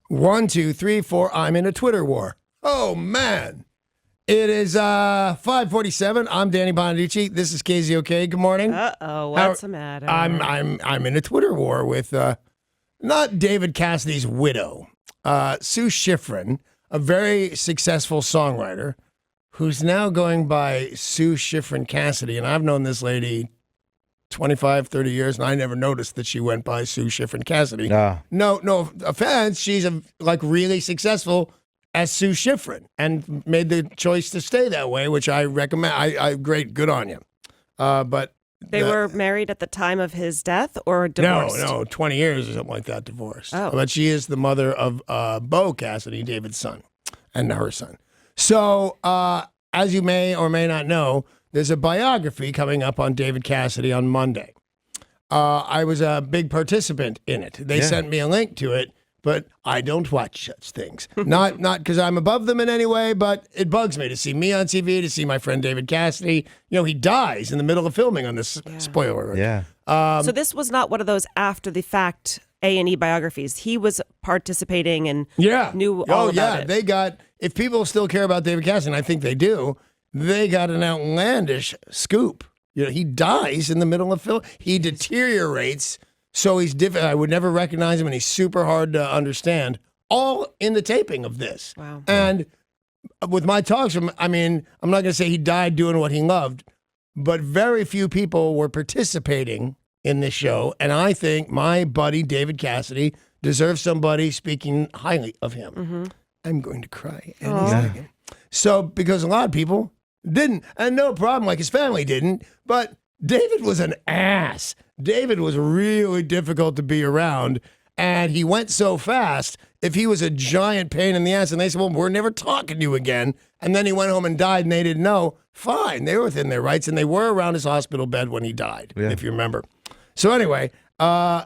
1, 2, 3, 4. I'm in a Twitter war. Oh, man. It is 5:47. I'm Danny Bonaducci. This is KZOK. Good morning. Uh-oh, what's the matter? I'm in a Twitter war with not David Cassidy's widow, Sue Schifrin, a very successful songwriter who's now going by Sue Schifrin Cassidy. And I've known this lady 25, 30 years, and I never noticed that she went by Sue Schifrin Cassidy. No offense. She's really successful as Sue Schifrin and made the choice to stay that way, which I recommend. Great, good on you. But they were married at the time of his death or divorced? No, 20 years or something like that, divorced. Oh. But she is the mother of Bo Cassidy, David's son, and her son. So, as you may or may not know, there's a biography coming up on David Cassidy on Monday. I was a big participant in it. They sent me a link to it, but I don't watch such things. Not because I'm above them in any way, but it bugs me to see me on TV, to see my friend David Cassidy. You know, he dies in the middle of filming on this. Spoiler. Yeah. So this was not one of those after-the-fact A&E biographies. He was participating and knew all about it. They got, if people still care about David Cassidy, and I think they do, they got an outlandish scoop. You know, he dies in the middle of film. He deteriorates, so he's different. I would never recognize him, and he's super hard to understand. All in the taping of this. Wow. And with my talks from, I'm not going to say he died doing what he loved, but very few people were participating in this show, and I think my buddy David Cassidy deserves somebody speaking highly of him. Mm-hmm. I'm going to cry any second. So, because a lot of people didn't, and no problem, like his family didn't, but David was an ass. David was really difficult to be around, and he went so fast. If he was a giant pain in the ass, and they said, well, we're never talking to you again, and then he went home and died, and they didn't know, fine, they were within their rights, and they were around his hospital bed when he died, if you remember. So anyway, so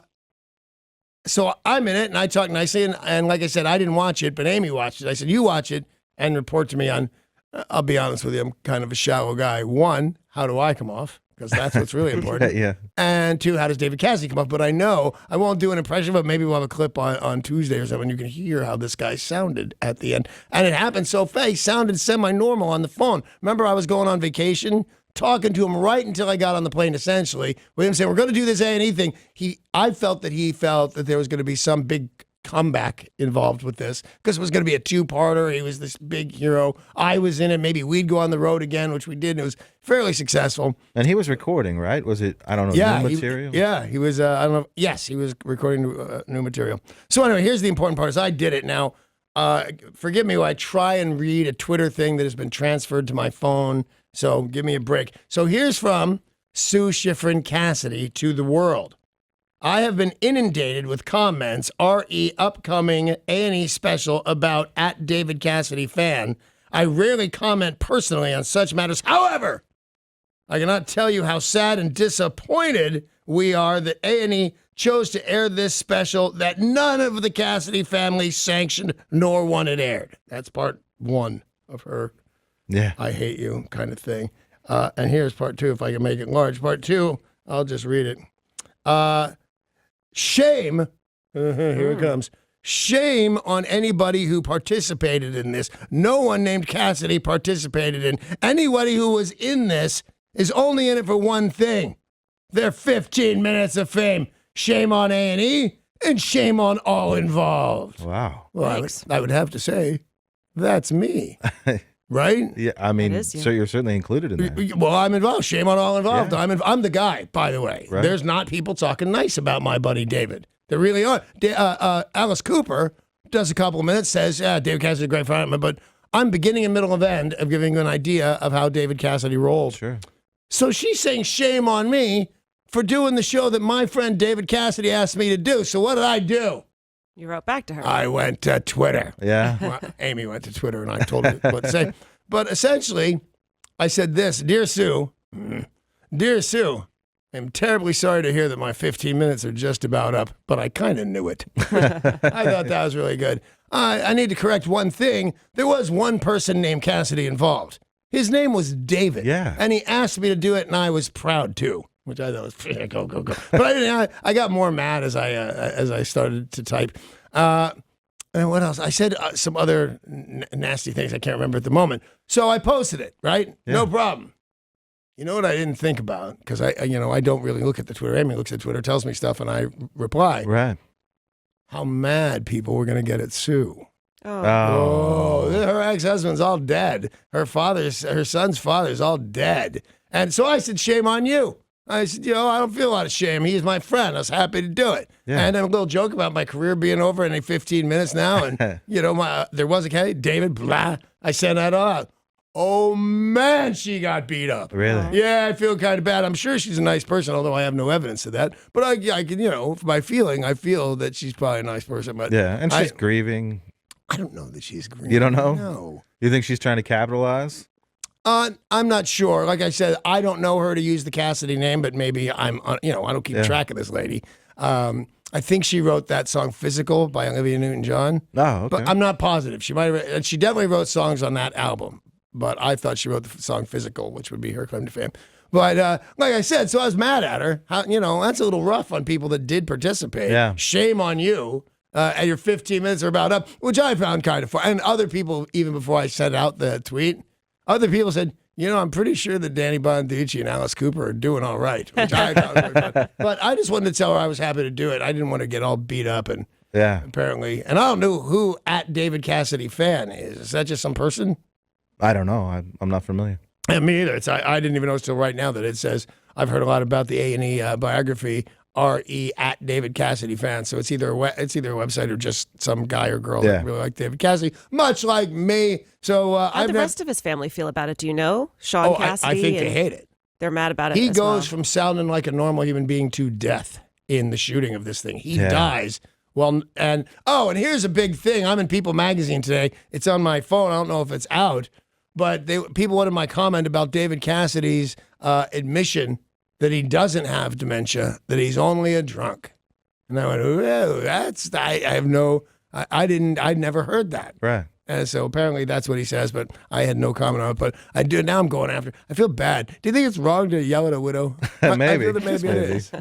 I'm in it, and I talk nicely, and like I said, I didn't watch it, but Amy watched it. I said, you watch it, and report to me on, I'll be honest with you, I'm kind of a shallow guy. 1, how do I come off? Because that's what's really important. Yeah. And 2, how does David Cassidy come off? But I know, I won't do an impression, but maybe we'll have a clip on Tuesday or something. You can hear how this guy sounded at the end. And it happened so fast. He sounded semi-normal on the phone. Remember, I was going on vacation, talking to him right until I got on the plane, essentially, with him saying, we're going to do this A&E thing. I felt that he felt that there was going to be some big comeback involved with this because it was going to be a 2-parter. He was this big hero. I was in it. Maybe we'd go on the road again, which we did, and it was fairly successful. And he was recording, right? Was it, I don't know, new material? He was, I don't know. Yes, he was recording new material. So anyway, here's the important part is I did it. Now, forgive me while I try and read a Twitter thing that has been transferred to my phone, so give me a break. So here's from Sue Schifrin Cassidy to the world. I have been inundated with comments, re upcoming A&E special about @David Cassidy fan. I rarely comment personally on such matters. However, I cannot tell you how sad and disappointed we are that A&E chose to air this special that none of the Cassidy family sanctioned nor wanted aired. That's part 1 of her I hate you kind of thing. And here's part 2, if I can make it large. Part 2, I'll just read it. Shame, here it comes. Shame on anybody who participated in this. No one named Cassidy participated in. Anybody who was in this is only in it for one thing. Their 15 minutes of fame. Shame on A&E and shame on all involved. Wow. Well, I would have to say, that's me. Right? Yeah, I mean, so you're certainly included in that. Well, I'm involved. Shame on all involved. Yeah. I'm the guy, by the way. Right. There's not people talking nice about my buddy David. There really are. Alice Cooper does a couple of minutes, says, David Cassidy's a great friend, but I'm beginning and middle of end of giving you an idea of how David Cassidy rolled. Sure. So she's saying shame on me for doing the show that my friend David Cassidy asked me to do. So what did I do? You wrote back to her. I went to Twitter. Yeah. Well, Amy went to Twitter, and I told her what to say. But essentially, I said this, Dear Sue, I'm terribly sorry to hear that my 15 minutes are just about up, but I kind of knew it. I thought that was really good. I need to correct one thing. There was one person named Cassidy involved. His name was David. Yeah. And he asked me to do it, and I was proud to, which I thought was, go. But I got more mad as I started to type. And what else? I said some other nasty things I can't remember at the moment. So I posted it, right? Yeah. No problem. You know what I didn't think about? Because I don't really look at the Twitter. Amy looks at Twitter, tells me stuff, and I reply. Right. How mad people were going to get at Sue. Oh. Her ex-husband's all dead. Her son's father's all dead. And so I said, shame on you. I said, I don't feel a lot of shame. He's my friend. I was happy to do it. Yeah. And then a little joke about my career being over in 15 minutes now. And, there was a guy, David, blah. I sent that out. Oh, man, she got beat up. Really? Yeah, I feel kind of bad. I'm sure she's a nice person, although I have no evidence of that. But I can, by feeling, I feel that she's probably a nice person. But yeah, and she's grieving. I don't know that she's grieving. You don't know? No. You think she's trying to capitalize? I'm not sure. Like I said, I don't know her to use the Cassidy name, but maybe I don't keep track of this lady. I think she wrote that song "Physical" by Olivia Newton-John. Oh, okay. But I'm not positive. She might have, and she definitely wrote songs on that album. But I thought she wrote the song "Physical," which would be her claim to fame. But like I said, so I was mad at her. That's a little rough on people that did participate. Yeah. Shame on you. And your 15 minutes are about up, which I found kind of fun. And other people, even before I sent out the tweet, other people said, I'm pretty sure that Danny Bonaducci and Alice Cooper are doing all right. Which I thought was very fun. But I just wanted to tell her I was happy to do it. I didn't want to get all beat up and apparently. And I don't know who at David Cassidy fan is. Is that just some person? I don't know. I'm not familiar. Yeah, me either. I didn't even know until right now that it says, I've heard a lot about the A&E biography, RE at David Cassidy fan. So it's either a website or just some guy or girl that really like David Cassidy, much like me. So how'd the rest of his family feel about it? Do you know? Sean Cassidy? I think they hate it. They're mad about it. He goes from sounding like a normal human being to death in the shooting of this thing. He dies. Well, and here's a big thing. I'm in People magazine today. It's on my phone. I don't know if it's out, but people wanted my comment about David Cassidy's admission that he doesn't have dementia, that he's only a drunk. And I went, oh, I'd never heard that. Right. And so apparently that's what he says, but I had no comment on it. But I do, now I'm going after. I feel bad. Do you think it's wrong to yell at a widow? Maybe. I feel that maybe it is.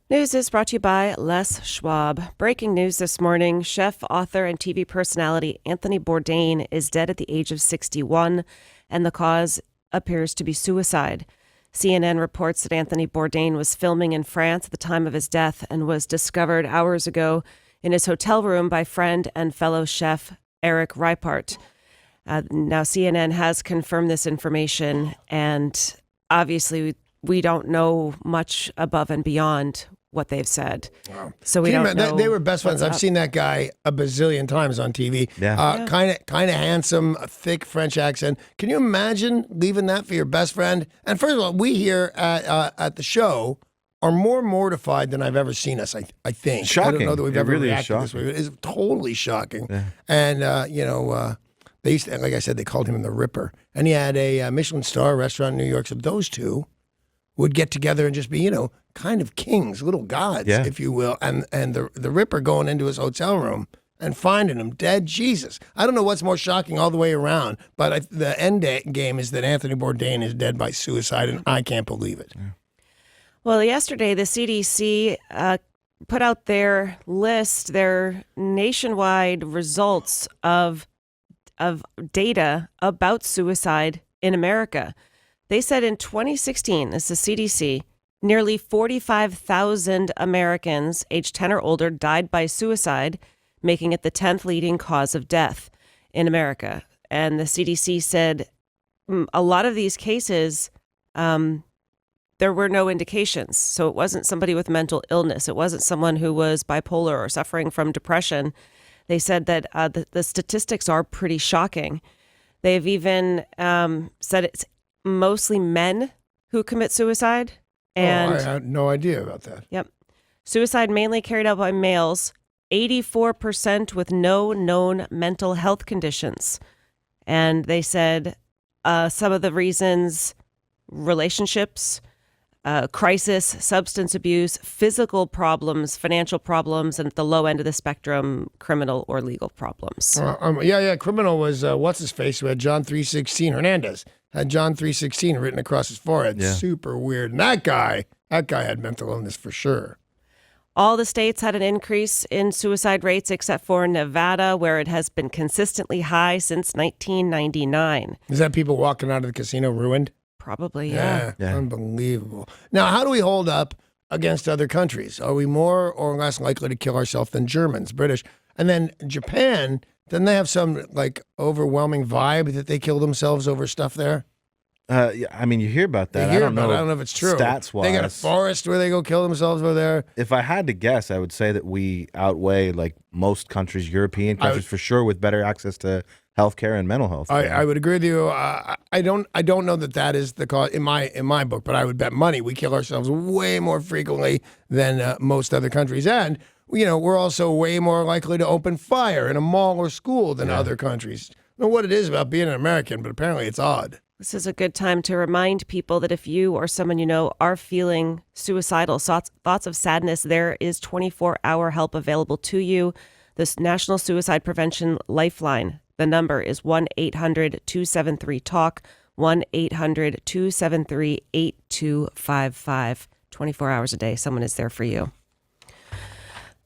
News is brought to you by Les Schwab. Breaking news this morning, chef, author, and TV personality Anthony Bourdain is dead at the age of 61, and the cause appears to be suicide. CNN reports that Anthony Bourdain was filming in France at the time of his death and was discovered hours ago in his hotel room by friend and fellow chef Eric Reipart. Now, CNN has confirmed this information, and obviously we don't know much above and beyond what they've said. Wow. So we don't know. They were best friends. I've seen that guy a bazillion times on TV. Yeah. Kind of handsome, a thick French accent. Can you imagine leaving that for your best friend? And first of all, we here at the show are more mortified than I've ever seen us, I think. Shocking. I don't know that we've ever really reacted this way. It's totally shocking. Yeah. And, they used to, like I said, they called him the Ripper. And he had a Michelin star restaurant in New York. So those two would get together and just be, kind of kings, little gods, if you will. And the Ripper going into his hotel room and finding him dead. Jesus. I don't know what's more shocking all the way around, but the end game is that Anthony Bourdain is dead by suicide, and I can't believe it. Yeah. Well, yesterday, the CDC put out their list, their nationwide results of data about suicide in America. They said in 2016, this is CDC, nearly 45,000 Americans aged 10 or older died by suicide, making it the 10th leading cause of death in America. And the CDC said a lot of these cases, there were no indications. So it wasn't somebody with mental illness. It wasn't someone who was bipolar or suffering from depression. They said that the statistics are pretty shocking. They've even said it's mostly men who commit suicide. And I had no idea about that. Yep. Suicide mainly carried out by males, 84% with no known mental health conditions. And they said some of the reasons, relationships, crisis, substance abuse, physical problems, financial problems, and at the low end of the spectrum, criminal or legal problems. Criminal was what's his face who had John 3:16. Hernandez had John 3:16 written across his forehead. Yeah. Super weird. And that guy had mental illness for sure. All the states had an increase in suicide rates except for Nevada, where it has been consistently high since 1999. Is that people walking out of the casino ruined? Probably, yeah. Yeah. Unbelievable. Now, how do we hold up against other countries? Are we more or less likely to kill ourselves than Germans, British? And then Japan, didn't they have some like overwhelming vibe that they kill themselves over stuff there? Yeah, I mean, you hear about that. I don't know if it's true. Stats-wise. They got a forest where they go kill themselves over there. If I had to guess, I would say that we outweigh like most countries, European countries for sure, with better access to healthcare and mental health. I would agree with you. I don't know that is the cause in my book, but I would bet money we kill ourselves way more frequently than most other countries, and we're also way more likely to open fire in a mall or school than other countries. I don't know what it is about being an American, but apparently it's odd. This is a good time to remind people that if you or someone you know are feeling suicidal, thoughts of sadness, there is 24-hour help available to you. This National Suicide Prevention Lifeline. The number is 1-800-273-TALK, 1-800-273-8255. 24 hours a day, someone is there for you.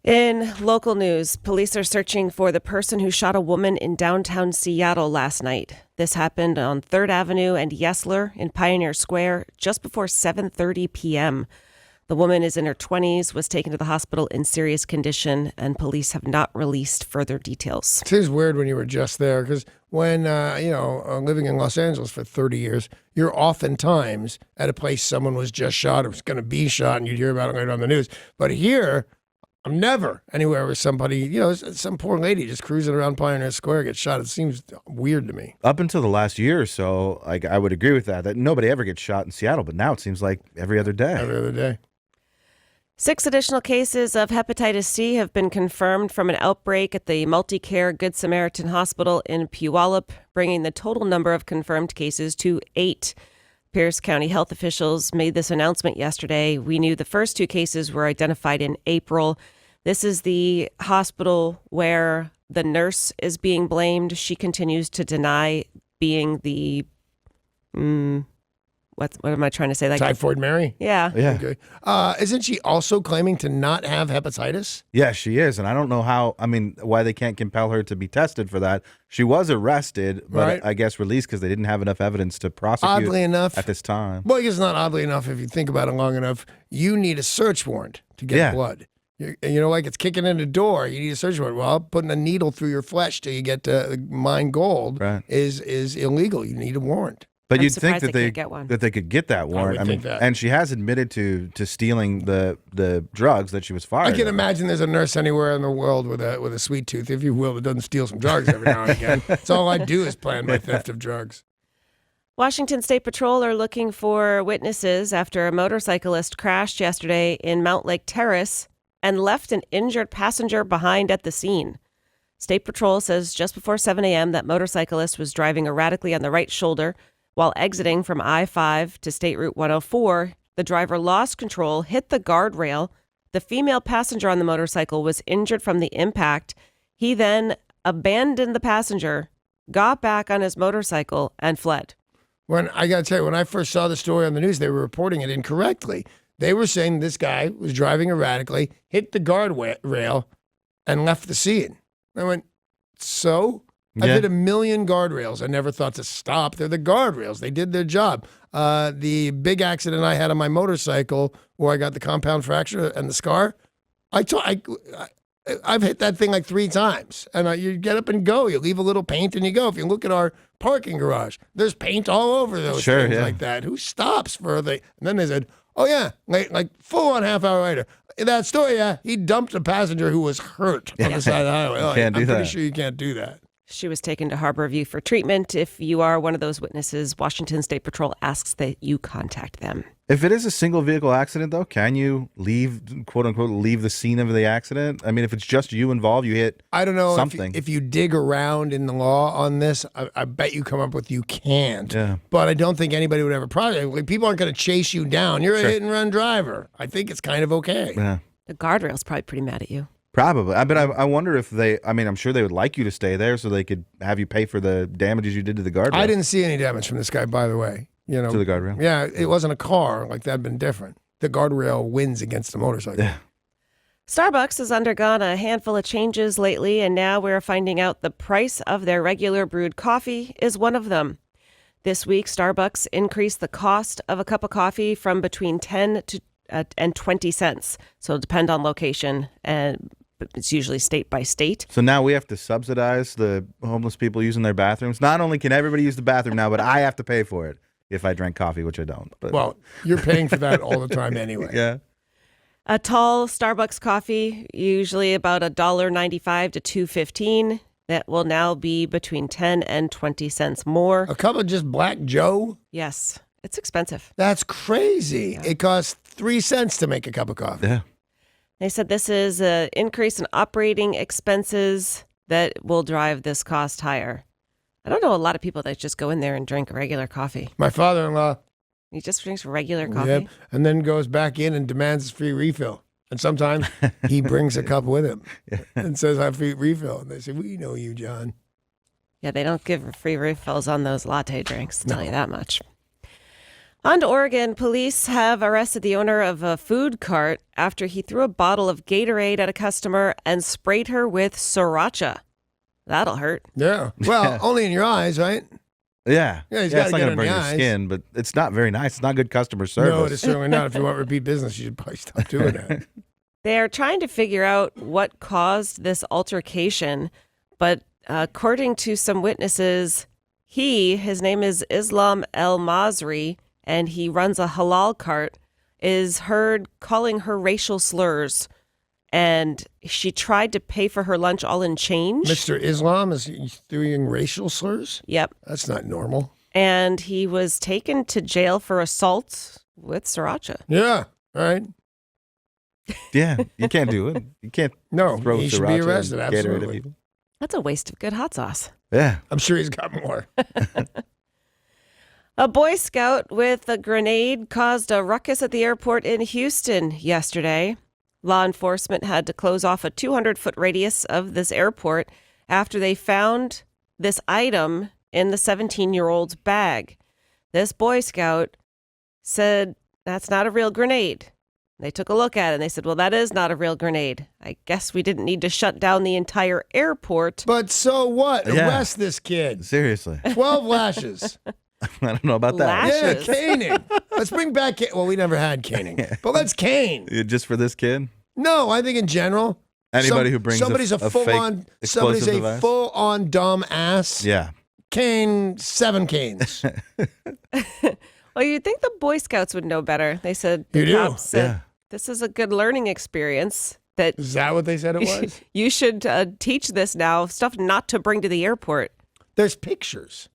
In local news, police are searching for the person who shot a woman in downtown Seattle last night. This happened on 3rd Avenue and Yesler in Pioneer Square just before 7:30 p.m. The woman is in her 20s, was taken to the hospital in serious condition, and police have not released further details. It seems weird when you were just there, because when, living in Los Angeles for 30 years, you're oftentimes at a place someone was just shot or was going to be shot, and you'd hear about it later on the news. But here, I'm never anywhere where somebody, some poor lady just cruising around Pioneer Square gets shot. It seems weird to me. Up until the last year or so, like I would agree with that nobody ever gets shot in Seattle, but now it seems like every other day. Every other day. 6 additional cases of hepatitis C have been confirmed from an outbreak at the Multicare Good Samaritan Hospital in Puyallup, bringing the total number of confirmed cases to 8. Pierce County health officials made this announcement yesterday. We knew the first 2 cases were identified in April. This is the hospital where the nurse is being blamed. She continues to deny being the, what am I trying to say? Like Typhoid Mary? Yeah. Yeah. Okay. Isn't she also claiming to not have hepatitis? Yeah, she is. And I don't know why they can't compel her to be tested for that. She was arrested, but Right. I guess released because they didn't have enough evidence to prosecute Oddly enough, at this time. well, it's not oddly enough if you think about it long enough. You need a search warrant to get Yeah. blood. Like it's kicking in the door. You need a search warrant. Well, putting a needle through your flesh till you get to mine gold Right. is illegal. You need a warrant. But I'm you'd think surprised that they can't get one. that they could get that warrant. would think that. And she has admitted to stealing the drugs that she was fired. I can of. imagine there's a nurse anywhere in the world with a sweet tooth, if you will, that doesn't steal some drugs every now and again. That's all I do is plan my theft of drugs. Washington State Patrol are looking for witnesses after a motorcyclist crashed yesterday in Mount Lake Terrace and left an injured passenger behind at the scene. State Patrol says just before 7 a.m. that motorcyclist was driving erratically on the right shoulder while exiting from I-5 to State Route 104. The driver lost control, hit the guardrail. The female passenger on the motorcycle was injured from the impact. He then abandoned the passenger, got back on his motorcycle, and fled. I got to tell you, when I first saw the story on the news, they were reporting it incorrectly. They were saying this guy was driving erratically, hit the guardrail, and left the scene. I went, so? I've Yeah. hit 1 million guardrails. I never thought to stop. They're the guardrails. They did their job. The big accident I had on my motorcycle where I got the compound fracture and the scar, I've hit that thing like 3 times. And you get up and go. You leave a little paint and you go. If you look at our parking garage, there's paint all over those Sure, things yeah. like that. Who stops for the... And then they said, oh, yeah, like full on half hour later. In that story, yeah, he dumped a passenger who was hurt on the side of the highway. Oh, Can't I'm do pretty that. sure you can't do that. She was taken to Harborview for treatment. If you are one of those witnesses, Washington State Patrol asks that you contact them. If it is a single vehicle accident, though, can you leave, quote unquote, leave the scene of the accident? I mean, if it's just you involved, you hit I don't know something. if you dig around in the law on this, I bet you come up with you can't. Yeah. But I don't think anybody would ever project. Like, people aren't going to chase you down. You're a hit and run driver. I think it's kind of okay. Yeah. The guardrail's probably pretty mad at you. Probably. But I wonder if I'm sure they would like you to stay there so they could have you pay for the damages you did to the guardrail. I didn't see any damage from this guy, by the way. You know, To the guardrail? Yeah, it wasn't a car. Like, that'd been different. The guardrail wins against the motorcycle. Yeah. Starbucks has undergone a handful of changes lately, and now we're finding out the price of their regular brewed coffee is one of them. This week, Starbucks increased the cost of a cup of coffee from between 10 to and 20 cents. So it'll depend on location, and it's usually state by state. So now we have to subsidize the homeless people using their bathrooms. Not only can everybody use the bathroom now, but I have to pay for it if I drink coffee, which I don't. But Well, you're paying for that all the time anyway. yeah. A tall Starbucks coffee, usually about $1.95 to $2.15. That will now be between 10 and 20 cents more. A cup of just Black Joe? Yes, it's expensive. That's crazy. It costs 3 cents to make a cup of coffee. Yeah. They said this is an increase in operating expenses that will drive this cost higher. I don't know a lot of people that just go in there and drink regular coffee. My father-in-law, He just drinks regular coffee. yep, and then goes back in and demands his free refill. And sometimes he brings a cup with him and says, I have free refill. And they say, we know you, John. Yeah, they don't give free refills on those latte drinks, I'll tell you that much. On to Oregon, police have arrested the owner of a food cart after he threw a bottle of Gatorade at a customer and sprayed her with sriracha. That'll hurt. Yeah. Well, only in your eyes, right? Yeah. Yeah, he's it's gotta not get going to on burn the your eyes. skin, but it's not very nice. It's not good customer service. No, it is certainly not. If you want repeat business, you should probably stop doing that. They are trying to figure out what caused this altercation, but according to some witnesses, his name is Islam El Masri, and he runs a halal cart, is heard calling her racial slurs, and she tried to pay for her lunch all in change. Mr. Islam is doing racial slurs? Yep. That's not normal. And he was taken to jail for assault with sriracha. Yeah, right? Yeah, you can't do it. You can't No, throw he should sriracha be and arrested, Gatorade at absolutely. people. That's a waste of good hot sauce. Yeah. I'm sure he's got more. A Boy Scout with a grenade caused a ruckus at the airport in Houston yesterday. Law enforcement had to close off a 200-foot radius of this airport after they found this item in the 17-year-old's bag. This Boy Scout said, that's not a real grenade. They took a look at it and they said, well, that is not a real grenade. I guess we didn't need to shut down the entire airport. But so what? Yeah. Arrest this kid. Seriously. 12 lashes. I don't know about that. Yeah, Lashes. caning. Let's bring back, well, we never had caning, but let's cane. Just for this kid? No, I think in general. Anybody who brings somebody's a full fake on, explosive somebody's a device? full on dumb ass. Yeah. Cane 7 canes. Well, you'd think the Boy Scouts would know better. They said, You the do? cops said, Yeah. this is a good learning experience that Is that what they said it was? you should teach this now, stuff not to bring to the airport. There's pictures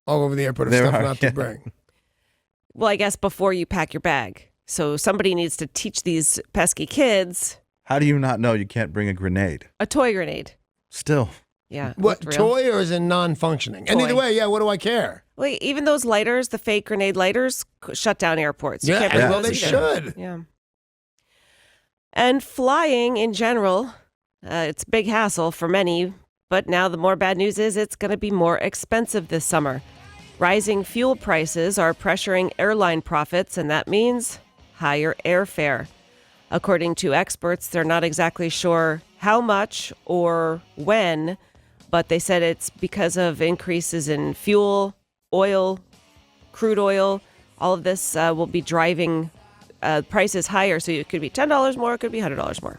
all over the airport of There stuff are, not yeah. to bring. Well, I guess before you pack your bag. So somebody needs to teach these pesky kids How do you not know you can't bring a grenade? a toy grenade. Still. Yeah. What, looked real. toy or is it non-functioning? And Toy. either way, yeah, what do I care? Well, even those lighters, the fake grenade lighters, shut down airports. You Yeah, can't bring well, those they either. should. Yeah. And flying in general, it's a big hassle for many, but now the more bad news is it's going to be more expensive this summer. Rising fuel prices are pressuring airline profits, and that means higher airfare. According to experts, they're not exactly sure how much or when, but they said it's because of increases in fuel, oil, crude oil. All of this will be driving prices higher. So it could be $10 more, it could be $100 more.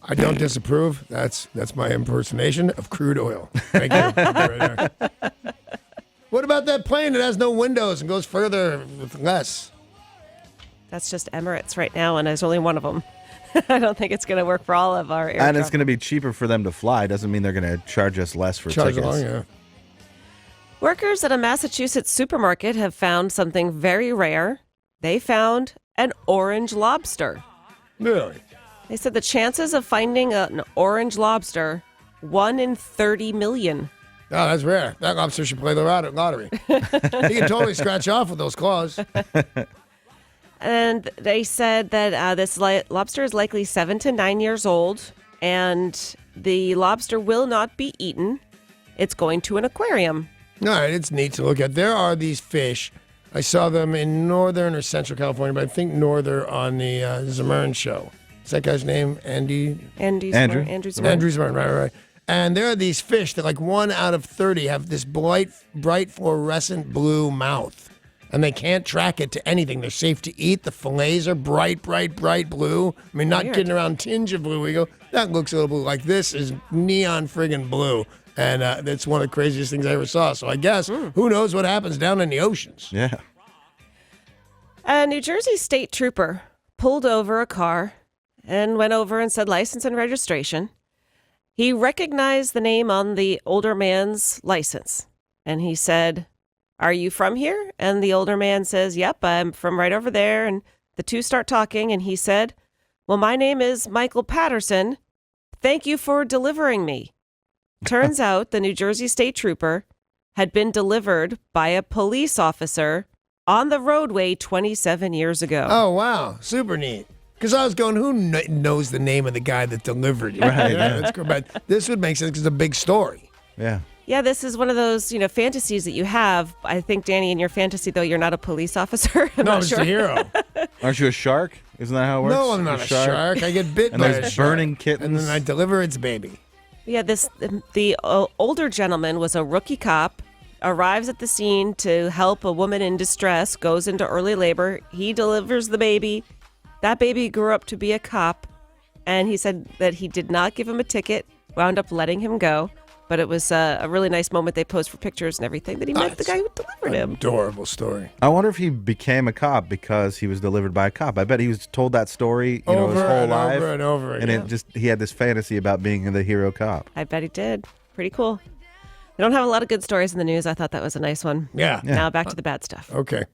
I don't disapprove. That's my impersonation of crude oil. Thank you. Right there. What about that plane that has no windows and goes further with less? That's just Emirates right now, and there's only one of them. I don't think it's going to work for all of our air And it's travel. going to be cheaper for them to fly. Doesn't mean they're going to charge us less for Charge tickets. along, yeah. Workers at a Massachusetts supermarket have found something very rare. They found an orange lobster. Really? They said the chances of finding an orange lobster, 1 in 30 million. Oh, that's rare. That lobster should play the lottery. He can totally scratch off with those claws. And they said that this lobster is likely 7 to 9 years old, and the lobster will not be eaten. It's going to an aquarium. All right, it's neat to look at. There are these fish. I saw them in northern or central California, but I think northern on the Zimmern show. Is that guy's name? Andrew Andrew Zimmern. Andrew Zimmern, right. And there are these fish that, like 1 out of 30, have this bright fluorescent blue mouth. And they can't track it to anything. They're safe to eat. The fillets are bright blue. I mean, not Weird. kidding around, tinge of blue. We go, that looks a little blue. Like, this is neon friggin' blue. And that's one of the craziest things I ever saw. So I guess, who knows what happens down in the oceans? Yeah. A New Jersey state trooper pulled over a car and went over and said license and registration. He recognized the name on the older man's license. And he said, "Are you from here?" And the older man says, "Yep, I'm from right over there." And the two start talking, and he said, "Well, my name is Michael Patterson. Thank you for delivering me." Turns out the New Jersey state trooper had been delivered by a police officer on the roadway 27 years ago. Oh, wow. Super neat. Because I was going, who knows the name of the guy that delivered you? Right. Yeah, that's good. But this would make sense because it's a big story. Yeah. Yeah, this is one of those, fantasies that you have. I think, Danny, in your fantasy, though, you're not a police officer. I'm No, not I'm just sure. a hero. Aren't you a shark? Isn't that how it works? No, I'm not a shark. I get bit And by there's a shark. burning kittens. And then I deliver its baby. Yeah, the older gentleman was a rookie cop, arrives at the scene to help a woman in distress, goes into early labor. He delivers the baby. That baby grew up to be a cop, and he said that he did not give him a ticket, wound up letting him go. But it was a really nice moment. They posed for pictures and everything that he met the guy who delivered him. Adorable story. I wonder if he became a cop because he was delivered by a cop. I bet he was told that story, his Over whole and life. over and over And again. he had this fantasy about being the hero cop. I bet he did. Pretty cool. We don't have a lot of good stories in the news. I thought that was a nice one. Yeah. Now back to the bad stuff. Okay.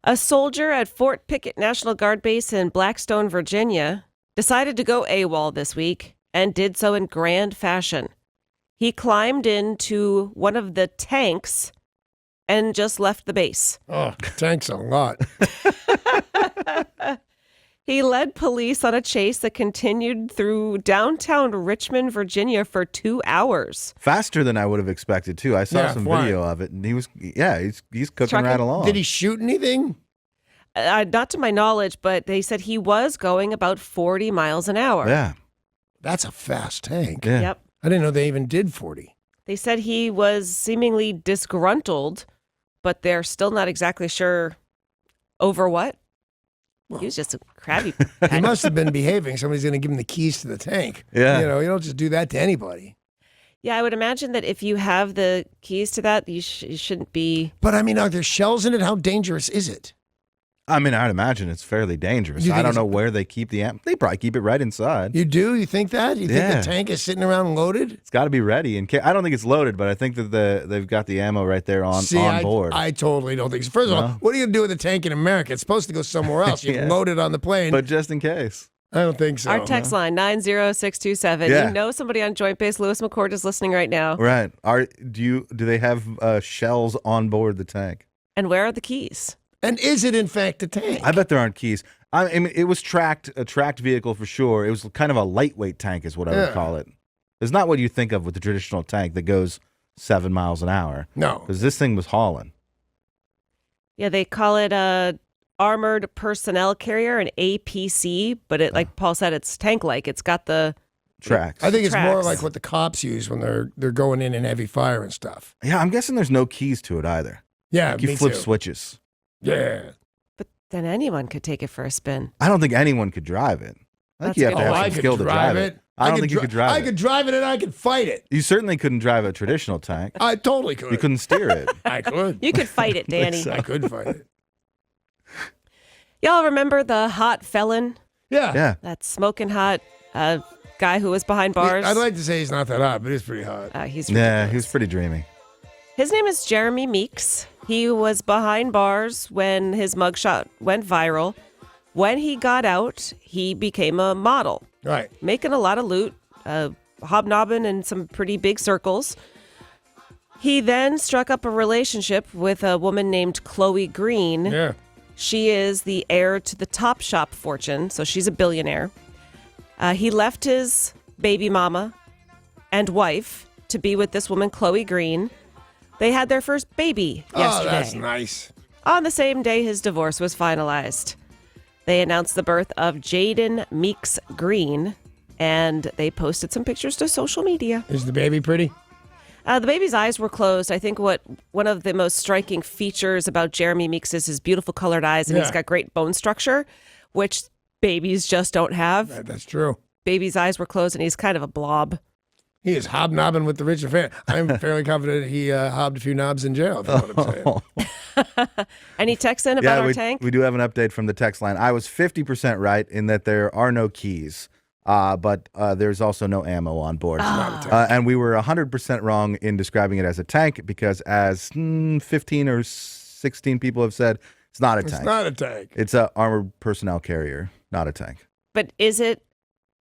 A soldier at Fort Pickett National Guard Base in Blackstone, Virginia, decided to go AWOL this week and did so in grand fashion. He climbed into one of the tanks and just left the base. Oh, thanks a lot. He led police on a chase that continued through downtown Richmond, Virginia for 2 hours. Faster than I would have expected, too. I saw Yeah, some why? video of it, and he's cooking Trucking? right along. Did he shoot anything? Not to my knowledge, but they said he was going about 40 miles an hour. Yeah. That's a fast tank. Yeah. Yep. I didn't know they even did 40. They said he was seemingly disgruntled, but they're still not exactly sure over what. He was just a crabby. He must have been behaving. Somebody's going to give him the keys to the tank. Yeah. You don't just do that to anybody. Yeah, I would imagine that if you have the keys to that, you shouldn't be. But I mean, are there shells in it? How dangerous is it? I mean, I'd imagine it's fairly dangerous. You think I don't it's- know where they keep the amp. They probably keep it right inside. You do? You think that? You think Yeah. the tank is sitting around loaded? It's got to be ready. I don't think it's loaded, but I think that they've got the ammo right there on board. I totally don't think so. First of all, what are you going to do with a tank in America? It's supposed to go somewhere else. You can Yeah. load it on the plane. But just in case. I don't think so. Our text line 90627. Yeah. You know somebody on Joint Base Lewis McCord is listening right now. Right. Do they have shells on board the tank? And where are the keys? And is it, in fact, a tank? I bet there aren't keys. I mean, it was a tracked vehicle for sure. It was kind of a lightweight tank is what I Yeah. would call it. It's not what you think of with the traditional tank that goes 7 miles an hour. No. Because this thing was hauling. Yeah, they call it a armored personnel carrier, an APC, but it, like Paul said, it's tank-like. It's got the Tracks. I think it's more Tracks. like what the cops use when they're going in heavy fire and stuff. Yeah, I'm guessing there's no keys to it either. Yeah, Like you me flip too. switches. Yeah. But then anyone could take it for a spin. I don't think anyone could drive it. I think That's you have good. to have I some could skill to drive it. I don't think you could drive I it. could drive it and I could fight it. You certainly couldn't drive a traditional tank. I totally could. You couldn't steer it. I could. You could fight it, Danny. I could fight it. Y'all remember the hot felon? Yeah. Yeah. That smoking hot guy who was behind bars. I'd like to say he's not that hot, but he's pretty hot. He's Yeah, ridiculous. he was pretty dreamy. His name is Jeremy Meeks. He was behind bars when his mugshot went viral. When he got out, he became a model, Right. making a lot of loot, hobnobbing in some pretty big circles. He then struck up a relationship with a woman named Chloe Green. Yeah. She is the heir to the Topshop fortune, so she's a billionaire. He left his baby mama and wife to be with this woman, Chloe Green. They had their first baby yesterday. Oh, that's nice. On the same day his divorce was finalized. They announced the birth of Jaden Meeks Green, and they posted some pictures to social media. Is the baby pretty? The baby's eyes were closed. I think one of the most striking features about Jeremy Meeks is his beautiful colored eyes, and he's got great bone structure, which babies just don't have. That's true. Baby's eyes were closed, and he's kind of a blob. He is hobnobbing with the rich and famous. I'm fairly confident he hobbed a few knobs in jail, if you know what I'm saying. Any texts in about our tank? We do have an update from the text line. I was 50% right in that there are no keys, but there's also no ammo on board. And we were 100% wrong in describing it as a tank because as 15 or 16 people have said, it's not a tank. It's not a tank. It's an armored personnel carrier, not a tank. But is it,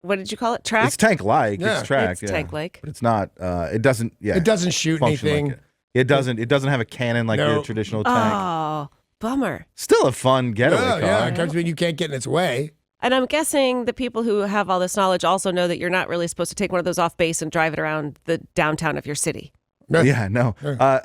what did you call it? Track? It's tank-like. Yeah. It's track. It's tank-like. But it's not, it doesn't, It doesn't shoot function anything. like it doesn't have a cannon like your traditional tank. Oh, bummer. Still a fun getaway car. Yeah, it comes when you can't get in its way. And I'm guessing the people who have all this knowledge also know that you're not really supposed to take one of those off base and drive it around the downtown of your city. Yeah, no.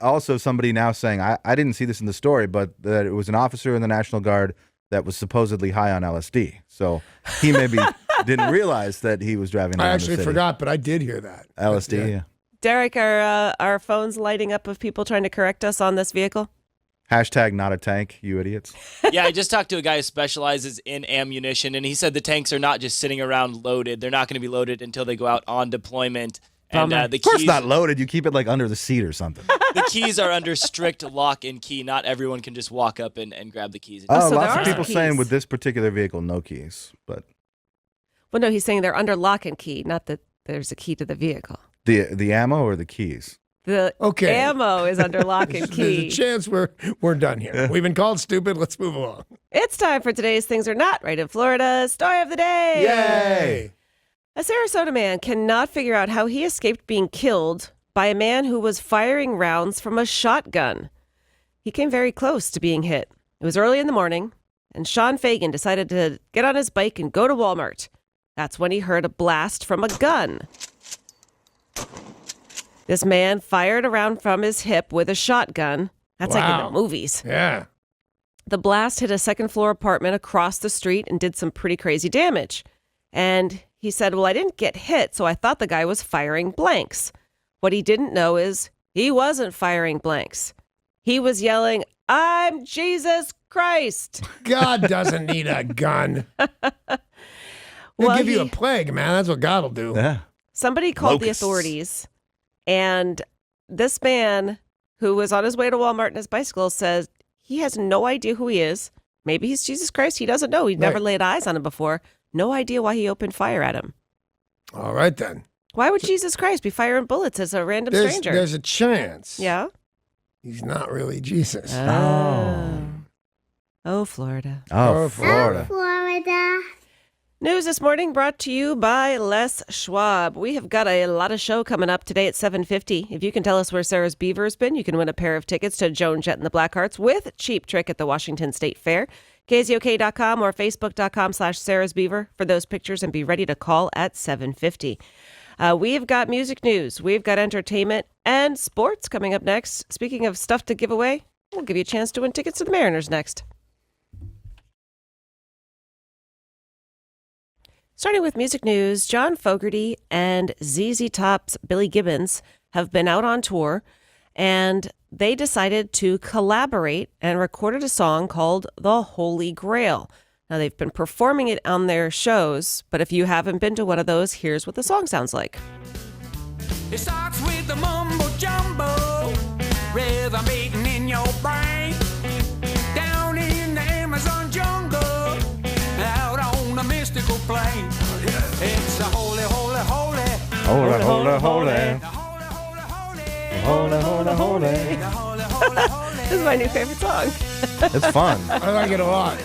Also, somebody now saying, I didn't see this in the story, but that it was an officer in the National Guard that was supposedly high on LSD. So he maybe didn't realize that he was driving around I actually the city. forgot, but I did hear that. LSD, yeah. Derek, are our phones lighting up of people trying to correct us on this vehicle? Hashtag not a tank, you idiots. Yeah, I just talked to a guy who specializes in ammunition, and he said the tanks are not just sitting around loaded. They're not going to be loaded until they go out on deployment. And the Of course keys, not loaded. You keep it like under the seat or something. the keys are under strict lock and key. Not everyone can just walk up and grab the keys. so Lots there of are people keys. saying with this particular vehicle, no keys. But Well, no, he's saying they're under lock and key, not that there's a key to the vehicle. the ammo or the keys? The Okay. ammo is under lock and There's key. a chance we're done here. We've been called stupid. Let's move along. It's time for today's Things Are Not Right in Florida story of the day. Yay! A Sarasota man cannot figure out how he escaped being killed by a man who was firing rounds from a shotgun. He came very close to being hit. It was early in the morning, and Sean Fagan decided to get on his bike and go to Walmart. That's when he heard a blast from a gun. This man fired a round from his hip with a shotgun. That's like in Wow. the movies. Yeah. The blast hit a second-floor apartment across the street and did some pretty crazy damage. And he said, well, I didn't get hit, so I thought the guy was firing blanks. What he didn't know is he wasn't firing blanks. He was yelling, I'm Jesus Christ. God doesn't need a gun. He'll Well, give you a plague, man. That's what God will do. Yeah. Somebody called the Locusts. authorities, and this man who was on his way to Walmart in his bicycle says he has no idea who he is. Maybe he's Jesus Christ. He doesn't know. He'd never Right. laid eyes on him before. No idea why he opened fire at him. All right, then. Why would Jesus Christ be firing bullets as a random There's, stranger? there's a chance. Yeah. He's not really Jesus. Oh, Florida. Oh, Florida. Florida. News this morning brought to you by Les Schwab. We have got a lot of show coming up today at 7:50. If you can tell us where Sarah's Beaver's been, you can win a pair of tickets to Joan Jett and the Blackhearts with Cheap Trick at the Washington State Fair. KZOK.com or Facebook.com/Sarah's Beaver for those pictures and be ready to call at 7:50. We've got music news. We've got entertainment and sports coming up next. Speaking of stuff to give away, we'll give you a chance to win tickets to the Mariners next. Starting with music news, John Fogerty and ZZ Top's Billy Gibbons have been out on tour, and they decided to collaborate and recorded a song called The Holy Grail. Now, they've been performing it on their shows, but if you haven't been to one of those, here's what the song sounds like. It starts with the mumbo jumbo, rhythm beating in your brain. Down in the Amazon jungle, out on the mystical Hold it, hold it, hold Holy, it. holy, Hold it, hold it, hold it. holy, holy, holy. This is my new favorite song. It's fun. I like it a lot.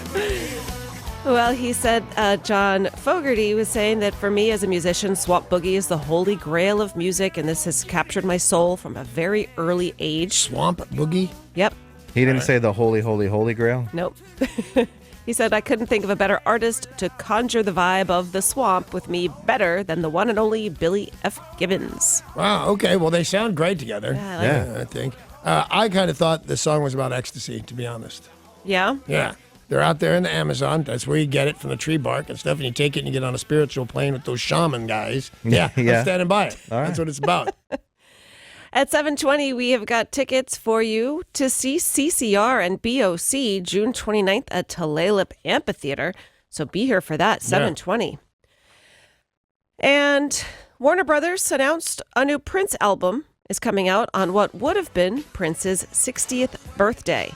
Well, he said, John Fogerty was saying that for me as a musician, Swamp Boogie is the holy grail of music, and this has captured my soul from a very early age. Swamp Boogie. Yep. He didn't say the holy, holy, holy grail. Nope. He said, I couldn't think of a better artist to conjure the vibe of the swamp with me better than the one and only Billy F. Gibbons. Wow. Okay. Well, they sound great together. Yeah, I like Yeah. I think. I kind of thought the song was about ecstasy, to be honest. Yeah? Yeah. They're out there in the Amazon. That's where you get it from the tree bark and stuff. And you take it and you get on a spiritual plane with those shaman guys. Yeah. Yeah. I'm standing by it. All right. That's what it's about. At 7:20, we have got tickets for you to see CCR and BOC June 29th at Tulalip Amphitheater. So be here for that, 7:20. And Warner Brothers announced a new Prince album is coming out on what would have been Prince's 60th birthday.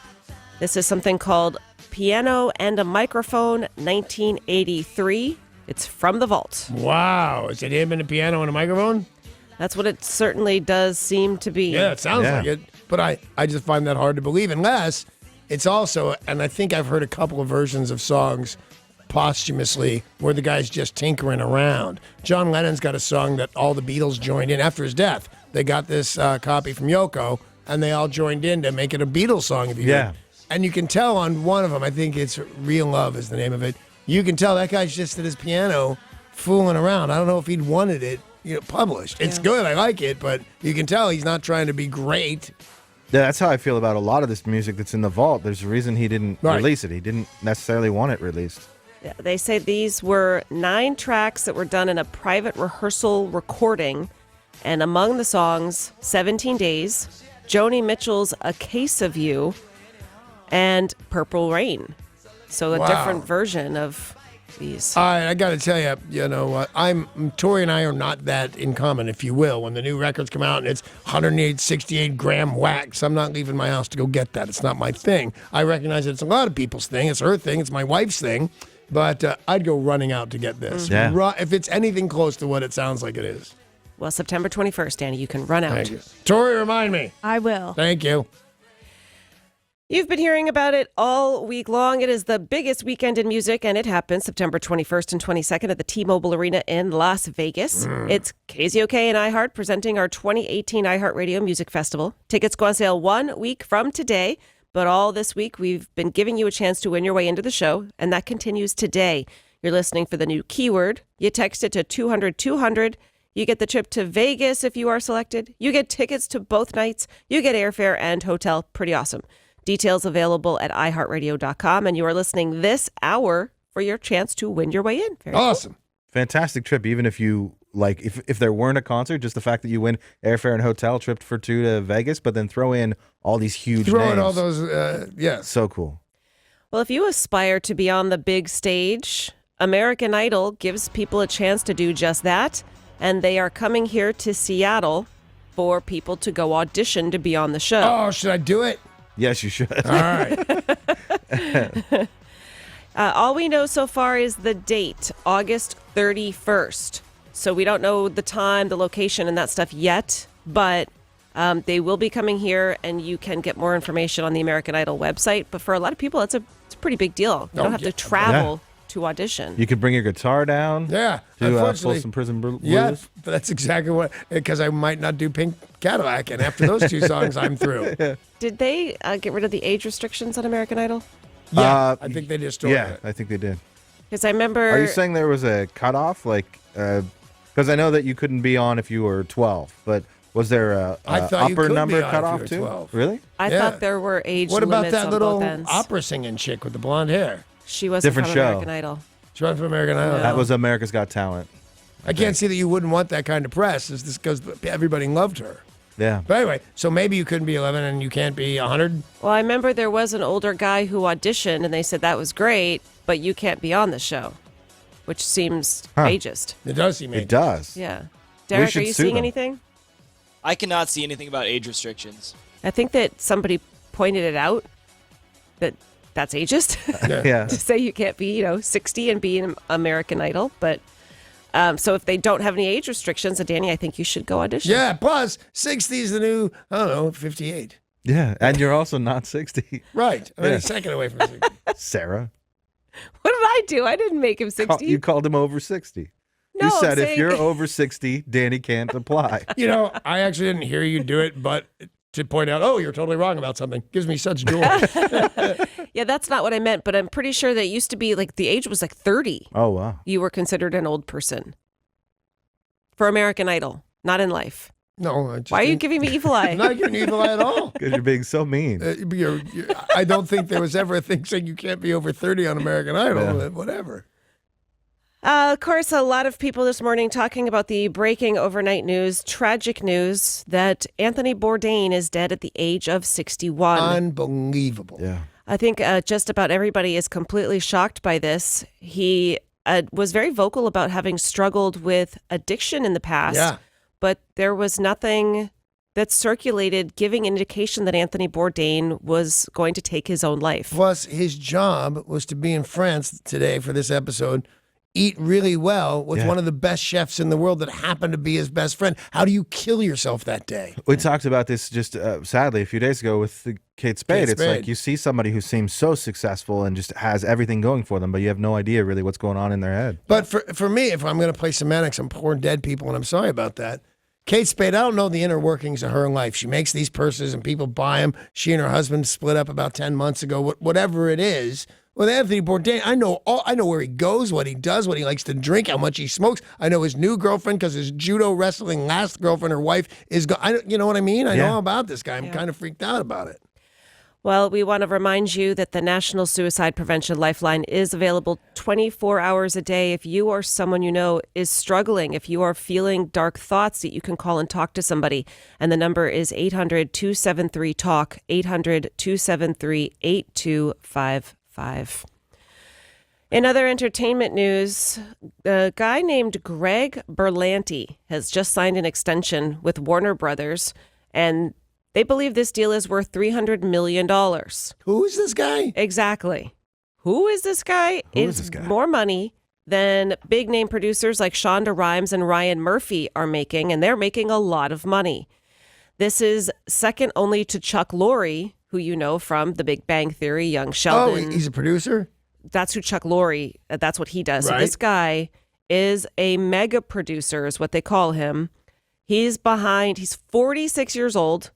This is something called Piano and a Microphone 1983. It's from the vault. Wow. Is it him and a piano and a microphone? That's what it certainly does seem to be. Yeah, it sounds Yeah. like it. But I just find that hard to believe unless it's also, and I think I've heard a couple of versions of songs posthumously where the guy's just tinkering around. John Lennon's got a song that all the Beatles joined in after his death. They got this copy from Yoko, and they all joined in to make it a Beatles song. If you Yeah. heard. And you can tell on one of them, I think it's Real Love is the name of it. You can tell that guy's just at his piano fooling around. I don't know if he'd wanted it published. It's good. I like it, but you can tell he's not trying to be great. Yeah, that's how I feel about a lot of this music that's in the vault. There's a reason he didn't Right. release it. He didn't necessarily want it released. Yeah, they say these were 9 tracks that were done in a private rehearsal recording. And among the songs, 17 Days, Joni Mitchell's A Case of You, and Purple Rain. So a Wow. different version of these. I got to tell you, Tori and I are not that in common, if you will. When the new records come out and it's 168 gram wax, I'm not leaving my house to go get that. It's not my thing. I recognize that it's a lot of people's thing. It's her thing. It's my wife's thing. But I'd go running out to get this. Yeah. If it's anything close to what it sounds like it is. Well, September 21st, Danny, you can run out. Thank you. Tori, remind me. I will. Thank you. You've been hearing about it all week long. It is the biggest weekend in music, and it happens September 21st and 22nd at the T-Mobile Arena in Las Vegas. It's KZOK and iHeart presenting our 2018 iHeartRadio Music Festival. Tickets go on sale 1 week from today, but all this week we've been giving you a chance to win your way into the show, and that continues today. You're listening for the new keyword. You text it to 200-200. You get the trip to Vegas if you are selected. You get tickets to both nights. You get airfare and hotel. Pretty awesome. Details available at iHeartRadio.com, and you are listening this hour for your chance to win your way in. Very Awesome. Fantastic trip. Even if you like, if there weren't a concert, just the fact that you win airfare and hotel, trip for 2 to Vegas, but then throw in all these huge Throw in names. all those, yes. So cool. Well, if you aspire to be on the big stage, American Idol gives people a chance to do just that, and they are coming here to Seattle for people to go audition to be on the show. Oh, should I do it? Yes, you should. All right. All we know so far is the date, August 31st. So we don't know the time, the location, and that stuff yet, but they will be coming here, and you can get more information on the American Idol website. But for a lot of people, it's a pretty big deal. You Oh, don't have yeah. to travel to audition. You could bring your guitar down. Yeah. To pull Unfortunately, some Prison Blues. yeah, but that's exactly what, because I might not do Pink Cadillac, and after those 2 songs, I'm through. Did they get rid of the age restrictions on American Idol? Yeah, I think they just Yeah, it. I think they did. Because I remember. Are you saying there was a cutoff? Like, because I know that you couldn't be on if you were 12, but was there a I thought you upper could be number on if you cutoff were too? 12. Really? I Yeah. thought there were age What about limits that on little both ends. opera singing chick with the blonde hair? She wasn't Different from show. American Idol. She went from American Idol. That was America's Got Talent. I can't see that you wouldn't want that kind of press. Is this because everybody loved her? Yeah. But anyway, so maybe you couldn't be 11 and you can't be 100. Well, I remember there was an older guy who auditioned, and they said that was great, but you can't be on the show, which seems ageist. It does seem It does. Yeah. Derek, should are you sue seeing them. anything? I cannot see anything about age restrictions. I think that somebody pointed it out that that's ageist Yeah. to say you can't be, 60 and be an American Idol, but So if they don't have any age restrictions, Danny, I think you should go audition. Yeah, plus 60 is the new, I don't know, 58. Yeah, and you're also not 60. Right. I'm only Yeah. a second away from 60. Sarah, What did I do? I didn't make him 60. you called him over 60. No, You said I'm if saying- you're over 60, Danny can't apply. You know, I actually didn't hear you do it, but to point out, oh, you're totally wrong about something gives me such joy. Yeah, that's not what I meant, but I'm pretty sure that it used to be like the age was like 30. Oh, wow. You were considered an old person for American Idol, not in life. No, I just Why are you didn't- giving me evil eye? I'm not giving you evil eye at all. Because you're being so mean. I don't think there was ever a thing saying you can't be over 30 on American Idol. Yeah. Whatever. Of course, a lot of people this morning talking about the breaking overnight news, tragic news that Anthony Bourdain is dead at the age of 61. Unbelievable. Yeah. I think just about everybody is completely shocked by this. He was very vocal about having struggled with addiction in the past, Yeah. but there was nothing that circulated giving indication that Anthony Bourdain was going to take his own life. Plus, his job was to be in France today for this episode, eat really well with Yeah. one of the best chefs in the world that happened to be his best friend. How do you kill yourself that day? We talked about this just sadly a few days ago with Kate Spade. Kate It's Spade. like you see somebody who seems so successful and just has everything going for them, but you have no idea really what's going on in their head. But for me, if I'm going to play semantics on poor dead people, and I'm sorry about that, Kate Spade, I don't know the inner workings of her life. She makes these purses and people buy them. She and her husband split up about 10 months ago. Whatever it is. With Anthony Bourdain, I know where he goes, what he does, what he likes to drink, how much he smokes. I know his new girlfriend because his judo wrestling last girlfriend or wife is. You know what I mean? I Yeah. know about this guy. I'm kind of freaked out about it. Well, we want to remind you that the National Suicide Prevention Lifeline is available 24 hours a day. If you or someone you know is struggling, if you are feeling dark thoughts, that you can call and talk to somebody. And the number is 800-273-TALK, 800-273-8255. In other entertainment news, a guy named Greg Berlanti has just signed an extension with Warner Brothers, and they believe this deal is worth $300 million. Who is this guy? Exactly. Who is this guy? Who is It's this guy? more money than big name producers like Shonda Rhimes and Ryan Murphy are making, and they're making a lot of money. This is second only to Chuck Lorre, who you know from The Big Bang Theory, Young Oh, Sheldon. he's a producer? That's who Chuck Lorre, that's what he does. So Right. this guy is a mega producer, is what they call him. He's 46 years old.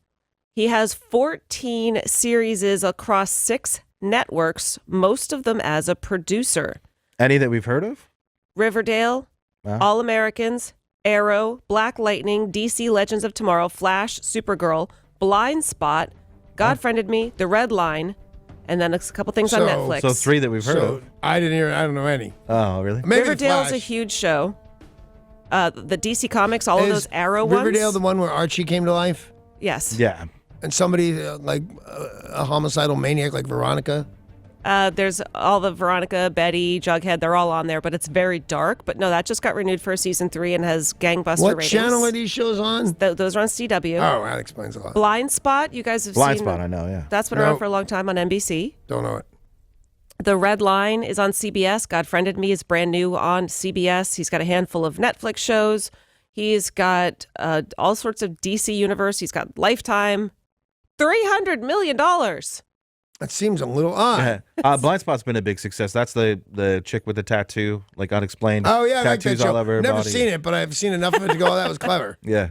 He has 14 series across 6 networks, most of them as a producer. Any that we've heard of? Riverdale, Wow. All Americans, Arrow, Black Lightning, DC Legends of Tomorrow, Flash, Supergirl, Blind Spot, God Friended Me, The Red Line, and then a couple things on So- Netflix. So 3 that we've heard So of. I don't know any. Oh, really? Maybe Riverdale's Flash. a huge show. The DC Comics, all of Is those Arrow Riverdale ones. the one where Archie came to life? Yes. Yeah. And somebody like a homicidal maniac like Veronica? There's all the Veronica, Betty, Jughead. They're all on there, but it's very dark. But no, that just got renewed for season 3 and has gangbuster What ratings. channel are these shows on? Those are on CW. Oh, that explains a lot. Blind Spot, you guys have Blind seen. Spot, I know, yeah. That's been No. around for a long time on NBC. Don't know it. The Red Line is on CBS. God Friended Me is brand new on CBS. He's got a handful of Netflix shows. He's got all sorts of DC Universe. He's got Lifetime. $300 million. That seems a little odd. Blind Spot's been a big success. That's the chick with the tattoo, like unexplained. Oh yeah, I like that tattoos show. all over her Never body. seen it, but I've seen enough of it to go, oh, that was clever. Yeah.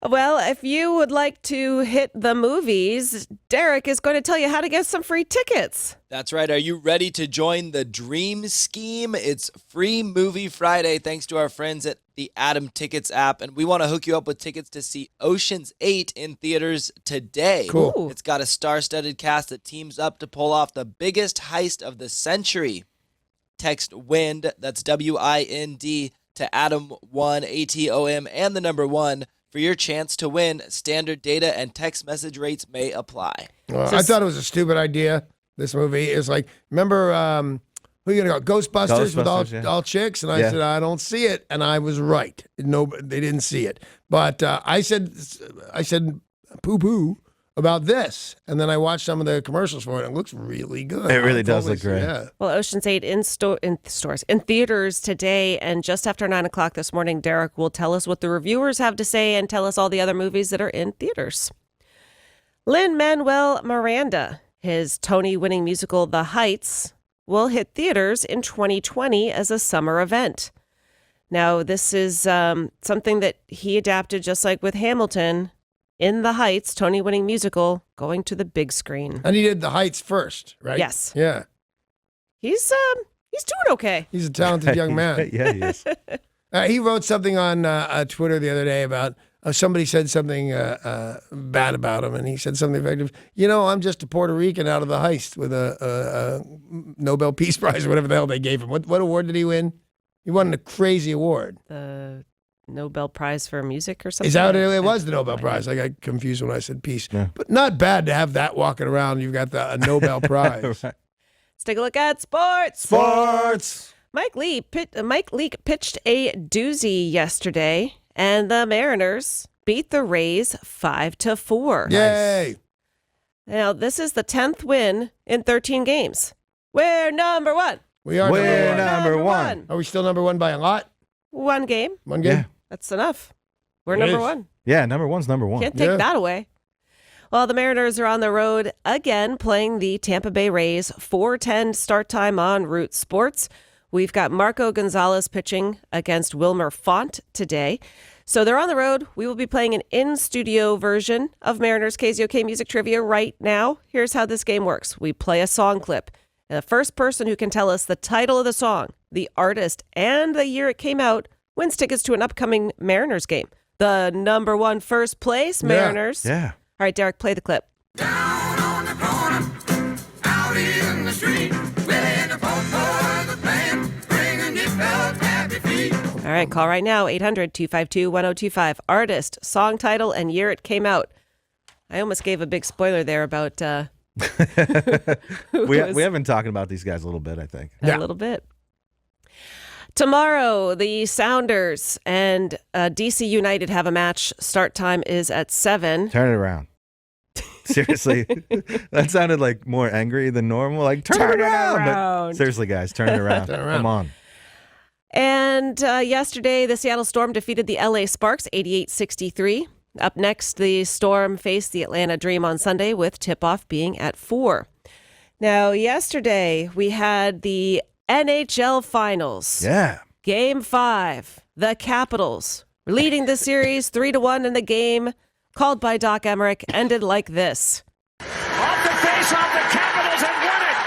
Well, if you would like to hit the movies, Derek is going to tell you how to get some free tickets. That's right. Are you ready to join the Dream Scheme? It's Free Movie Friday thanks to our friends at the Atom Tickets app. And we want to hook you up with tickets to see Ocean's 8 in theaters today. Cool. Ooh. It's got a star-studded cast that teams up to pull off the biggest heist of the century. Text WIND, that's WIND, to Atom1, ATOM, and the number 1 for your chance to win. Standard data and text message rates may apply. I thought it was a stupid idea. This movie is like, remember, who are you gonna go? Ghostbusters with Ghostbusters, yeah. all chicks, and I Yeah. said I don't see it, and I was right. No, they didn't see it, but I said poo poo about this. And then I watched some of the commercials for it, and it looks really good. It really does Totally look great. Yeah. Well, Ocean's 8 in theaters today, and just after 9 o'clock this morning, Derek will tell us what the reviewers have to say and tell us all the other movies that are in theaters. Lin-Manuel Miranda, his Tony-winning musical The Heights, will hit theaters in 2020 as a summer event. Now, this is something that he adapted, just like with Hamilton, in The Heights, Tony-winning musical, going to the big screen. And he did The Heights first, right? Yes. Yeah. He's doing okay. He's a talented young man. Yeah, he is. He wrote something on Twitter the other day about somebody said something bad about him, and he said something effective. I'm just a Puerto Rican out of the heist with a Nobel Peace Prize or whatever the hell they gave him. What award did he win? He won a crazy award. The Nobel Prize for Music or something? Is that what it was? The Nobel Prize. I got confused when I said peace. Yeah. But not bad to have that walking around. You've got a Nobel Prize. Right. Let's take a look at sports. Sports. Mike Leake pitched a doozy yesterday, and the Mariners beat the Rays 5-4. Yay. Now, this is the 10th win in 13 games. We're number one. We are We're number one. number one. Are we still number one by a lot? One game. One game? Yeah. That's enough. We're It number is. one. Yeah, number one's number one. Can't take Yeah. that away. Well, the Mariners are on the road again, playing the Tampa Bay Rays. 4:10 start time on Root Sports. We've got Marco Gonzalez pitching against Wilmer Font today. So they're on the road. We will be playing an in-studio version of Mariners KZOK Music Trivia right now. Here's how this game works. We play a song clip. And the first person who can tell us the title of the song, the artist, and the year it came out wins tickets to an upcoming Mariners game. The number one first place Mariners. Yeah. All right, Derek, play the clip. Down on the corner, out in the street, Willie the popo the band, bringing you felt happy feet. All right, call right now, 800-252-1025. Artist, song title, and year it came out. I almost gave a big spoiler there about We have been talking about these guys a little bit, I think. a little bit. Tomorrow, the Sounders and DC United have a match. Start time is at 7. Turn it around. Seriously. That sounded like more angry than normal. Like, turn it around. But seriously, guys, turn it around. Turn it around. Come on. And yesterday, the Seattle Storm defeated the LA Sparks 88-63. Up next, the Storm faced the Atlanta Dream on Sunday, with tip-off being at 4. Now, yesterday, we had the NHL Finals. Yeah. Game 5, the Capitals leading the series 3-1, and the game, called by Doc Emmerich, ended like this. Off the face-off, the Capitals have won it!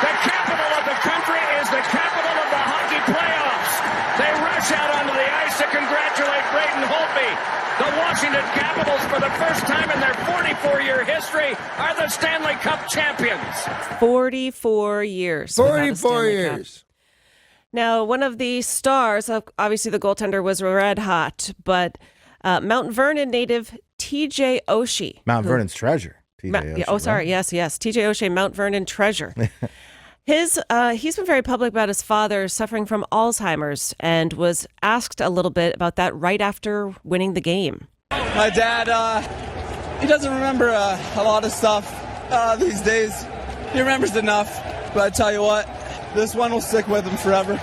The capital of the country is the capital of the hockey playoffs. They rush out onto the ice to congratulate Braden Holtby. The Washington Capitals, for the first time in their 44-year history, are the Stanley Cup champions. 44 years. without a 44 Stanley Cup. years. Now, one of the stars, obviously the goaltender was red hot, but Mount Vernon native TJ Oshie. Mount Vernon's treasure. TJ Oshie, right? Yes. TJ Oshie, Mount Vernon treasure. He's been very public about his father suffering from Alzheimer's, and was asked a little bit about that right after winning the game. My dad, he doesn't remember a lot of stuff these days. He remembers enough, but I tell you what, this one will stick with him forever.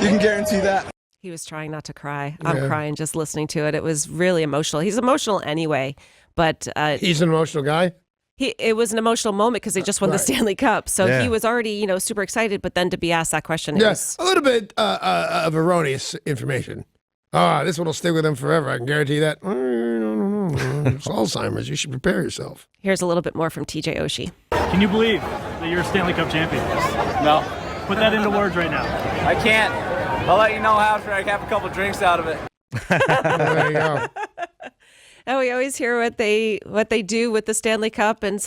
You can guarantee that. He was trying not to cry. I'm crying just listening to it. It was really emotional. He's emotional anyway, but He's an emotional guy. it was an emotional moment because they just won the Right. Stanley Cup. So Yeah. he was already, super excited, but then to be asked that question, Yes, a little bit of erroneous information. This one will stick with him forever. I can guarantee that. It's Alzheimer's. You should prepare yourself. here's a little bit more from TJ Oshie. Can you believe that you're a Stanley Cup champion? No, Put that into words right now. I can't. I'll let you know after I have a couple drinks out of it. There you go. And we always hear what they do with the Stanley Cup, and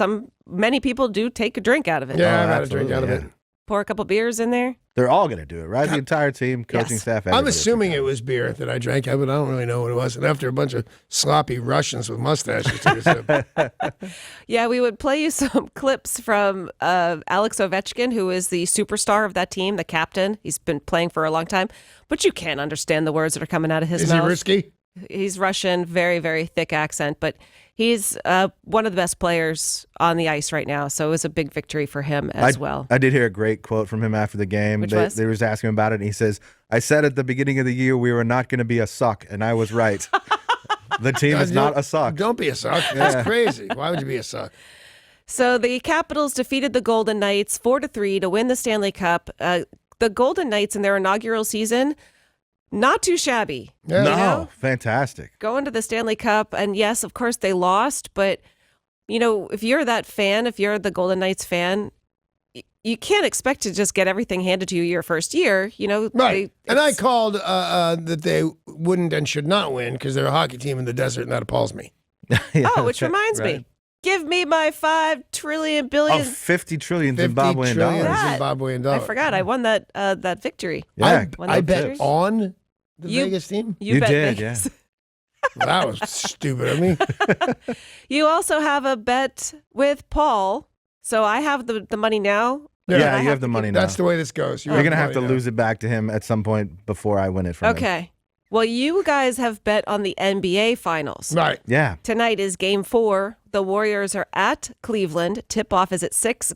many people do take a drink out of it. Yeah, Oh, I've had a drink out of absolutely, it. Pour a couple beers in there. They're all going to do it, right? The entire team, coaching Yes. staff. I'm everybody. assuming it was beer that I drank, but I don't really know what it was. And after a bunch of sloppy Russians with mustaches, took a sip. Yeah, we would play you some clips from Alex Ovechkin, who is the superstar of that team, the captain. He's been playing for a long time, but you can't understand the words that are coming out of his Is he mouth. risky? He's Russian, very, very thick accent, but he's one of the best players on the ice right now. So it was a big victory for him as well. I did hear a great quote from him after the game. Which They was asking him about it, and he says, "I said at the beginning of the year we were not going to be a suck, and I was right. The team is not a suck." Don't be a suck. That's crazy. Why would you be a suck? So the Capitals defeated the Golden Knights 4-3 to win the Stanley Cup. The Golden Knights in their inaugural season, not too shabby. Yeah. No, You know? fantastic. Going to the Stanley Cup, and yes, of course they lost, but if you're that fan, if you're the Golden Knights fan, you can't expect to just get everything handed to you your first year. Right. And I called that they wouldn't and should not win because they're a hockey team in the desert, and that appalls me. Which reminds me, give me my 5 trillion billion. 50 trillion 50 Zimbabwean trillion dollars. Zimbabwean I dollars. forgot. I won that victory. Yeah, Won I that bet victory. on the You- Vegas team. You bet did, Vegas. Well, that was stupid of me. You also have a bet with Paul. So I have the money now. Yeah, I you have the money now. That's the way this goes. You're going to have to lose it back to him at some point before I win it from him. Okay. Well, you guys have bet on the NBA Finals. Right. Yeah. Tonight is Game 4. The Warriors are at Cleveland. Tip-off is at 6.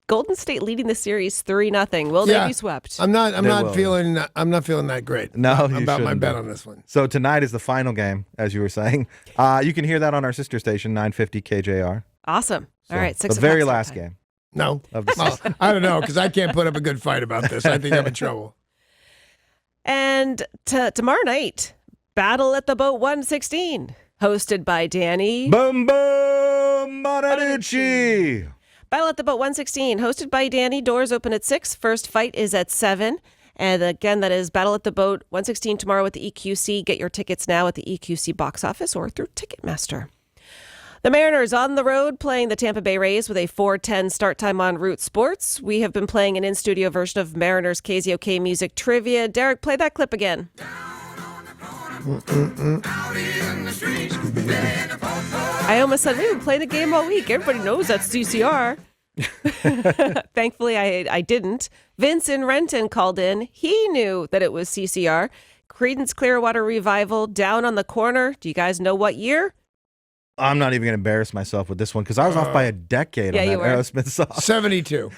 Golden State leading the series 3-0. Will Yeah. they be swept? I'm not will. feeling that great. No, you about my shouldn't bet be. on this one. So tonight is the final game, as you were saying. You can hear that on our sister station, 950 KJR. Awesome. So, All right, 6 the very o'clock last sometime. game. No. Of the Well, I don't know because I can't put up a good fight about this. I think I'm in trouble. And tomorrow night, Battle at the Boat 116, hosted by Danny. Boom, boom, Bonaducci. Battle at the Boat 116, hosted by Danny. Doors open at 6. First fight is at 7. And again, that is Battle at the Boat 116 tomorrow at the EQC. Get your tickets now at the EQC box office or through Ticketmaster. The Mariners on the road playing the Tampa Bay Rays with a 4:10 start time on Root Sports. We have been playing an in-studio version of Mariners KZOK music trivia. Derek, play that clip again. I almost said, we've been playing the game all week. Everybody knows that's CCR. Thankfully, I didn't. Vince in Renton called in. He knew that it was CCR. Creedence Clearwater Revival, Down on the Corner. Do you guys know what year? I'm not even going to embarrass myself with this one because I was off by a decade Yeah, on that you were. Aerosmith song. 72.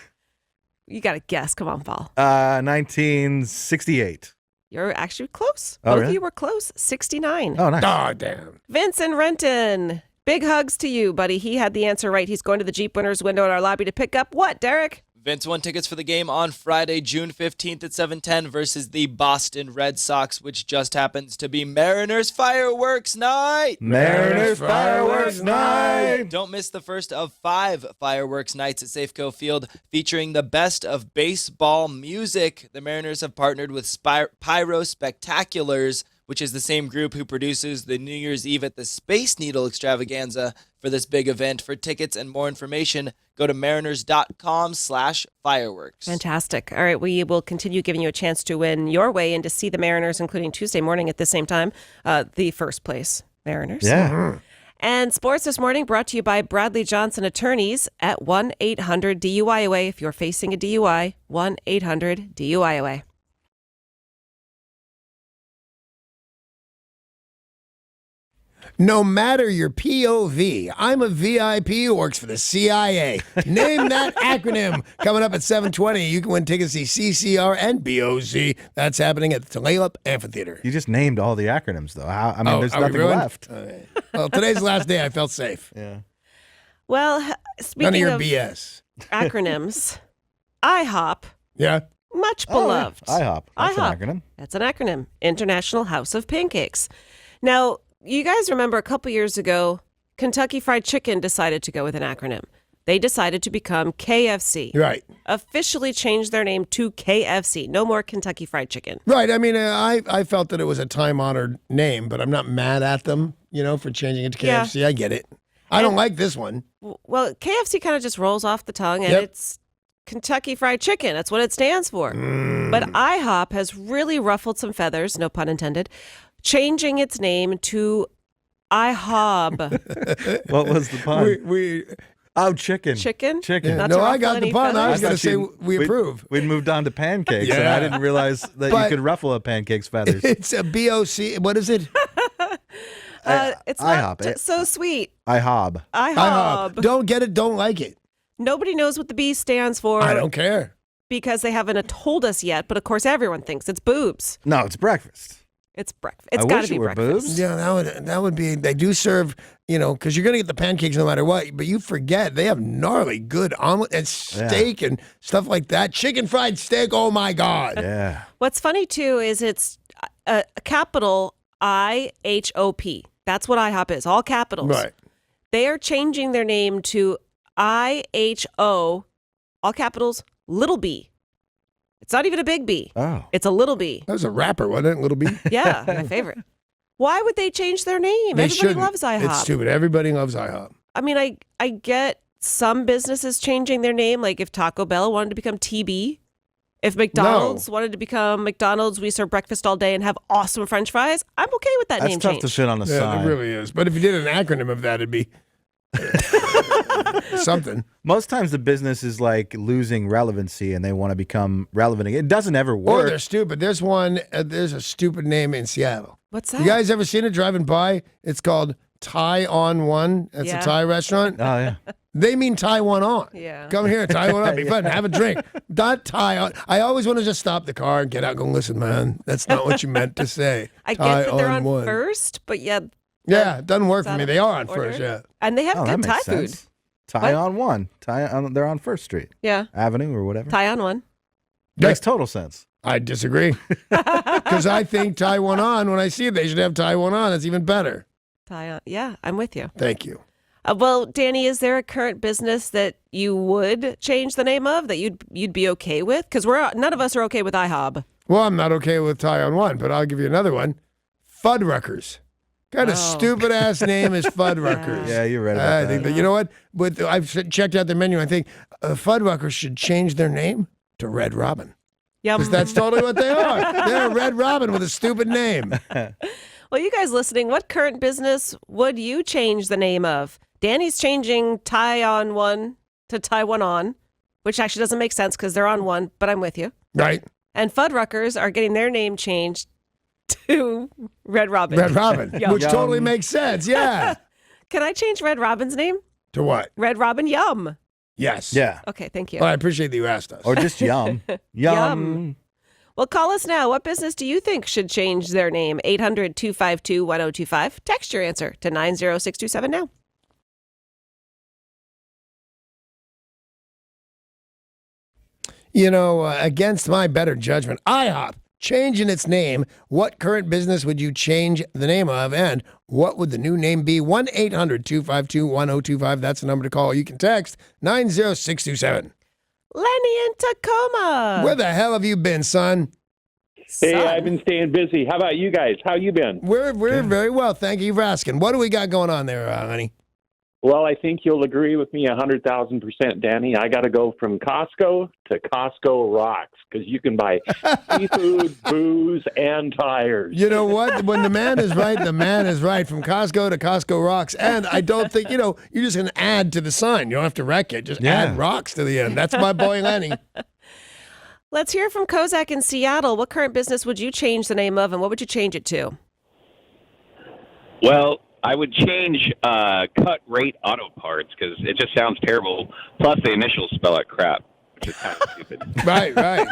You got to guess. Come on, Paul. 1968. You're actually close. Oh, Both really? of you were close. 69. Oh, nice. Oh, damn. Vince in Renton. Big hugs to you, buddy. He had the answer right. He's going to the Jeep winners window in our lobby to pick up what, Derek? Vince won tickets for the game on Friday, June 15th at 7:10 versus the Boston Red Sox, which just happens to be Mariners Fireworks Night. Mariners Fireworks Night. Don't miss the first of 5 fireworks nights at Safeco Field featuring the best of baseball music. The Mariners have partnered with Pyro Spectaculars, which is the same group who produces the New Year's Eve at the Space Needle extravaganza for this big event. For tickets and more information, go to mariners.com/fireworks. Fantastic. All right, we will continue giving you a chance to win your way and to see the Mariners, including Tuesday morning at the same time, the first place Mariners. Yeah. And sports this morning brought to you by Bradley Johnson Attorneys at 1-800-DUI-AWAY. If you're facing a DUI, 1-800-DUI-AWAY. No matter your POV, I'm a VIP who works for the CIA. Name that acronym. Coming up at 7:20, you can win tickets to see CCR and BOZ. That's happening at the Tulalip Amphitheater. You just named all the acronyms, though. There's are we nothing ruined? left. Well, today's the last day. I felt safe. Yeah. Well, None of speaking your of BS. acronyms, IHOP, Yeah? much Oh, yeah. beloved. IHOP. That's IHOP. an acronym. That's an acronym, International House of Pancakes. Now, you guys remember a couple years ago, Kentucky Fried Chicken decided to go with an acronym. They decided to become KFC. Right. Officially changed their name to KFC. No more Kentucky Fried Chicken. Right. I mean, I felt that it was a time-honored name, but I'm not mad at them, for changing it to Yeah. KFC. I get it. I don't like this one. Well, KFC kind of just rolls off the tongue, and Yep. it's Kentucky Fried Chicken. That's what it stands for. But IHOP has really ruffled some feathers, no pun intended, changing its name to IHOB. What was the pun? We Chicken. Chicken? Chicken. Not no, to I ruffle got the any pun. I was feathers? going to say we approve. We'd moved on to pancakes, and Yeah. I didn't realize that But- you could ruffle a pancake's feathers. It's a BOC. What is it? It's IHOP. not so sweet. IHOB. IHOB. Don't get it, don't like it. Nobody knows what the B stands for. I don't care. Because they haven't told us yet. But of course, everyone thinks it's boobs. No, it's breakfast. It's breakfast. It's I got wish to be it were breakfast. boobs. Yeah, that would be. They do serve, because you're gonna get the pancakes no matter what. But you forget they have gnarly good omelet and steak and stuff like that. Chicken fried steak. Oh my god. Yeah. What's funny too is it's a capital IHOP. That's what IHOP is. All capitals. Right. They are changing their name to IHO. All capitals. Little B. It's not even a big B. Oh. It's a little B. That was a rapper, wasn't it? Little B. Yeah, my favorite. Why would they change their name? They Everybody shouldn't. loves IHOP. It's stupid. Everybody loves IHOP. I mean, I get some businesses changing their name, like if Taco Bell wanted to become TB. If McDonald's wanted to become McDonald's, we serve breakfast all day and have awesome French fries, I'm okay with that That's name tough change. to fit on the Yeah, sign. it really is. But if you did an acronym of that, it'd be something. Most times the business is like losing relevancy and they want to become relevant again. It doesn't ever Or work. they're stupid. There's one. There's a stupid name in Seattle. What's that? You guys ever seen it driving by? It's called Thai on One. It's Yeah. a Thai restaurant. Oh, yeah. They mean Taiwan on. Yeah. Come here, Taiwan on. Be fun. Have a drink. Not Thai on. I always want to just stop the car and get out and go, listen, man, that's not what you meant to say. I Thai get that they're on one. first, but yeah. Yeah, it doesn't work for that me. They are on order? first, yeah. And they have Oh, that good Thai makes food. sense. Thai What? on one. They're on First Street Yeah. Avenue or whatever. Thai on one. Makes total sense. I disagree. Because I think Taiwan on, when I see it, they should have Taiwan on. It's even better. Thai on. Yeah, I'm with you. Thank you. Well, Danny, is there a current business that you would change the name of that you'd be okay with? Because none of us are okay with IHOB. Well, I'm not okay with Thai on one, but I'll give you another one. Fuddruckers. Kind of Oh. stupid ass name is Fuddruckers. Yeah, you're right about I that. think that, you know what? But I've checked out their menu. I think Fuddruckers should change their name to Red Robin. Yum. Because that's totally what they are. They're a Red Robin with a stupid name. Well, you guys listening, what current business would you change the name of? Danny's changing Thai on one to Taiwan on, which actually doesn't make sense because they're on one, but I'm with you. Right? And Fuddruckers are getting their name changed to Red Robin. Red Robin. Yum. Which totally makes sense. Yeah. Can I change Red Robin's name? To what? Red Robin Yum. Yes. Yeah. Okay, thank you. Well, I appreciate that you asked us. Or just yum. Yum. Well, call us now. What business do you think should change their name? 800-252-1025. Text your answer to 90627 now. You know, against my better judgment, IHOP changing its name. What current business would you change the name of? And what would the new name be? 1-800-252-1025. That's the number to call. You can text 90627. Lenny in Tacoma. Where the hell have you been, son? Hey, Son. I've been staying busy. How about you guys? How you been? We're very well. Thank you for asking. What do we got going on there, honey? Well, I think you'll agree with me 100,000%, Danny. I got to go from Costco to Costco Rocks because you can buy seafood, booze, and tires. You know what? When the man is right, the man is right. From Costco to Costco Rocks. And I don't think, you're just going to add to the sign. You don't have to wreck it. Just add rocks to the end. That's my boy, Lenny. Let's hear from KZOK in Seattle. What current business would you change the name of, and what would you change it to? Well, I would change Cut Rate Auto Parts because it just sounds terrible. Plus, the initials spell it crap, which is kind of stupid. Right. But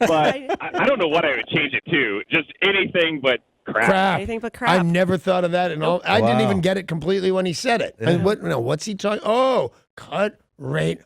I don't know what I would change it to. Just anything but crap. Anything but crap. I never thought of that. I didn't Wow. even get it completely when he said it. And what's he talking? Oh, cut rate.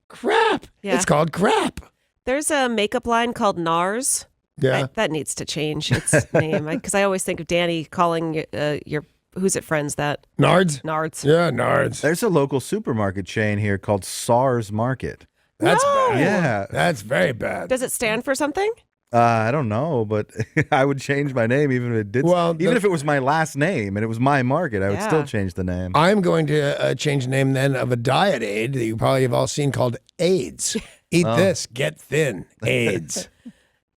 Crap. Yeah. It's called crap. There's a makeup line called NARS. Yeah. That needs to change its name because I always think of Danny calling your Who's It Friends that. Nards? Nards. Yeah, Nards. There's a local supermarket chain here called SARS Market. That's No. bad. Yeah. That's very bad. Does it stand for something? I don't know, but I would change my name even if it did. Well, even if it was my last name and it was my market, I would Yeah. still change the name. I'm going to change the name then of a diet aid that you probably have all seen called AIDS. Eat this, get thin. AIDS.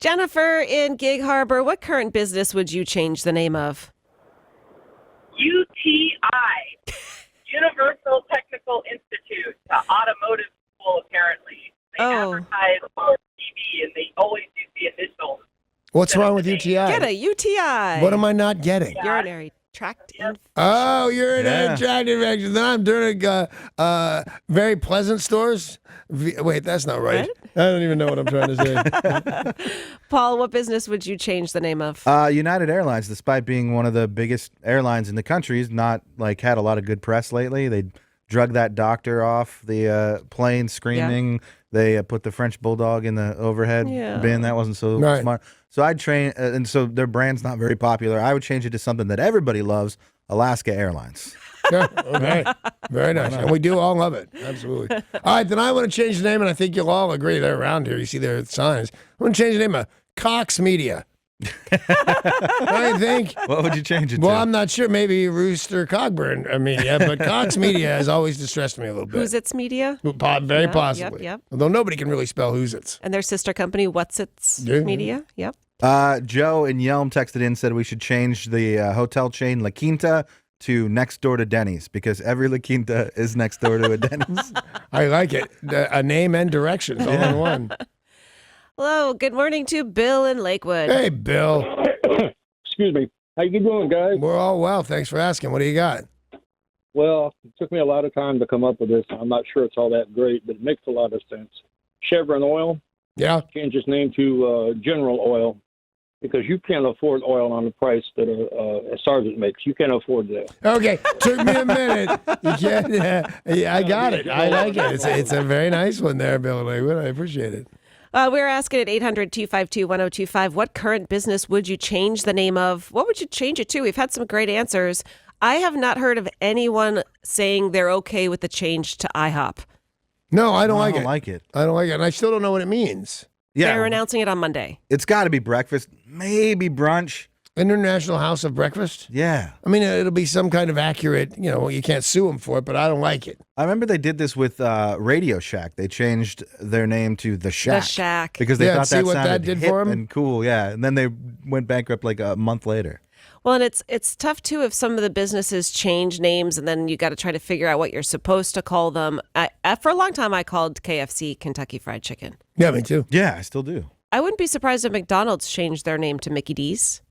Jennifer in Gig Harbor, what current business would you change the name of? UTI, Universal Technical Institute, the automotive school, apparently. They Oh. advertise on TV, and they always use the initials. What's wrong with UTI? Get a UTI. What am I not getting? Urinary tract infection. Oh, urinary Yeah. tract infection. Then I'm doing very pleasant stores. Wait, that's not right. I don't even know what I'm trying to say. Paul, what business would you change the name of? United Airlines, despite being one of the biggest airlines in the country, has not had a lot of good press lately. They drug that doctor off the plane screaming. They put the French bulldog in the overhead bin. That wasn't so smart. So I'd train, and so their brand's not very popular. I would change it to something that everybody loves: Alaska Airlines. Yeah, okay. Very nice. And we do all love it. Absolutely. All right, then I want to change the name, and I think you'll all agree. They're around here. You see their signs. I want to change the name of Cox Media. What do you think? What would you change it Well, to? I'm not sure. Maybe Rooster Cogburn Media, but Cox Media has always distressed me a little bit. Who's Its Media? Very possibly. Yep. Although nobody can really spell Who's It's. And their sister company, What's Its Media? Yep. Joe in Yelm texted in, said we should change the hotel chain La Quinta to next door to Denny's, because every La Quinta is next door to a Denny's. I like it. A name and directions all in one. Hello, good morning to Bill in Lakewood. Hey, Bill. Excuse me. How you doing, guys? We're all well. Thanks for asking. What do you got? Well, it took me a lot of time to come up with this. I'm not sure it's all that great, but it makes a lot of sense. Chevron Oil, Yeah. change its name to General Oil, because you can't afford oil on the price that a sergeant makes. You can't afford that. Okay, took me a minute. You can't. Yeah, I got it. I like it. It's a very nice one there, Bill Lakewood. I appreciate it. We're asking at 800-252-1025, what current business would you change the name of? What would you change it to? We've had some great answers. I have not heard of anyone saying they're okay with the change to IHOP. No, I don't I like don't it. like it. I don't like it, and I still don't know what it means. Yeah, They're announcing it on Monday. it's got to be breakfast, maybe brunch. International House of Breakfast. Yeah. I mean, it'll be some kind of accurate. You can't sue them for it, but I don't like it. I remember they did this with Radio Shack. They changed their name to The Shack. The Shack. Because they Yeah, thought see that what that sounded did hip for 'em? and cool. Yeah, and then they went bankrupt like a month later. Well, and it's tough, too, if some of the businesses change names and then you got to try to figure out what you're supposed to call them. For a long time, I called KFC Kentucky Fried Chicken. Yeah, me too. Yeah, I still do. I wouldn't be surprised if McDonald's changed their name to Mickey D's.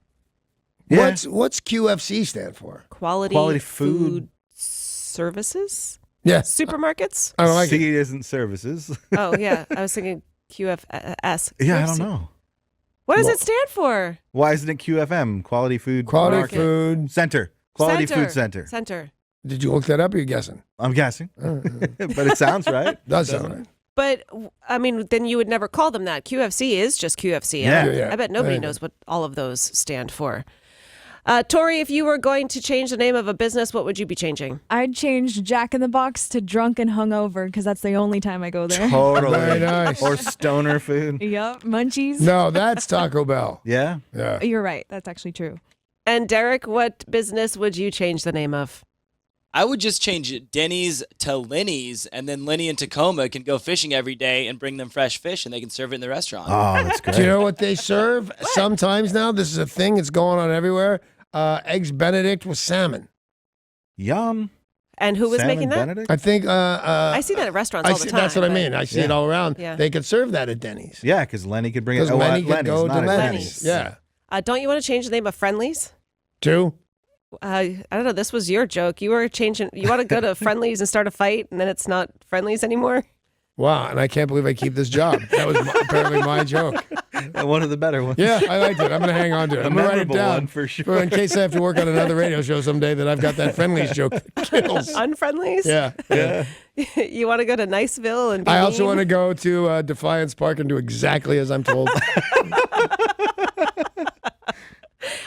Yeah. What's QFC stand for? Quality Food Services? Yeah, Supermarkets? I don't like it. C isn't services. Oh, yeah. I was thinking QFS. Yeah, I don't know. What does it stand for? Why isn't it QFM? Quality Food Quality Market. food. Center. Quality Food Center. Center. Did you look that up? Or are you guessing? I'm guessing. But it sounds right. Does sound right. But, I mean, then you would never call them that. QFC is just QFC. Yeah. I bet nobody knows what all of those stand for. Tori, if you were going to change the name of a business, what would you be changing? I'd change Jack in the Box to Drunk and Hungover, because that's the only time I go there. Totally. Very nice. Or stoner food. Yep, munchies. No, that's Taco Bell. Yeah. Yeah. You're right. That's actually true. And Derek, what business would you change the name of? I would just change Denny's to Lenny's, and then Lenny and Tacoma can go fishing every day and bring them fresh fish, and they can serve it in the restaurant. Oh, that's great. Do you know what they serve sometimes now? This is a thing that's going on everywhere. Eggs Benedict with salmon. Yum. And who was Salmon making that? Benedict? I think. I see that at restaurants all the time. That's what I but- mean. I see it Yeah. all around. Yeah. They could serve that at Denny's. Yeah, because Lenny could bring it. Because Lenny could Lenny's, go to not at Lenny's. Lenny's. Yeah. Don't you want to change the name of Friendly's? Two. I don't know. This was your joke. You were changing. You want to go to Friendly's and start a fight, and then it's not Friendly's anymore? Wow. And I can't believe I keep this job. That was apparently my joke. One of the better ones. Yeah, I liked it. I'm going to hang on to it. I'm going to write it memorable down one for sure. in case I have to work on another radio show someday that I've got that Friendly's joke that kills. Unfriendly's? Yeah. Yeah. You want to go to Niceville and be I also mean? want to go to Defiance Park and do exactly as I'm told.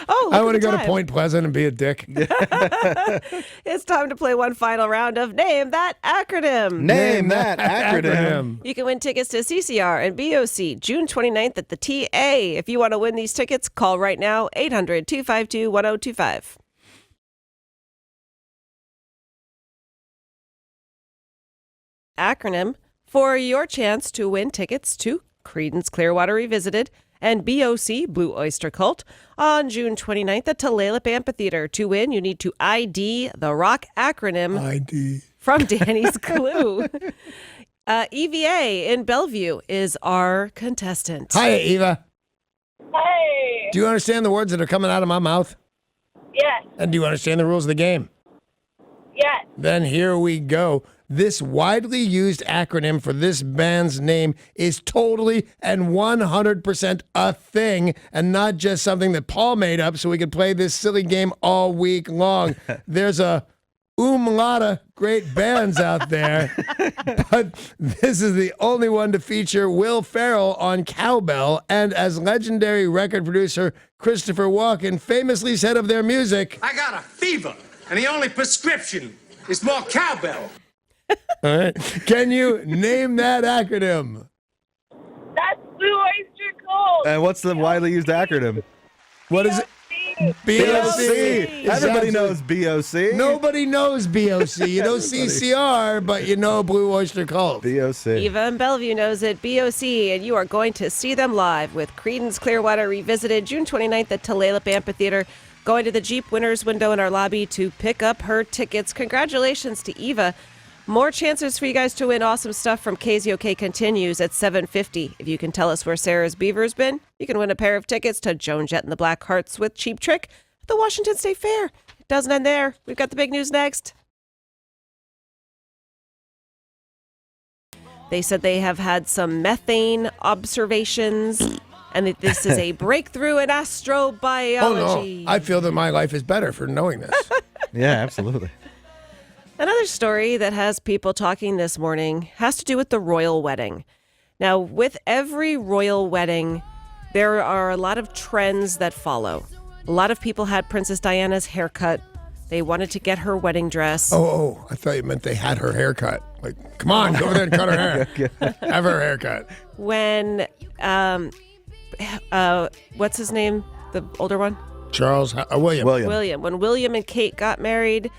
Oh, I look want at to the go to time. Point Pleasant and be a dick. It's time to play one final round of Name That Acronym. Name that acronym. You can win tickets to CCR and BOC June 29th at the TA. If you want to win these tickets, call right now, 800-252-1025. Acronym for your chance to win tickets to Creedence Clearwater Revisited and BOC Blue Oyster Cult on June 29th at Tulalip Amphitheater. To win, you need to ID the rock acronym ID. from Danny's Clue. EVA in Bellevue is our contestant. Hi, Eva. Hey. Do you understand the words that are coming out of my mouth? Yes. And do you understand the rules of the game? Yes. Then here we go. This widely used acronym for this band's name is totally and 100% a thing and not just something that Paul made up so we could play this silly game all week long. There's a lot of great bands out there, but this is the only one to feature Will Ferrell on cowbell, and as legendary record producer Christopher Walken famously said of their music, I got a fever, and the only prescription is more cowbell. all right, can you name that acronym? That's Blue Oyster Cult. And what's the widely used acronym? What is it? BOC. Everybody knows BOC. Nobody knows BOC. You know CCR, but you know Blue Oyster Cult. BOC. Eva in Bellevue knows it, BOC, and you are going to see them live with Creedence Clearwater Revisited June 29th at Tulalip Amphitheater. Going to the Jeep winners window in our lobby to pick up her tickets. Congratulations to Eva. More chances for you guys to win awesome stuff from KZOK continues at 7:50. If you can tell us where Sarah's Beaver's been, you can win a pair of tickets to Joan Jett and the Black Hearts with Cheap Trick at the Washington State Fair. It doesn't end there. We've got the big news next. They said they have had some methane observations and that this is a breakthrough in astrobiology. Oh, no. I feel that my life is better for knowing this. Yeah, absolutely. Another story that has people talking this morning has to do with the royal wedding. Now, with every royal wedding, there are a lot of trends that follow. A lot of people had Princess Diana's haircut. They wanted to get her wedding dress. Oh, I thought you meant they had her haircut. Like, come on, go over there and cut her hair. Have her haircut. When, what's his name? The older one? William. William. When William and Kate got married,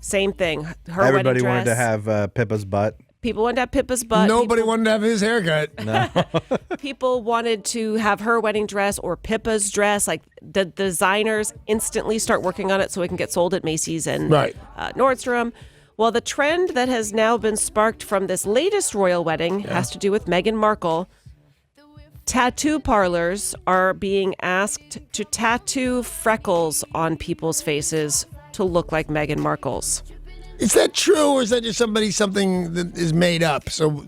same thing. Her Everybody wedding dress. wanted to have Pippa's butt. People wanted to have Pippa's butt. Nobody wanted to have his haircut. No. People wanted to have her wedding dress or Pippa's dress. Like the designers instantly start working on it so it can get sold at Macy's and Nordstrom. Well, the trend that has now been sparked from this latest royal wedding has to do with Meghan Markle. Tattoo parlors are being asked to tattoo freckles on people's faces to look like Meghan Markle's. Is that true, or is that just something that is made up? So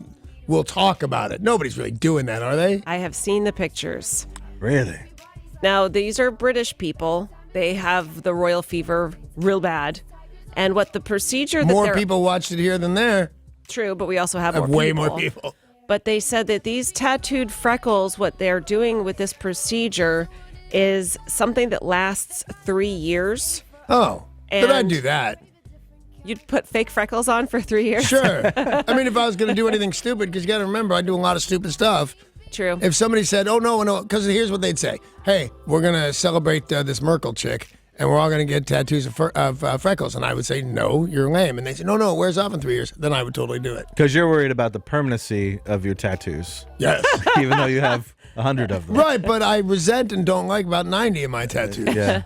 we'll talk about it. Nobody's really doing that, are they? I have seen the pictures. Really? Now, these are British people. They have the royal fever real bad. And what the procedure that more people watched it here than there. True, but we also have way more people. But they said that these tattooed freckles, what they're doing with this procedure is something that lasts 3 years. Oh, but I'd do that. You'd put fake freckles on for 3 years? Sure. I mean, if I was going to do anything stupid, because you got to remember, I do a lot of stupid stuff. True. If somebody said, oh, no, because here's what they'd say. Hey, we're going to celebrate this Merkel chick, and we're all going to get tattoos of freckles. And I would say, no, you're lame. And they say, no, it wears off in 3 years. Then I would totally do it. Because you're worried about the permanency of your tattoos. Yes. Even though you have 100 of them. Right, but I resent and don't like about 90 of my tattoos. Yeah.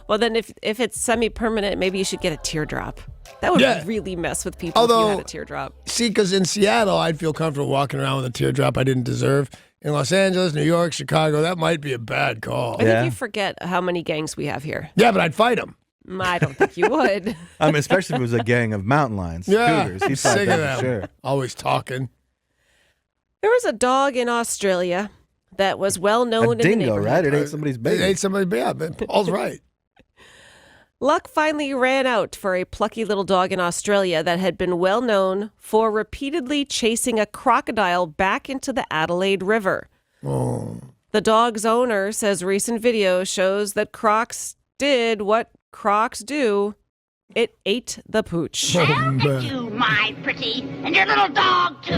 Well, then if it's semi-permanent, maybe you should get a teardrop. That would really mess with people if you had a teardrop. See, because in Seattle, I'd feel comfortable walking around with a teardrop I didn't deserve. In Los Angeles, New York, Chicago, that might be a bad call. I think you forget how many gangs we have here. Yeah, but I'd fight them. I don't think you would. I mean, especially if it was a gang of mountain lions. Yeah, Cougars. I'm He'd fight sick of them them. for sure. Always talking. There was a dog in Australia that was well known in the dingo, neighborhood. right? It ate somebody's baby. It ate somebody's baby. Yeah, but Paul's right. Luck finally ran out for a plucky little dog in Australia that had been well known for repeatedly chasing a crocodile back into the Adelaide River. Oh. The dog's owner says recent video shows that Crocs did what Crocs do. It ate the pooch. I'll get you, my pretty, and your little dog, too.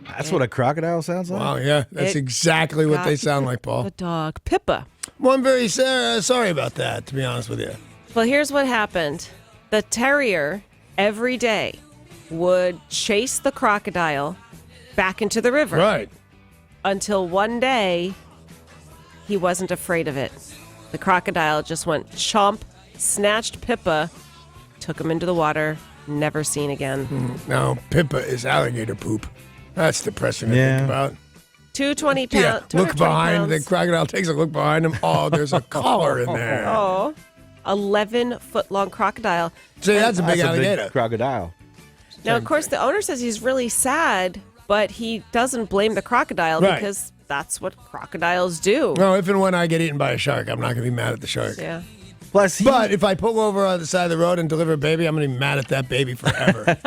That's what a crocodile sounds like? Wow, yeah. That's exactly what they sound like, Paul. The dog, Pippa. Well, I'm very sorry about that, to be honest with you. Well, here's what happened. The terrier, every day, would chase the crocodile back into the river. Right. Until one day, he wasn't afraid of it. The crocodile just went chomp, snatched Pippa, took him into the water, never seen again. Now, Pippa is alligator poop. That's depressing to think about. Two 20-pound. Yeah, look behind. The crocodile takes a look behind him. Oh, there's a collar in there. Oh, 11-foot-long crocodile. See, that's a big That's a alligator. big crocodile. Now, of course, the owner says he's really sad, but he doesn't blame the crocodile Right. because that's what crocodiles do. No, if and when I get eaten by a shark, I'm not going to be mad at the shark. Yeah. Plus, But if I pull over on the side of the road and deliver a baby, I'm going to be mad at that baby forever.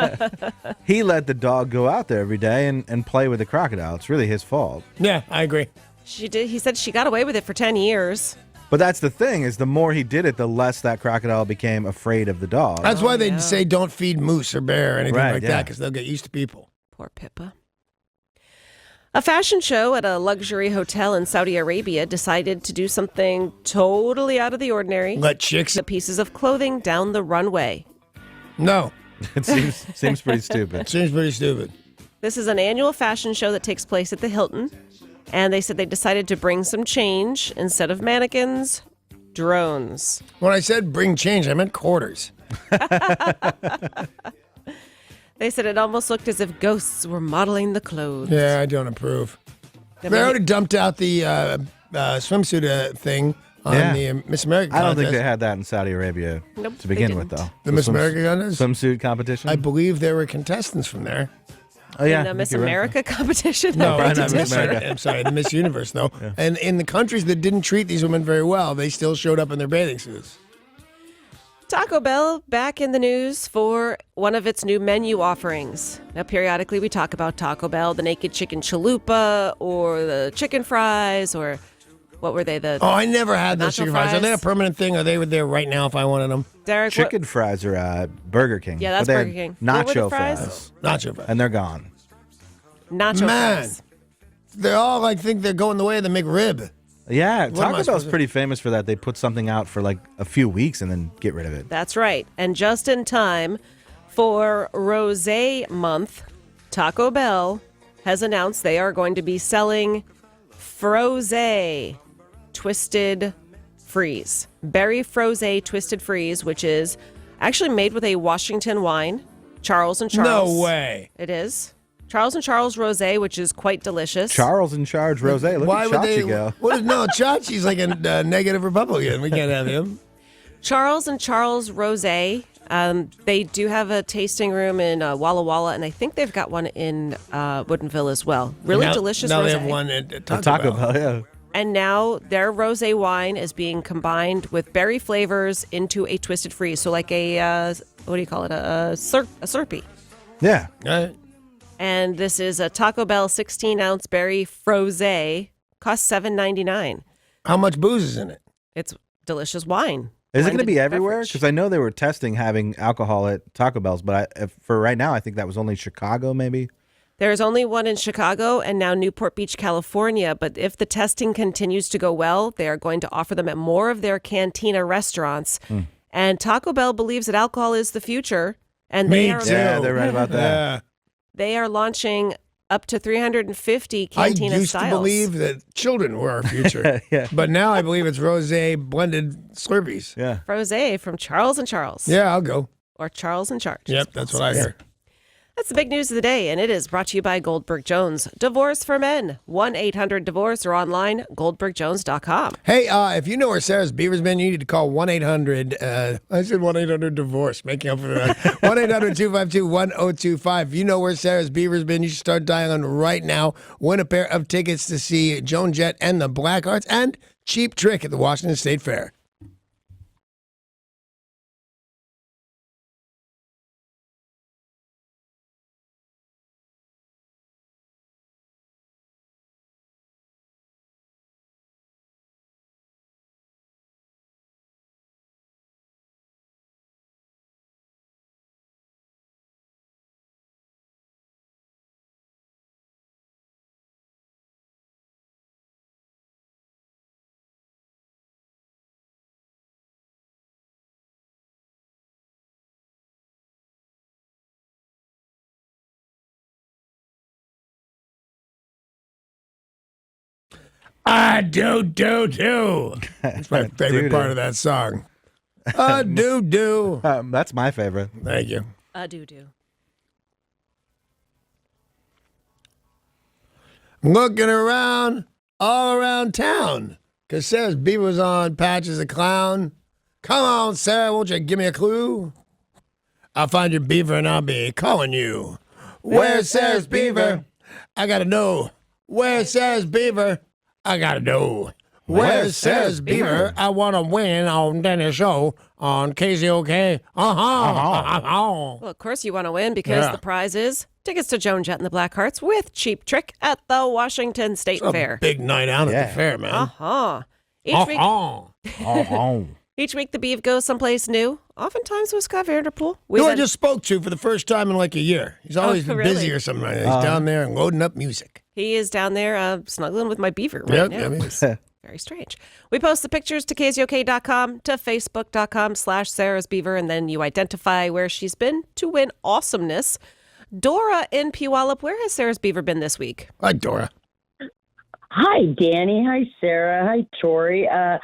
he let the dog go out there every day and play with the crocodile. It's really his fault. Yeah, I agree. She did. He said she got away with it for 10 years. But that's the thing, is the more he did it, the less that crocodile became afraid of the dog. That's why they say don't feed moose or bear or anything Right, like yeah. that, because they'll get used to people. Poor Pippa. A fashion show at a luxury hotel in Saudi Arabia decided to do something totally out of the ordinary. Let chicks. The pieces of clothing down the runway. No. It seems pretty stupid. Seems pretty stupid. This is an annual fashion show that takes place at the Hilton. And they said they decided to bring some change. Instead of mannequins, drones. When I said bring change, I meant quarters. They said it almost looked as if ghosts were modeling the clothes. Yeah, I don't approve. They already dumped out the swimsuit thing on the Miss America contest. I don't think they had that in Saudi Arabia Nope, to begin they with, didn't. though. The Miss America contest? Swimsuit competition? I believe there were contestants from there. Oh, yeah. In the I think Miss you're right. America competition? No, probably not not Miss Miss America. I'm sorry, the Miss Universe, though. Yeah. And in the countries that didn't treat these women very well, they still showed up in their bathing suits. Taco Bell back in the news for one of its new menu offerings. Now, periodically we talk about Taco Bell, the naked chicken chalupa, or the chicken fries, or what were they? Oh, I never had those nacho chicken fries. Are they a fries? permanent thing? Are they there right now if I wanted them? Derek, Chicken fries are Burger King. Yeah, that's but they had Burger King. What were the Nacho fries? Nacho fries. And they're gone. Nacho Man, fries. they all like think they're going the way of the McRib. Yeah, What am I Taco supposed Bell's to- pretty famous for that. They put something out for like a few weeks and then get rid of it. That's right. And just in time for Rosé Month, Taco Bell has announced they are going to be selling Frosé Twisted Freeze. Berry Frosé Twisted Freeze, which is actually made with a Washington wine, Charles & Charles. No way. It is. Charles & Charles Rosé, which is quite delicious. Charles in Charge Rosé. Look Why at would Chachi they? go. What is, no, Chachi's like a negative Republican. We can't have him. Charles & Charles Rosé. They do have a tasting room in Walla Walla, and I think they've got one in Woodinville as well. Really Now- delicious Now rosé. they have one at Taco, Taco Bell. Bell, yeah. And now their rosé wine is being combined with berry flavors into a twisted freeze. So like a, what do you call it? A Slurpee. Yeah. Right. And this is a Taco Bell 16-ounce berry frosé. Costs $7.99. How much booze is in it? It's delicious wine. Is it going to be Blended everywhere? beverage. Because I know they were testing having alcohol at Taco Bell's, but for right now, I think that was only Chicago, maybe. There's only one in Chicago and now Newport Beach, California. But if the testing continues to go well, they are going to offer them at more of their cantina restaurants. And Taco Bell believes that alcohol is the future. And Me they are too. Yeah, they're right about that. Yeah. They are launching up to 350 I cantina used styles. to believe that children were our future. Yeah. But now I believe it's rosé blended Slurpees. Yeah. Frosé from Charles & Charles. Yeah, I'll go. Or Charles & Charge. Yep, that's what I hear. That's the big news of the day, and it is brought to you by Goldberg Jones. Divorce for Men. 1-800-DIVORCE or online, goldbergjones.com. Hey, if you know where Sarah's Beaver's been, you need to call 1-800. I said 1-800-DIVORCE, making up for that. 1-800-252-1025. If you know where Sarah's Beaver's been, you should start dialing right now. Win a pair of tickets to see Joan Jett and the Blackhearts and Cheap Trick at the Washington State Fair. Do. That's my favorite part of that song. Do. That's my favorite. Thank you. Do. Looking around, all around town. Because Sarah's beaver was on Patch as a clown. Come on, Sarah, won't you give me a clue? I'll find your beaver and I'll be calling you. Where's Sarah's beaver? I gotta know. Where's Sarah's beaver? I gotta know. Where's Sarah's beaver? I want to win on Dennis Show on KZOK. Well, of course you want to win because the prize is tickets to Joan Jett and the Blackhearts with Cheap Trick at the Washington State Fair. Big night out at the fair, man. Each week the beef goes someplace new. Oftentimes with Scott Vanderpool. Who I just spoke to for the first time in like a year. He's always been busy or something like that. He's down there and loading up music. He is down there snuggling with my beaver right now. Very strange. We post the pictures to KZOK.com, to Facebook.com/Sarah's Beaver, and then you identify where she's been to win awesomeness. Dora in Puyallup, where has Sarah's Beaver been this week? Hi, Dora. Hi, Danny. Hi, Sarah. Hi, Tori. I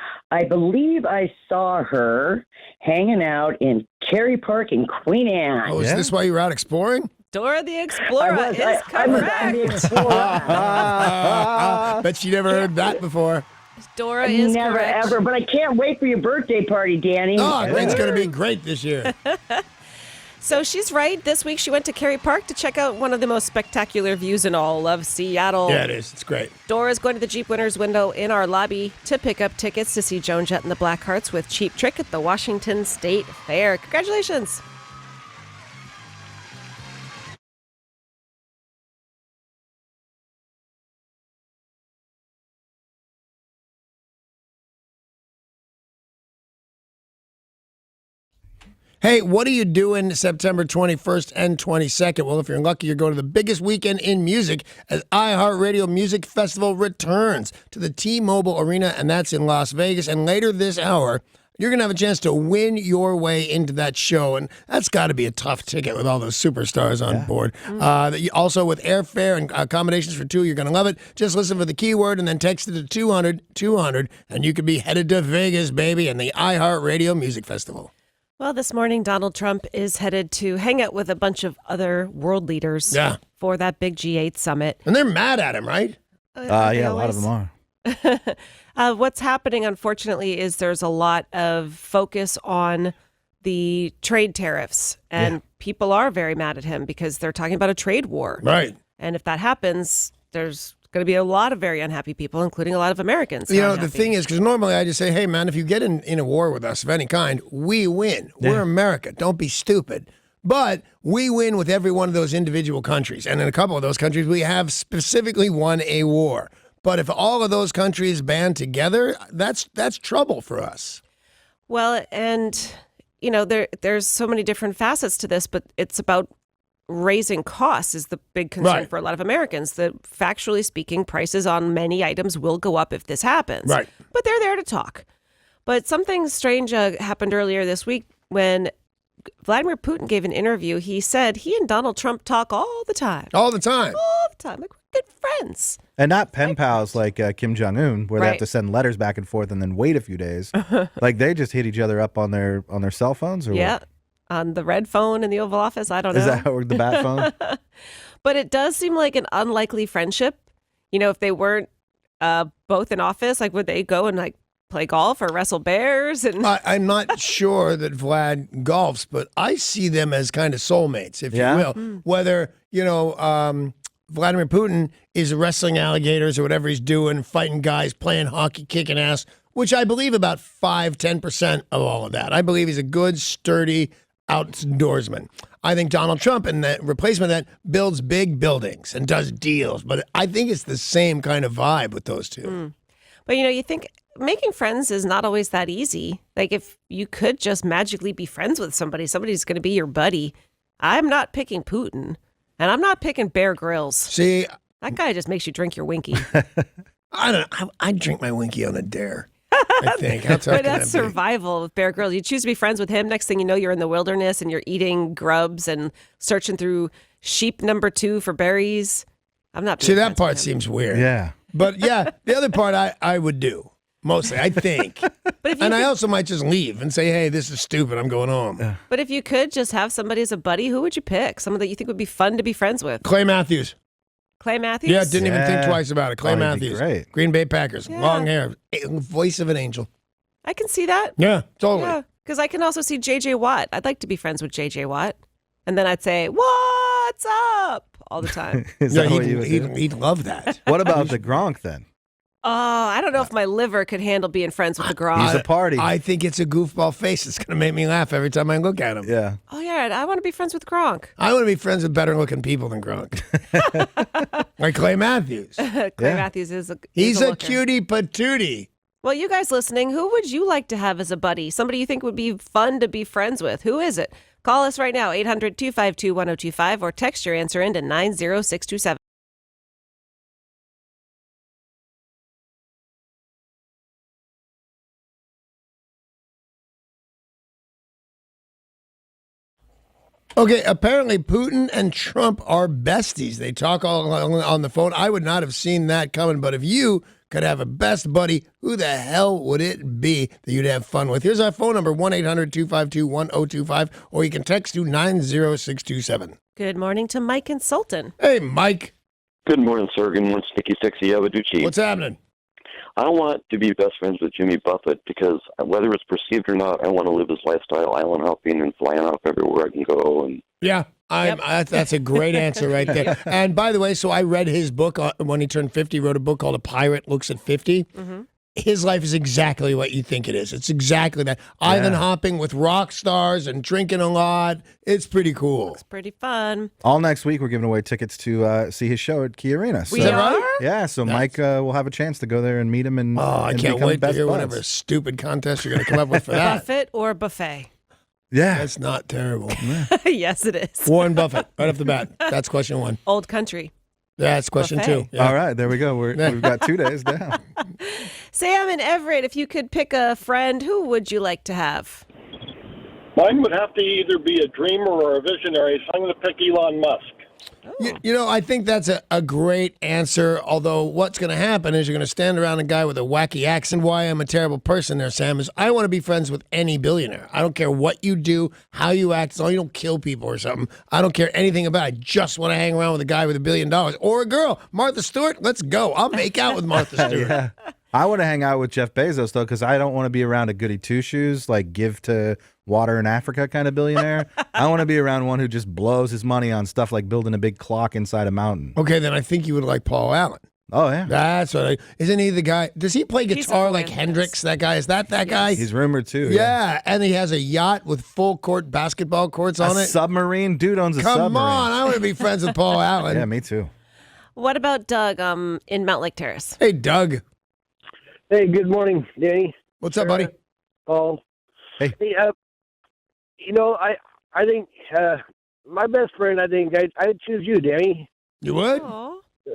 believe I saw her hanging out in Cary Park in Queen Anne. Oh, is this why you were out exploring? Dora the Explorer I was the Explorer. Bet you never heard that before. Dora is Never, correct. ever. But I can't wait for your birthday party, Danny. Oh, it's going to be great this year. So she's right. This week she went to Cary Park to check out one of the most spectacular views in all of Seattle. Yeah, it is. It's great. Dora's going to the Jeep Winners window in our lobby to pick up tickets to see Joan Jett and the Blackhearts with Cheap Trick at the Washington State Fair. Congratulations. Hey, what are you doing September 21st and 22nd? Well, if you're lucky, you're going to the biggest weekend in music as iHeartRadio Music Festival returns to the T-Mobile Arena, and that's in Las Vegas. And later this hour, you're going to have a chance to win your way into that show, and that's got to be a tough ticket with all those superstars on board. Also, with airfare and accommodations for two, you're going to love it. Just listen for the keyword and then text it to 200, and you could be headed to Vegas, baby, and the iHeartRadio Music Festival. Well, this morning, Donald Trump is headed to hang out with a bunch of other world leaders for that big G8 summit. And they're mad at him, right? Yeah, a lot of them are. What's happening, unfortunately, is there's a lot of focus on the trade tariffs. And people are very mad at him because they're talking about a trade war. Right. And if that happens, there's going to be a lot of very unhappy people, including a lot of Americans. You know, the thing is, because normally I just say, hey, man, if you get in a war with us of any kind, we win. We're America. Don't be stupid. But we win with every one of those individual countries. And in a couple of those countries, we have specifically won a war. But if all of those countries band together, that's trouble for us. Well, and, you know, there's so many different facets to this, but it's about raising costs is the big concern for a lot of Americans. That factually speaking, prices on many items will go up if this happens. Right. But they're there to talk. But something strange happened earlier this week when Vladimir Putin gave an interview. He said he and Donald Trump talk all the time. All the time. All the time. Like, we're good friends. And not pen pals like Kim Jong-un, where they have to send letters back and forth and then wait a few days. Like they just hit each other up on their cell phones, or what? On the red phone in the Oval Office. I don't know. Is that or the bat phone? But it does seem like an unlikely friendship. You know, if they weren't both in office, like would they go and like play golf or wrestle bears? And I'm not sure that Vlad golfs, but I see them as kind of soulmates, if you will. Whether, you know, Vladimir Putin is wrestling alligators or whatever he's doing, fighting guys, playing hockey, kicking ass, which I believe about 5-10% of all of that. I believe he's a good, sturdy outdoorsman. I think Donald Trump, and the replacement of that, builds big buildings and does deals. But I think it's the same kind of vibe with those two. But, you know, you think making friends is not always that easy. Like if you could just magically be friends with somebody's going to be your buddy. I'm not picking Putin, and I'm not picking Bear Grylls. See, that guy just makes you drink your Winky. I don't know. I'd drink my Winky on a dare. I think. How tough But can that that's be? survival with Bear Grylls. You choose to be friends with him. Next thing you know, you're in the wilderness and you're eating grubs and searching through sheep number 2 for berries. I'm not. See, that part seems weird. Yeah. But yeah, the other part I would do. Mostly, I think. And I also might just leave and say, hey, this is stupid. I'm going home. But if you could just have somebody as a buddy, who would you pick? Someone that you think would be fun to be friends with? Clay Matthews. Clay Matthews? Yeah, didn't even think twice about it. Clay Oh, he'd be Matthews. great. Green Bay Packers. Yeah. Long hair. Voice of an angel. I can see that. Yeah, totally. Yeah, because I can also see J.J. Watt. I'd like to be friends with J.J. Watt. And then I'd say, what's up? All the time. Is Yeah, that what you would do? he'd love that. What about the Gronk then? Oh, I don't know if my liver could handle being friends with the Gronk. He's a party. I think it's a goofball face. It's going to make me laugh every time I look at him. Yeah. Oh, yeah, I want to be friends with Gronk. I want to be friends with better looking people than Gronk. Like Clay Matthews. Clay Matthews is a He's a looker. cutie patootie. Well, you guys listening, who would you like to have as a buddy? Somebody you think would be fun to be friends with? Who is it? Call us right now, 800-252-1025, or text your answer into 90627. Okay, apparently Putin and Trump are besties. They talk all on the phone. I would not have seen that coming, but if you could have a best buddy, who the hell would it be that you'd have fun with? Here's our phone number, 1-800-252-1025, or you can text to 90627. Good morning to Mike and Sultan. Hey, Mike. Good morning, sir. Good morning, Sticky Sexy Yavaduchi. What's happening? I want to be best friends with Jimmy Buffett because whether it's perceived or not, I want to live his lifestyle, island hopping and flying off everywhere I can go. And Yeah, that's a great answer right there. And by the way, so I read his book when he turned 50, wrote a book called A Pirate Looks at 50. Mm-hmm. His life is exactly what you think it is. It's exactly that. Island hopping with rock stars and drinking a lot. It's pretty cool. It's pretty fun. All next week, we're giving away tickets to see his show at Key Arena. So, We are? Yeah, so Mike will have a chance to go there and meet him. And I and can't become wait to best hear buds. whatever stupid contest you're going to come up with for that. Buffett or buffet? Yeah. That's not terrible. Yes, it is. Warren Buffett, right off the bat. That's question one. Old country. That's question Buffet. two. Yeah. All right, there we go. We've got 2 days down. Sam and Everett, if you could pick a friend, who would you like to have? Mine would have to either be a dreamer or a visionary, so I'm going to pick Elon Musk. You know, I think that's a great answer, although what's going to happen is you're going to stand around a guy with a wacky accent. Why I'm a terrible person there, Sam, is I want to be friends with any billionaire. I don't care what you do, how you act, as long as you don't kill people or something. I don't care anything about it. I just want to hang around with a guy with $1 billion. Or a girl. Martha Stewart, let's go. I'll make out with Martha Stewart. Yeah. I want to hang out with Jeff Bezos, though, because I don't want to be around a goody two-shoes, like give to water in Africa kind of billionaire. I want to be around one who just blows his money on stuff like building a big clock inside a mountain. Okay, then I think you would like Paul Allen. Oh, yeah. That's what isn't he the guy? Does he play guitar like Hendrix? That guy? Is that guy? He's rumored, too. Yeah, and he has a yacht with full court basketball courts on A it. submarine? Dude owns a Come submarine. on, I want to be friends with Paul Allen. Yeah, me too. What about Doug in Mount Lake Terrace? Hey, Doug. Hey, good morning, Danny. What's up, buddy? Paul. Hey. You know, I think my best friend, I'd choose you, Danny. You would?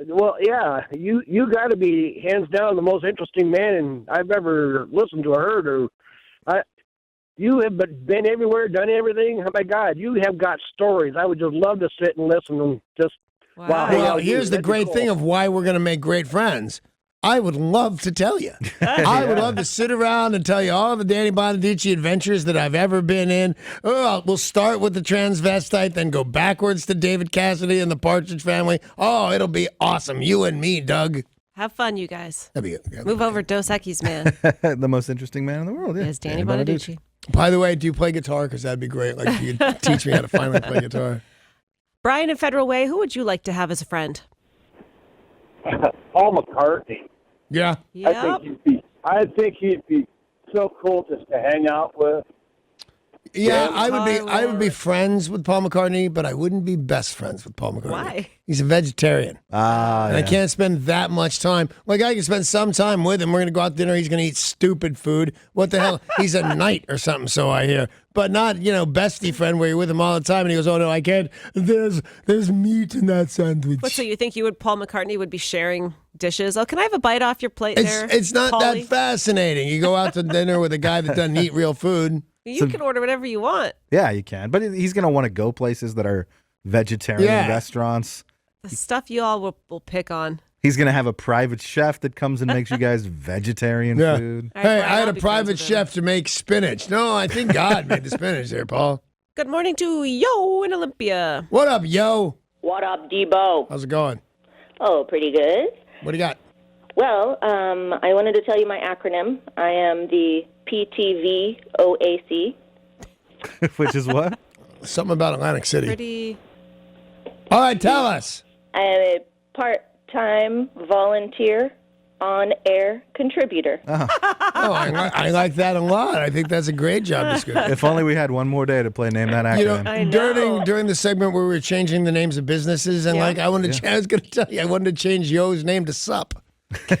Well, yeah, you got to be hands down the most interesting man I've ever listened to or heard. You have been everywhere, done everything. Oh my God, you have got stories. I would just love to sit and listen and just. Wow. Well, here's the great thing of why we're going to make great friends. I would love to tell you. I would love to sit around and tell you all the Danny Bonaducci adventures that I've ever been in. Oh, we'll start with the transvestite, then go backwards to David Cassidy and the Partridge Family. Oh, it'll be awesome. You and me, Doug. Have fun, you guys. That'd be good. Move over, Dos Equis, man. The most interesting man in the world, yeah. Is Danny Bonaducci. By the way, do you play guitar? Because that'd be great. Like, you could teach me how to finally play guitar. Brian in Federal Way, who would you like to have as a friend? Paul McCartney. Yeah. Yep. I think he'd be so cool just to hang out with. Yeah, I would be friends with Paul McCartney, but I wouldn't be best friends with Paul McCartney. Why? He's a vegetarian. And I can't spend that much time. Like, I can spend some time with him. We're going to go out to dinner. He's going to eat stupid food. What the hell? He's a knight or something, so I hear. But not, bestie friend where you're with him all the time. And he goes, oh, no, I can't. There's meat in that sandwich. What, so you think Paul McCartney would be sharing dishes? Oh, can I have a bite off your plate there? It's not Paulie? that fascinating. You go out to dinner with a guy that doesn't eat real food. You can order whatever you want. Yeah, you can. But he's going to want to go places that are vegetarian restaurants. The stuff you all will pick on. He's going to have a private chef that comes and makes you guys vegetarian food. All right, Hey, Brian, I had I'll a be friends private with him. chef to make spinach. No, I think God made the spinach there, Paul. Good morning to Yo in Olympia. What up, yo? What up, Debo? How's it going? Oh, pretty good. What do you got? Well, I wanted to tell you my acronym. I am the PTVOAC. Which is what? Something about Atlantic City. Pretty. All right, tell us. I am a part-time volunteer on-air contributor. Oh, I like that a lot. I think that's a great job description. If only we had one more day to play Name That Acronym. During the segment where we were changing the names of businesses, and I was going to tell you, I wanted to change Yo's name to Sup. So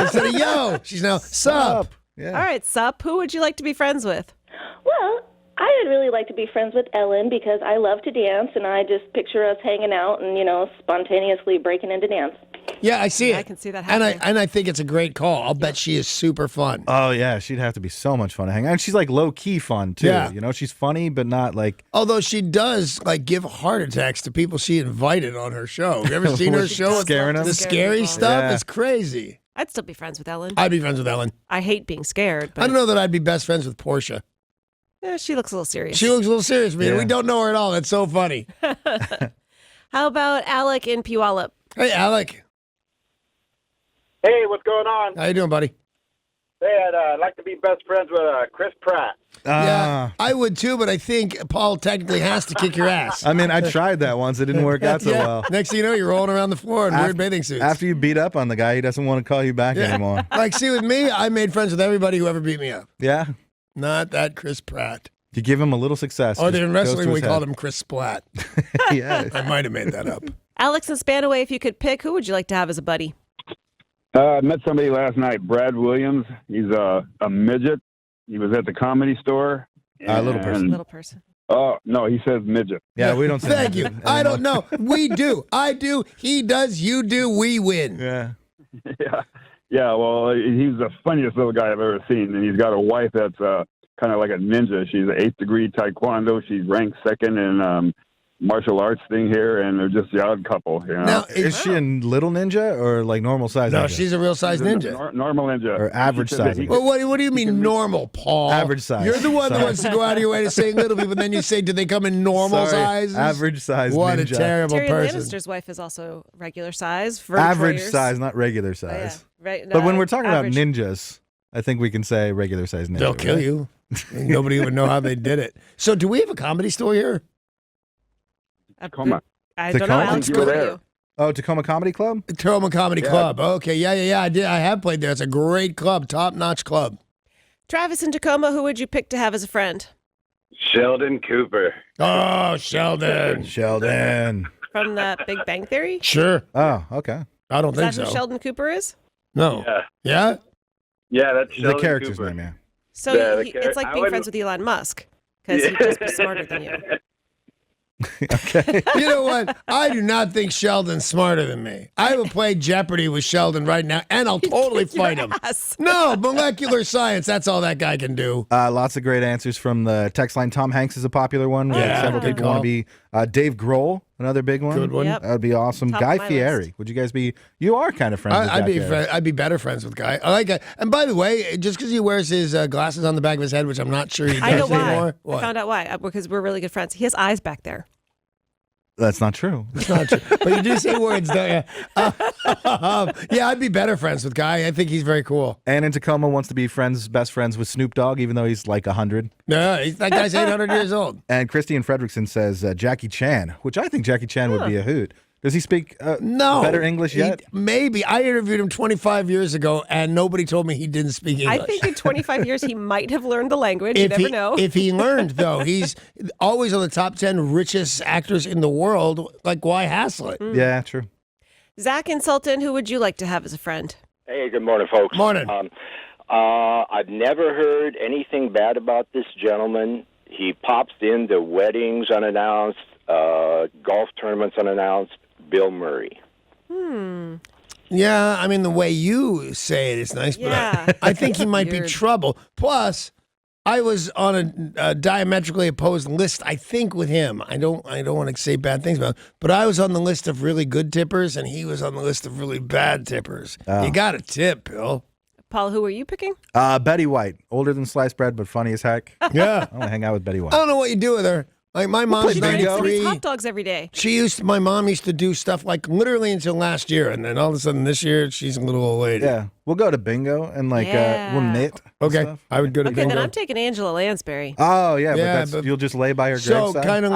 instead of Yo, she's now Sup. All right, Sup, who would you like to be friends with? Well, I would really like to be friends with Ellen because I love to dance, and I just picture us hanging out and, spontaneously breaking into dance. Yeah, I see it. I can see that happening. And I think it's a great call. I'll bet she is super fun. Oh, yeah. She'd have to be so much fun to hang out. And she's like low-key fun, too. Yeah. She's funny, but not like... Although she does give heart attacks to people she invited on her show. Have you ever seen her show? Scaring them? The scary stuff? Yeah. It's crazy. I'd still be friends with Ellen. I'd be friends with Ellen. I hate being scared. But I don't know that I'd be best friends with Portia. She looks a little serious. She looks a little serious, man. Yeah. We don't know her at all. That's so funny. How about Alec in Puyallup? Hey, Alec. Hey, what's going on? How you doing, buddy? Hey, I'd like to be best friends with Chris Pratt. Yeah, I would too, but I think Paul technically has to kick your ass. I mean, I tried that once. It didn't work out so well. Next thing you know, you're rolling around the floor in weird bathing suits. After you beat up on the guy, he doesn't want to call you back anymore. See, with me, I made friends with everybody who ever beat me up. Yeah? Not that Chris Pratt. You give him a little success. Oh, just in goes wrestling, to we his called head. him Chris Splat. Yeah. I might have made that up. Alex and Spanaway, if you could pick, who would you like to have as a buddy? I met somebody last night, Brad Williams. He's a midget. He was at the Comedy Store. Little person. Little person. Oh, no, he says midget. Yeah, we don't say Thank you. midget I don't anymore. know. We do. I do. He does. You do. We win. Yeah. Yeah, well, he's the funniest little guy I've ever seen. And he's got a wife that's kind of like a ninja. She's an 8th degree taekwondo. She's ranked second in martial arts thing here, and they're just the odd couple. Now, is she a little ninja or like normal size No, ninja? she's a real size ninja. Normal ninja. Or average size. Well, what do you mean normal, Paul? Average size. You're the one that Sorry. wants to go out of your way to say little people, and then you say, do they come in normal Sorry, sizes? average size What ninja. a terrible Tyrion person. Lannister's wife is also regular size. For Average warriors. size, not regular size. Right, But when we're talking average. about ninjas, I think we can say regular size ninja. They'll kill right? you. Nobody would know how they did it. So, do we have a comedy store here? Tacoma. I don't know. Alex, You were where were there. you? Oh, Tacoma Comedy Club? Tacoma Comedy Yeah. Club. Okay, yeah. I did. I have played there. It's a great club, top-notch club. Travis in Tacoma, who would you pick to have as a friend? Sheldon Cooper. Oh, Sheldon. Sheldon. From the Big Bang Theory? Sure. Oh, okay. I don't Is think that who so. Sheldon Cooper is? No. Yeah. Yeah? Yeah, that's The Sheldon character's Cooper. name, yeah. So Yeah, it's like I being wouldn't- friends with Elon Musk because he'd just be smarter than you. Okay. You know what? I do not think Sheldon's smarter than me. I will play Jeopardy with Sheldon right now, and I'll totally fight him. No, molecular science. That's all that guy can do. Lots of great answers from the text line. Tom Hanks is a popular one. We had Yeah, several good people want call. to be. Dave Grohl, another big one. Good one. Yep. That would be awesome. Top Guy of my Fieri. list. Would you guys be? You are kind of friends with I'd Guy be Fieri. I'd be better friends with Guy. I like it. And by the way, just because he wears his glasses on the back of his head, which I'm not sure he does I know why. anymore. I What? found out why. Because we're really good friends. He has eyes back there. That's not true. It's not true. But you do say words, don't you? Yeah, I'd be better friends with Guy. I think he's very cool. And in Tacoma wants to be best friends with Snoop Dogg, even though he's like 100. No, that guy's 800 years old. And Christy in Frederickson says Jackie Chan, which I think Jackie Chan would be a hoot. Does he speak No. better English yet? Maybe. I interviewed him 25 years ago, and nobody told me he didn't speak English. I think in 25 years he might have learned the language. You never know. If he learned, though, he's always on the top 10 richest actors in the world, like why Haslett. Yeah, true. Zach in Sultan, who would you like to have as a friend? Hey, good morning, folks. Morning. I've never heard anything bad about this gentleman. He pops into weddings unannounced, golf tournaments unannounced. Bill Murray. Yeah, I mean, the way you say it is nice, but Yeah. I think he might be Weird. trouble. Plus, I was on a diametrically opposed list, I think, with him. I don't want to say bad things about him, but I was on the list of really good tippers, and he was on the list of really bad tippers. Oh. You got to tip, Bill. Paul, who are you picking? Betty White, older than sliced bread, but funny as heck. Yeah. I want to hang out with Betty White. I don't know what you do with her. Like my mom's She eats 93. hot dogs every day. My mom used to do stuff like literally until last year, and then all of a sudden this year she's a little old lady. Yeah, we'll go to bingo and we'll knit. Okay, I would go to Okay, bingo. then I'm taking Angela Lansbury. Oh yeah, Yeah, but but- you'll just lay by her So graveside. kind of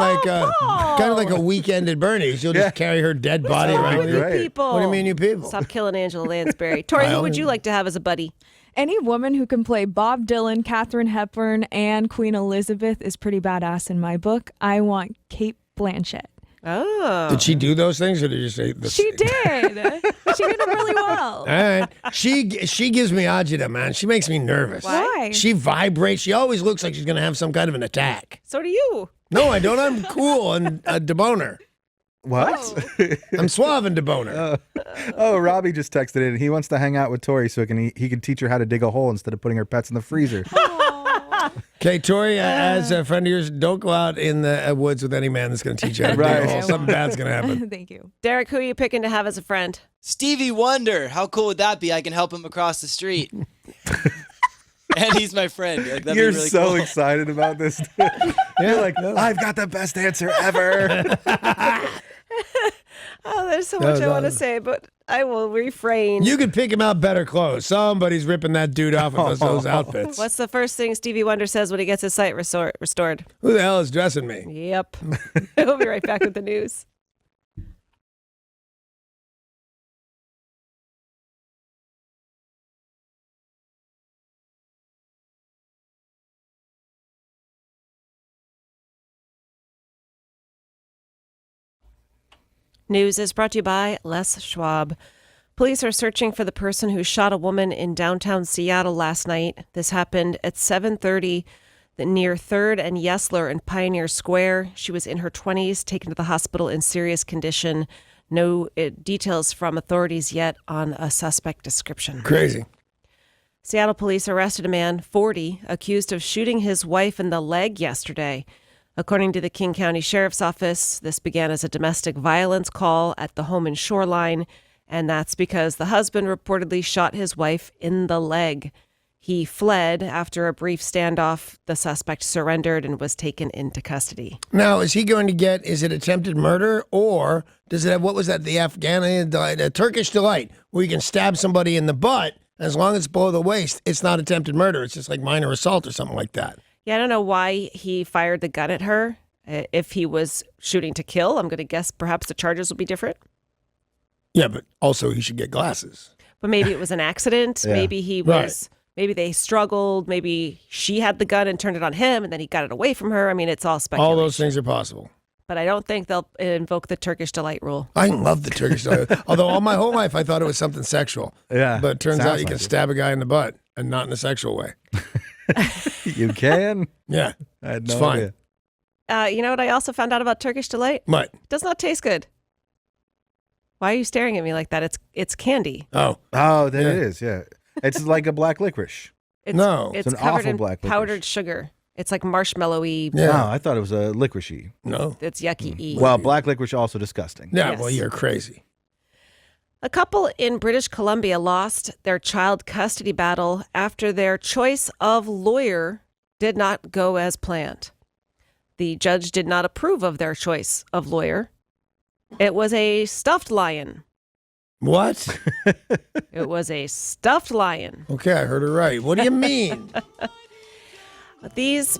like a weekend at Bernie's. You'll just carry her dead body What's around wrong with with you. you people? What do you mean, you people? Stop killing Angela Lansbury. Tori, who would you like to have as a buddy? Any woman who can play Bob Dylan, Katharine Hepburn, and Queen Elizabeth is pretty badass in my book. I want Kate Blanchett. Oh. Did she do those things, or did you say this? She did. She did them really well. All right. She gives me agita, man. She makes me nervous. Why? She vibrates. She always looks like she's going to have some kind of an attack. So do you. No, I don't. I'm cool and a deboner. What? I'm suave and deboner. Robbie just texted in. He wants to hang out with Tori so he can teach her how to dig a hole instead of putting her pets in the freezer. Okay, Tori, as a friend of yours, don't go out in the woods with any man that's going to teach you how to dig a hole. Something bad's going to happen. Thank you. Derek, who are you picking to have as a friend? Stevie Wonder. How cool would that be? I can help him across the street. And he's my friend. Like, that'd You're be really so cool. excited about this. You're like, I've got the best answer ever. Oh, there's so That much was I want to awesome. say, but I will refrain. You could pick him out better clothes. Somebody's ripping that dude off with those outfits. What's the first thing Stevie Wonder says when he gets his sight restored? Who the hell is dressing me? Yep. We'll be right back with the news. News is brought to you by Les Schwab. Police are searching for the person who shot a woman in downtown Seattle last night. This happened at 7:30 near 3rd and Yesler in Pioneer Square. She was in her 20s, taken to the hospital in serious condition. No details from authorities yet on a suspect description. Crazy. Seattle police arrested a man, 40, accused of shooting his wife in the leg yesterday. According to the King County Sheriff's Office, this began as a domestic violence call at the home in Shoreline, and that's because the husband reportedly shot his wife in the leg. He fled after a brief standoff. The suspect surrendered and was taken into custody. Now, is he going to get, is it attempted murder, or does it have, what was that, the Turkish delight, where you can stab somebody in the butt, as long as it's below the waist, it's not attempted murder. It's just like minor assault or something like that. Yeah, I don't know why he fired the gun at her. If he was shooting to kill, I'm going to guess perhaps the charges will be different. Yeah, but also he should get glasses. But maybe it was an accident. Yeah. Maybe he was, maybe they struggled. Maybe she had the gun and turned it on him and then he got it away from her. I mean, it's all speculation. All those things are possible. But I don't think they'll invoke the Turkish delight rule. I love the Turkish delight. Although all my whole life I thought it was something sexual. Yeah. But it turns out sounds you can like it. stab a guy in the butt and not in a sexual way. You can? Yeah. I had It's no fine. idea. You know what I also found out about Turkish delight? What? It does not taste good. Why are you staring at me like that? It's candy. Oh. Oh, there Yeah. it is. Yeah. It's like a black licorice. It's, No. It's It's an covered awful in black licorice. powdered sugar. It's like marshmallowy. Yeah. No, I thought it was a licoricey. No. It's yucky. Well, black licorice also disgusting. Yeah, Yes. well, you're crazy. A couple in British Columbia lost their child custody battle after their choice of lawyer did not go as planned. The judge did not approve of their choice of lawyer. It was a stuffed lion. What? It was a stuffed lion. Okay, I heard it right. What do you mean? These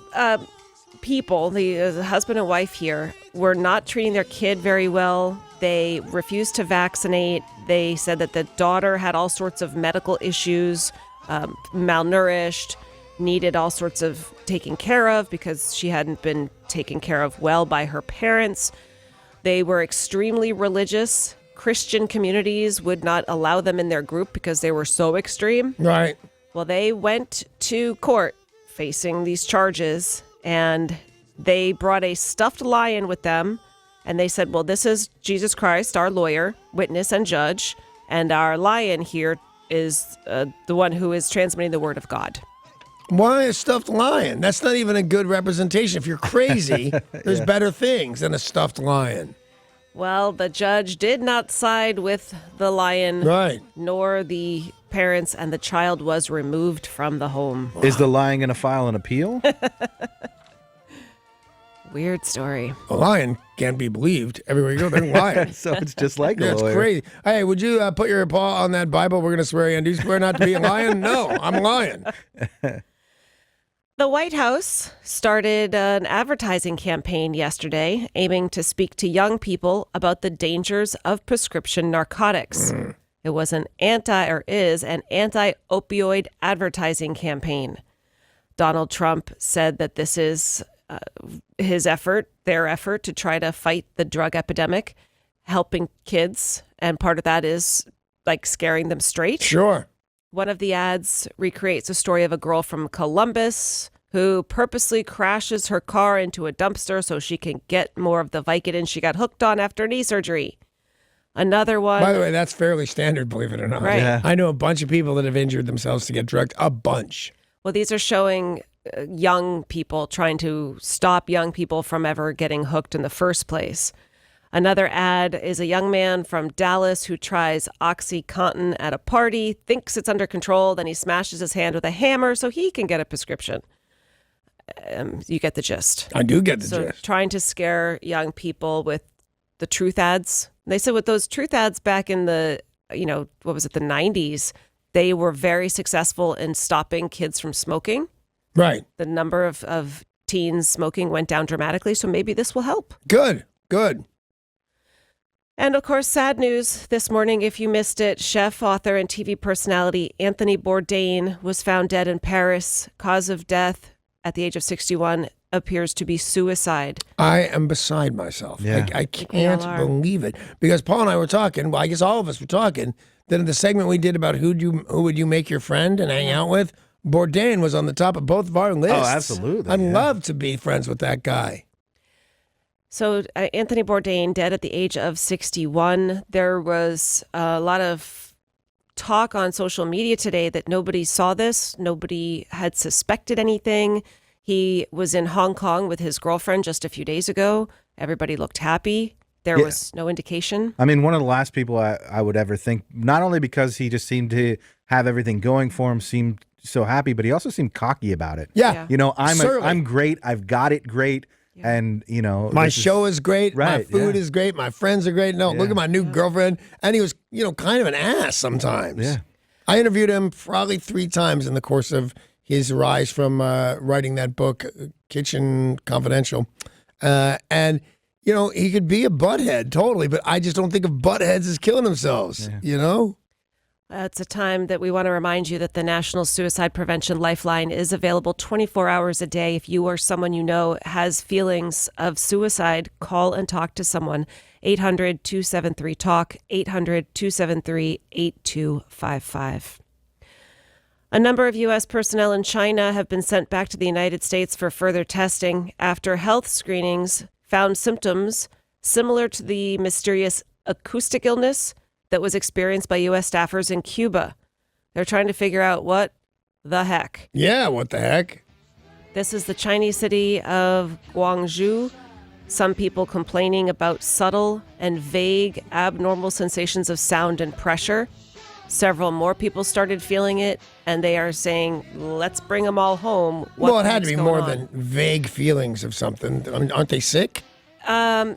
people, the husband and wife here, were not treating their kid very well. They refused to vaccinate. They said that the daughter had all sorts of medical issues, malnourished, needed all sorts of taking care of because she hadn't been taken care of well by her parents. They were extremely religious. Christian communities would not allow them in their group because they were so extreme. Right. Well, they went to court facing these charges, and they brought a stuffed lion with them. And they said, well, this is Jesus Christ, our lawyer, witness, and judge. And our lion here is the one who is transmitting the word of God. Why a stuffed lion? That's not even a good representation. If you're crazy, there's better things than a stuffed lion. Well, the judge did not side with the lion, Right. nor the parents, and the child was removed from the home. Is the lion going to file an appeal? Weird story. A lion can't be believed. Everywhere you go, they're lying. So it's just like Yeah, a it's lawyer. crazy. Hey, would you put your paw on that Bible? We're going to swear in. Do you swear not to be a lion? No, I'm lying. The White House started an advertising campaign yesterday aiming to speak to young people about the dangers of prescription narcotics. It was an anti-opioid advertising campaign. Donald Trump said that this is their effort to try to fight the drug epidemic, helping kids. And part of that is like scaring them straight. Sure. One of the ads recreates a story of a girl from Columbus who purposely crashes her car into a dumpster so she can get more of the Vicodin she got hooked on after knee surgery. Another one. By the way, that's fairly standard, believe it or not. Right. Yeah. I know a bunch of people that have injured themselves to get drugged. A bunch. Well, these are showing young people, trying to stop young people from ever getting hooked in the first place. Another ad is a young man from Dallas who tries OxyContin at a party, thinks it's under control, then he smashes his hand with a hammer so he can get a prescription. You get the gist. I do get the So gist. trying to scare young people with the truth ads. They said with those truth ads back in the, the 90s, they were very successful in stopping kids from smoking. Right. The number of teens smoking went down dramatically, so maybe this will help. Good. And of course, sad news this morning, if you missed it, chef, author, and TV personality Anthony Bourdain was found dead in Paris. Cause of death at the age of 61 appears to be suicide. I am beside myself. Yeah. I can't believe it. Because Paul and I were talking, well, I guess all of us were talking, then in the segment we did about who would you make your friend and hang out with, Bourdain was on the top of both of our lists. Oh, absolutely. I'd love to be friends with that guy. So Anthony Bourdain dead at the age of 61. There was a lot of talk on social media today that nobody saw this. Nobody had suspected anything. He was in Hong Kong with his girlfriend just a few days ago. Everybody looked happy. There was no indication. I mean, one of the last people I would ever think, not only because he just seemed to have everything going for him, seemed so happy, but he also seemed cocky about it. Yeah. You know, Certainly. I'm great. I've got it great. And, my show is great. Right, my food is great. My friends are great. No, look at my new girlfriend. And he was, kind of an ass sometimes. Yeah. I interviewed him probably 3 times in the course of his rise from writing that book, Kitchen Confidential. And, he could be a butthead, totally. But I just don't think of buttheads as killing themselves, It's a time that we want to remind you that the National Suicide Prevention Lifeline is available 24 hours a day. If you or someone you know has feelings of suicide, call and talk to someone. 800-273-TALK, 800-273-8255. A number of U.S. personnel in China have been sent back to the United States for further testing after health screenings found symptoms similar to the mysterious acoustic illness that was experienced by U.S. staffers in Cuba. They're trying to figure out what the heck. Yeah, what the heck? This is the Chinese city of Guangzhou. Some people complaining about subtle and vague abnormal sensations of sound and pressure. Several more people started feeling it, and they are saying, let's bring them all home. Well, it had to be more than vague feelings of something. I mean, aren't they sick?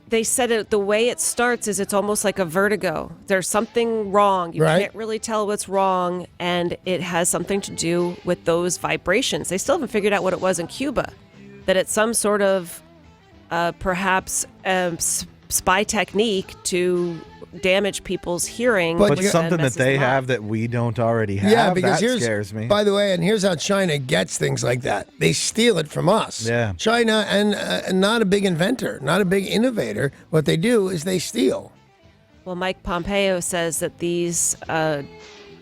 They said it, the way it starts is it's almost like a vertigo. There's something wrong. You can't really tell what's wrong, and it has something to do with those vibrations. They still haven't figured out what it was in Cuba, that it's some sort of perhaps spy technique to damage people's hearing. But something that they have that we don't already have. Yeah, because that scares me. By the way, and here's how China gets things like that. They steal it from us. Yeah. China, and not a big inventor, not a big innovator. What they do is they steal. Well, Mike Pompeo says that these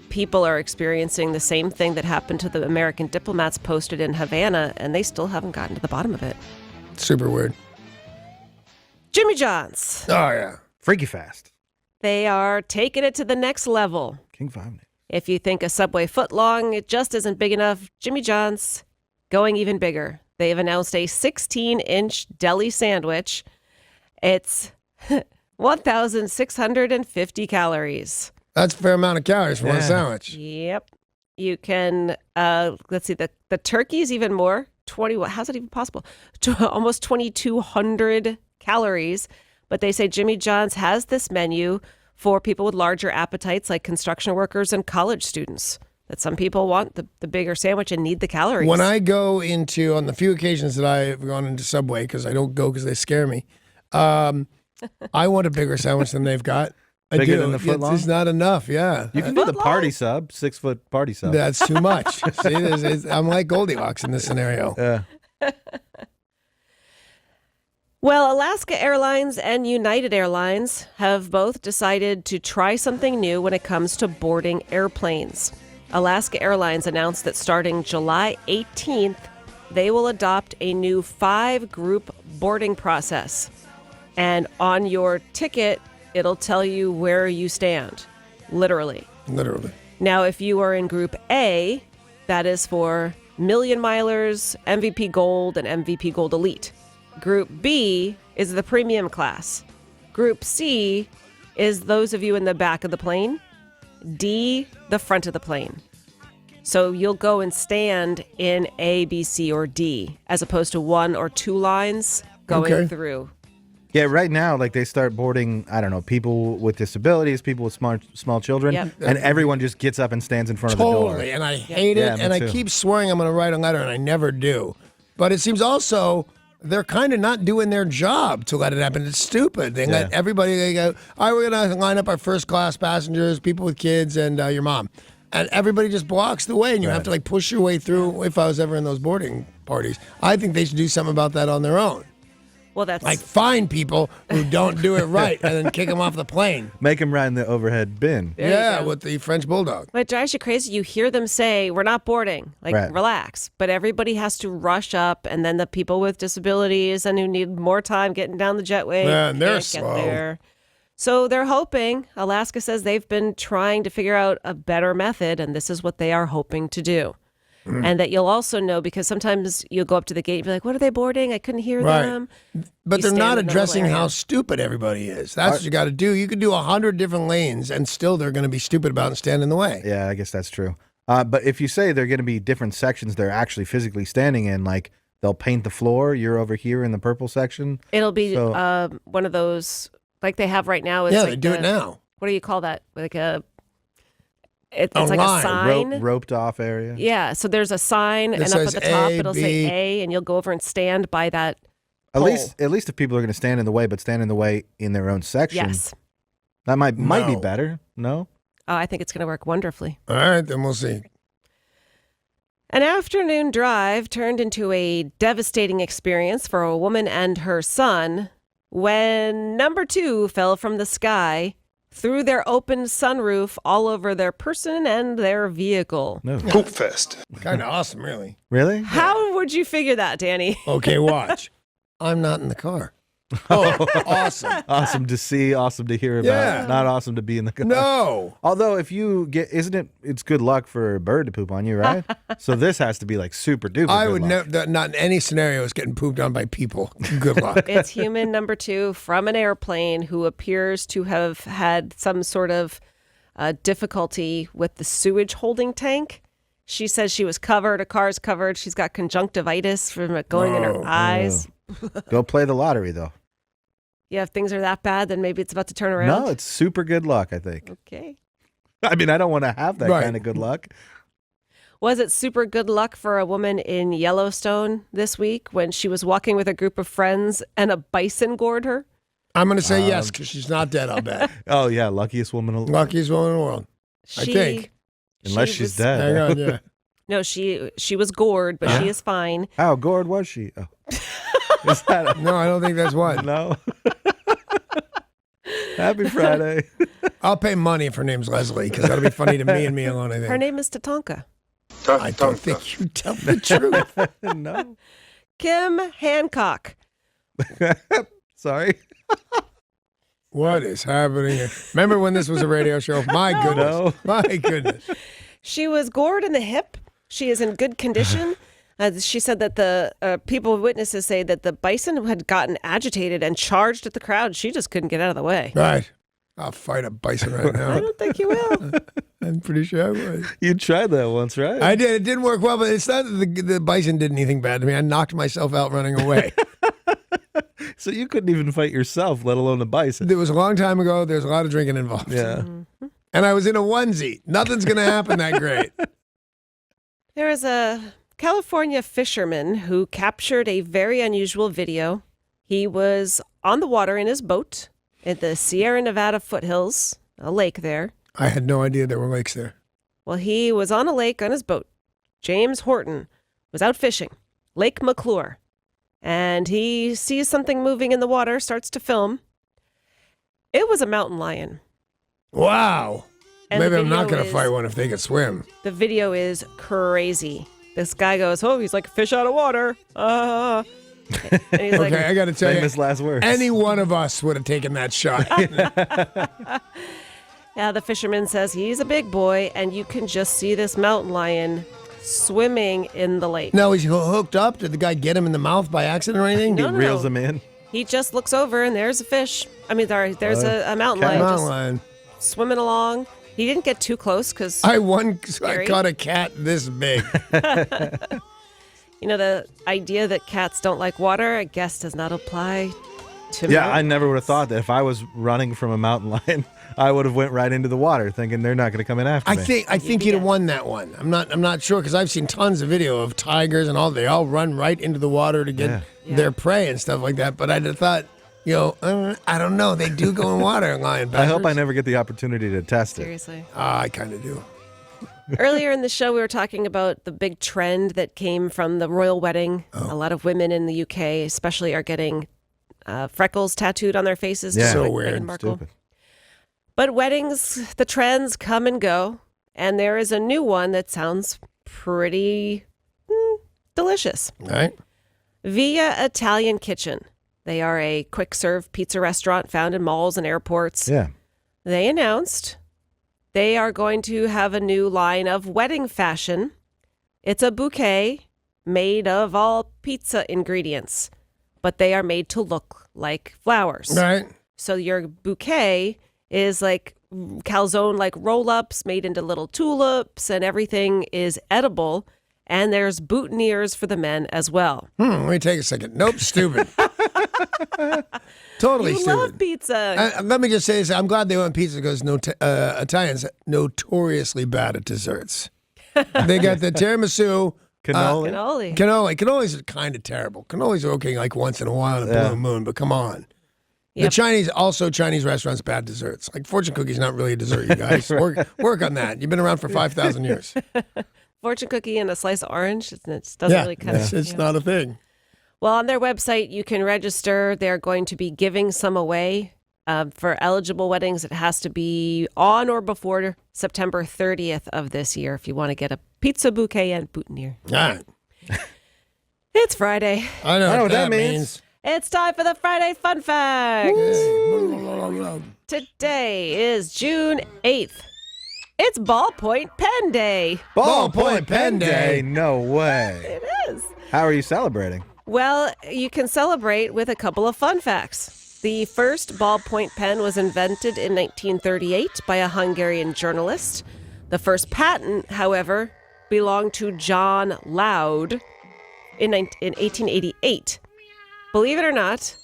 people are experiencing the same thing that happened to the American diplomats posted in Havana, and they still haven't gotten to the bottom of it. Super weird. Jimmy John's. Oh, yeah. Freaky fast. They are taking it to the next level. King 5. If you think a Subway footlong, it just isn't big enough, Jimmy John's going even bigger. They've announced a 16-inch deli sandwich. It's 1,650 calories. That's a fair amount of calories for one sandwich. Yep. You can, let's see, the turkey's even more, how's that even possible? Almost 2,200 calories. But they say Jimmy John's has this menu for people with larger appetites like construction workers and college students. That some people want the bigger sandwich and need the calories. When I go into, on the few occasions that I've gone into Subway, because I don't go because they scare me, I want a bigger sandwich than they've got. Bigger than the foot long? It's not enough, yeah. You can do the party sub, 6-foot party sub. That's too much. See, I'm like Goldilocks in this scenario. Yeah. Well, Alaska Airlines and United Airlines have both decided to try something new when it comes to boarding airplanes. Alaska Airlines announced that starting July 18th, they will adopt a new 5-group boarding process. And on your ticket, it'll tell you where you stand, literally. Literally. Now, if you are in Group A, that is for Million Milers, MVP Gold, and MVP Gold Elite. Group B is the premium class. Group C is those of you in the back of the plane. D, the front of the plane. So you'll go and stand in A, B, C, or D, as opposed to 1 or 2 lines going through. Yeah, right now, like they start boarding, I don't know, people with disabilities, people with small children, and everyone just gets up and stands in front of the door. Totally, and I hate it, and I keep swearing I'm going to write a letter, and I never do. But it seems also they're kind of not doing their job to let it happen. It's stupid. They let everybody, they go, all right, we're going to line up our first-class passengers, people with kids, and your mom. And everybody just blocks the way, and you have to like push your way through. If I was ever in those boarding parties, I think they should do something about that on their own. Well, that's like find people who don't do it right and then kick them off the plane. Make them ride in the overhead bin. Yeah, with the French Bulldog. What drives you crazy, you hear them say, we're not boarding. Like, relax. But everybody has to rush up, and then the people with disabilities and who need more time getting down the jetway Man, they're can't slow. get there. So they're hoping, Alaska says they've been trying to figure out a better method, and this is what they are hoping to do. And that you'll also know, because sometimes you'll go up to the gate and be like, what are they boarding? I couldn't hear them. But You they're stand not in the middle addressing area. how stupid everybody is. That's what you got to do. You could do 100 different lanes, and still they're going to be stupid about it and stand in the way. Yeah, I guess that's true. But if you say they're going to be different sections they're actually physically standing in, like they'll paint the floor, you're over here in the purple section. It'll be one of those, like they have right now. It's Yeah, like they do it now. What do you call that? Like it's A like a line. sign. Roped off area. Yeah, so there's a sign, That and up at says the top A, it'll B. say A, and you'll go over and stand by that At pole. least if people are going to stand in the way, but stand in the way in their own section. Yes. That might be No. better. No? Oh, I think it's going to work wonderfully. All right, then we'll see. An afternoon drive turned into a devastating experience for a woman and her son when number 2 fell from the sky through their open sunroof all over their person and their vehicle. No. Poop fest. Kind of awesome, really. Really? How would you figure that, Danny? Okay, watch. I'm not in the car. Oh, awesome. Awesome to see, awesome to hear about. Yeah. Not awesome to be in the car. No. Although if you get, it's good luck for a bird to poop on you, right? So this has to be like super duper I good would luck. never, not in any scenario is getting pooped on by people. Good luck. It's human number 2 from an airplane who appears to have had some sort of difficulty with the sewage holding tank. She says she was covered, her car's covered. She's got conjunctivitis from it going in her eyes. Go play the lottery, though. Yeah, if things are that bad, then maybe it's about to turn around. No, it's super good luck, I think. Okay. I mean, I don't want to have that kind of good luck. Was it super good luck for a woman in Yellowstone this week when she was walking with a group of friends and a bison gored her? I'm going to say yes because she's not dead, I'll bet. Oh, yeah, luckiest woman alive. Luckiest woman in the world. I think. Unless she she's was- dead. Hang on, yeah. No, she was gored, but she is fine. How gored was she? Oh. Is that No, I don't think that's what. No. Happy Friday. I'll pay money if her name's Leslie because that'll be funny to me and me alone, I think. Her name is Tatanka. I don't think you tell the truth. No. Kim Hancock. Sorry. What is happening here? Remember when this was a radio show? My goodness. No. My goodness. She was gored in the hip. She is in good condition. She said that the people, witnesses say that the bison had gotten agitated and charged at the crowd. She just couldn't get out of the way. Right. I'll fight a bison right now. I don't think you will. I'm pretty sure I was. You tried that once, right? I did. It didn't work well, but it's not that the bison did anything bad to me. I knocked myself out running away. So you couldn't even fight yourself, let alone a bison. It was a long time ago. There's a lot of drinking involved. Yeah. And I was in a onesie. Nothing's going to happen that great. There is a California fisherman who captured a very unusual video. He was on the water in his boat at the Sierra Nevada foothills, a lake there. I had no idea there were lakes there. Well, he was on a lake on his boat. James Horton was out fishing, Lake McClure, and he sees something moving in the water, starts to film. It was a mountain lion. Wow. And Maybe the I'm not video going to is- fight one if they can swim. The video is crazy. This guy goes, oh, he's like a fish out of water. And he's like, Okay, I got to tell Famous you, last words. any one of us would have taken that shot. yeah, the fisherman says he's a big boy, and you can just see this mountain lion swimming in the lake. Now, is he hooked up? Did the guy get him in the mouth by accident or anything? No, He no, reels no. him in. He just looks over, and there's a fish. I mean, there's a mountain lion Mountain just lion. swimming along. He didn't get too close because, I Scary. caught a cat this big. you know, the idea that cats don't like water, I guess, does not apply to Yeah, me. I never would have thought that if I was running from a mountain lion, I would have went right into the water, thinking they're not going to come in after I me. think you'd have won that one. I'm not sure because I've seen tons of video of tigers and all. They all run right into the water to get their prey and stuff like that. But I'd have thought, I don't know. They do go in water, lion. I hope I never get the opportunity to test it. Seriously. I kind of do. Earlier in the show, we were talking about the big trend that came from the royal wedding. A lot of women in the UK, especially, are getting freckles tattooed on their faces. Yeah. just So like weird. Meghan Markle. Stupid. But weddings, the trends come and go, and there is a new one that sounds pretty delicious. All right. Via Italian Kitchen. They are a quick-serve pizza restaurant found in malls and airports. Yeah. They announced they are going to have a new line of wedding fashion. It's a bouquet made of all pizza ingredients, but they are made to look like flowers. All right. So your bouquet is like calzone, like roll-ups made into little tulips, and everything is edible. And there's boutonnieres for the men as well. Let me take a second. Nope, stupid. Totally You stupid. love pizza. Let me just say this. I'm glad they went pizza because Italians notoriously bad at desserts. They got the tiramisu. Cannoli. Cannolis are kind of terrible. Cannolis are okay like once in a while on a blue moon, but come on. The Chinese restaurants, bad desserts. Like fortune cookies, not really a dessert, you guys. Work on that. You've been around for 5,000 years. Fortune cookie and a slice of orange. It doesn't really cut it. It's not a thing. Well, on their website, you can register. They're going to be giving some away. For eligible weddings, it has to be on or before September 30th of this year if you want to get a pizza bouquet and boutonniere. All right. It's Friday. I know what that means. It's time for the Friday Fun Fact. Today is June 8th. It's Ballpoint Pen Day. Ballpoint Pen Day? No way. It is. How are you celebrating? Well, you can celebrate with a couple of fun facts. The first ballpoint pen was invented in 1938 by a Hungarian journalist. The first patent, however, belonged to John Loud in 1888. Believe it or not,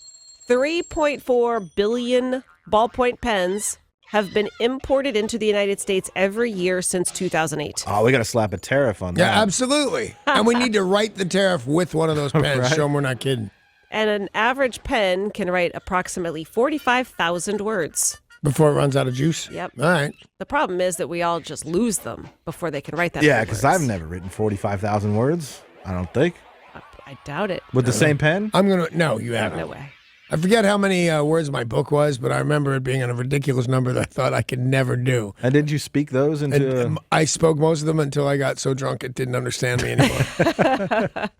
3.4 billion ballpoint pens have been imported into the United States every year since 2008. Oh, we got to slap a tariff on that. Yeah, absolutely. And we need to write the tariff with one of those pens. Right. Show them we're not kidding. And an average pen can write approximately 45,000 words. Before it runs out of juice? Yep. All right. The problem is that we all just lose them before they can write that. Yeah, many because words. I've never written 45,000 words. I don't think. I doubt it. With the same pen? No, you haven't. No way. I forget how many words my book was, but I remember it being a ridiculous number that I thought I could never do. And did you speak those into... And I spoke most of them until I got so drunk it didn't understand me anymore.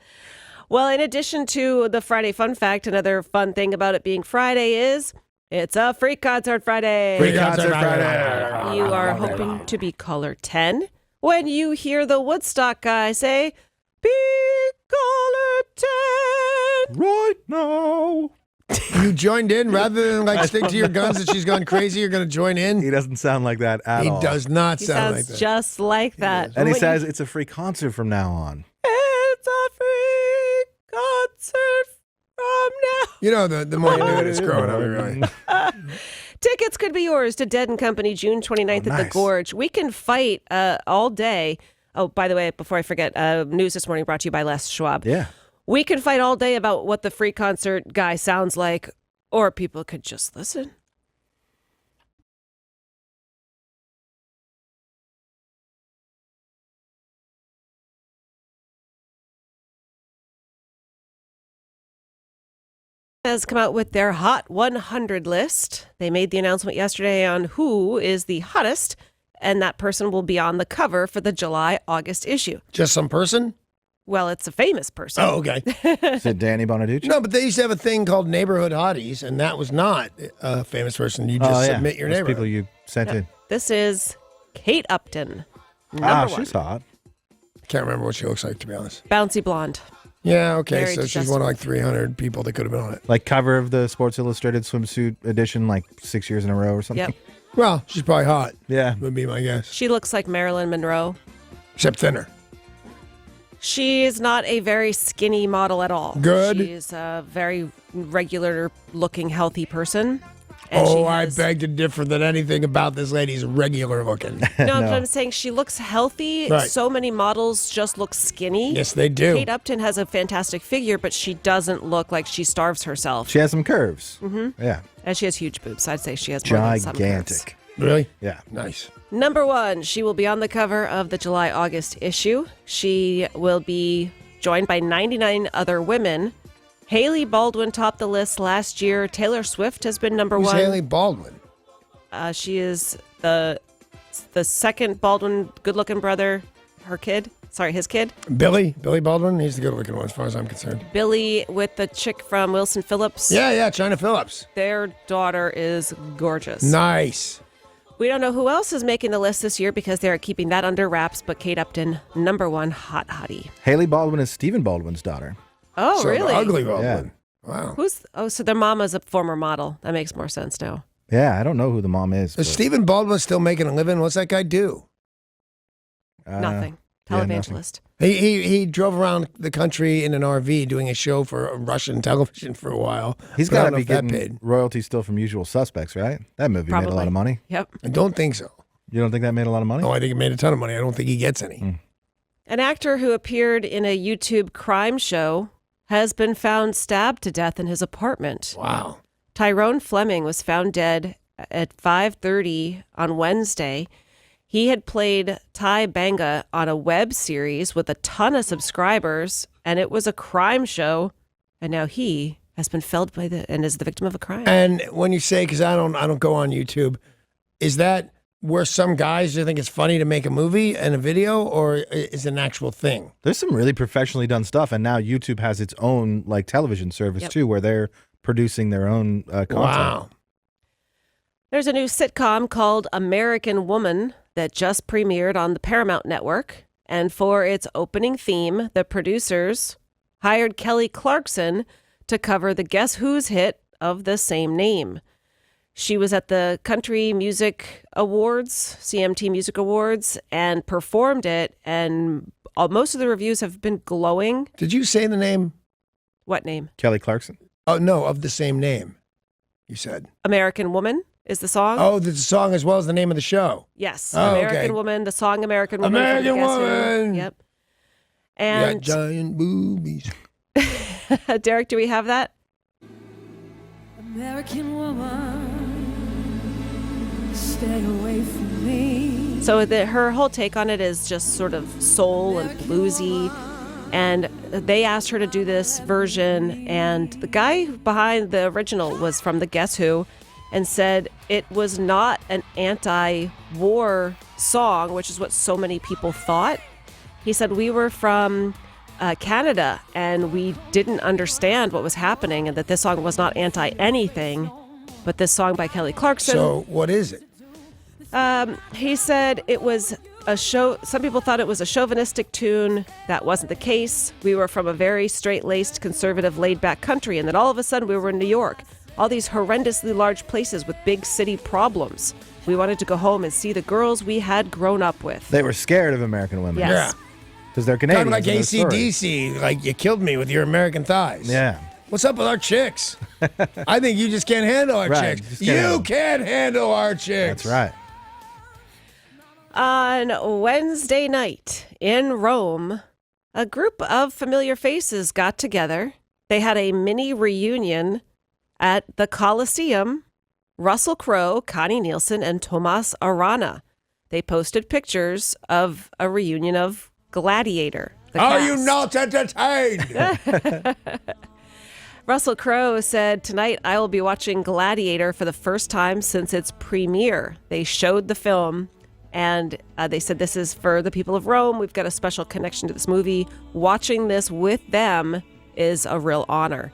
Well, in addition to the Friday fun fact, another fun thing about it being Friday is it's a free concert Friday. Free concert Friday. You are hoping to be caller 10 when you hear the Woodstock guy say, "Be caller 10 right now." You joined in rather than like stick to your guns that she's gone crazy. You're going to join in. He doesn't sound like that at all. He does not He sound like sounds that. just like that. And he When says it's a free concert from now on. It's a free concert from now. You know, the more you do it, it's growing on me, really. Tickets could be yours to Dead & Company June 29th at the nice. Gorge. We can fight all day. Oh, by the way, before I forget, news this morning brought to you by Les Schwab. Yeah. We can fight all day about what the free concert guy sounds like, or people could just listen. Has come out with their Hot 100 list. They made the announcement yesterday on who is the hottest, and that person will be on the cover for the July-August issue. Just some person? Well, it's a famous person. Oh, okay. Is it Danny Bonaduce? No, but they used to have a thing called Neighborhood Hotties, and that was not a famous person. You just submit your Those neighborhood. people you sent in. This is Kate Upton. Number one. She's hot. Can't remember what she looks like, to be honest. Bouncy blonde. Yeah, okay, Married so to she's Justin. one of like 300 people that could have been on it. Like cover of the Sports Illustrated swimsuit edition, like 6 years in a row or something. Yep. Well, she's probably hot, Yeah. would be my guess. She looks like Marilyn Monroe. Except thinner. She is not a very skinny model at all. Good. She's a very regular-looking, healthy person. And she Oh, I has- beg to differ that anything about this lady's regular looking. No, but I'm saying she looks healthy. Right. So many models just look skinny. Yes, they do. Kate Upton has a fantastic figure, but she doesn't look like she starves herself. She has some curves. Mm-hmm. Yeah. And she has huge boobs. I'd say she has more than some curves. Gigantic. Really? Yeah. Nice. Number one, she will be on the cover of the July-August issue. She will be joined by 99 other women. Hailey Baldwin topped the list last year. Taylor Swift has been number Who's one. Hailey Baldwin? She is the second Baldwin good-looking brother, his kid. Billy Baldwin? He's the good looking one as far as I'm concerned. Billy with the chick from Wilson Phillips. Yeah, China Phillips. Their daughter is gorgeous. Nice. We don't know who else is making the list this year because they're keeping that under wraps, but Kate Upton, number one hot hottie. Haley Baldwin is Stephen Baldwin's daughter. Oh, So really? the ugly Baldwin. Wow. So their mama's a former model. That makes more sense now. Yeah, I don't know who the mom is. Is Stephen Baldwin still making a living? What's that guy do? Nothing. yeah, Televangelist. He drove around the country in an RV doing a show for Russian television for a while. He's But I got don't to know be if that getting paid. royalties still from Usual Suspects, right? That movie made a lot Probably. of money. Yep. I don't think so. You don't think that made a lot of money? Oh, I think it made a ton of money. I don't think he gets any. An actor who appeared in a YouTube crime show has been found stabbed to death in his apartment. Wow. Tyrone Fleming was found dead at 5:30 on Wednesday. He had played Ty Banga on a web series with a ton of subscribers, and it was a crime show. And now he has been felled and is the victim of a crime. And when you say, because I don't go on YouTube, is that where some guys just think it's funny to make a movie and a video, or is it an actual thing? There's some really professionally done stuff, and now YouTube has its own like television service Yep. too, where they're producing their own content. Wow. There's a new sitcom called American Woman that just premiered on the Paramount Network. And for its opening theme, the producers hired Kelly Clarkson to cover the Guess Who's hit of the same name. She was at the Country Music Awards, CMT Music Awards, and performed it. And most of the reviews have been glowing. Did you say the name? What name? Kelly Clarkson. Oh, no, of the same name, you said. American Woman is the song. Oh, the song as well as the name of the show. Yes, Oh, American okay. Woman, the song American Woman. from American Guess Who. Woman. Yep. You And got giant boobies. Derek, do we have that? American woman, stay away from me. So her whole take on it is just sort of soul and bluesy. And they asked her to do this version. And the guy behind the original was from the Guess Who and said it was not an anti-war song, which is what so many people thought. He said, we were from Canada and we didn't understand what was happening and that this song was not anti-anything. But this song by Kelly Clarkson. So what is it? He said it was a show. Some people thought it was a chauvinistic tune. That wasn't the case. We were from a very straight-laced, conservative, laid-back country, and then all of a sudden we were in New York. all these horrendously large places with big city problems. We wanted to go home and see the girls we had grown up with. They were scared of American women. Yes. Yeah. Because they're Canadian. Kind of like AC/DC, like you killed me with your American thighs. Yeah. What's up with our chicks? I think you just can't handle our Right, chicks. just can't handle You can't handle our chicks. That's right. On Wednesday night in Rome, a group of familiar faces got together. They had a mini reunion at the Colosseum. Russell Crowe, Connie Nielsen, and Tomas Arana. They posted pictures of a reunion of Gladiator. Are you not entertained? Russell Crowe said, "Tonight I will be watching Gladiator for the first time since its premiere." They showed the film, and they said, "This is for the people of Rome. We've got a special connection to this movie. Watching this with them is a real honor."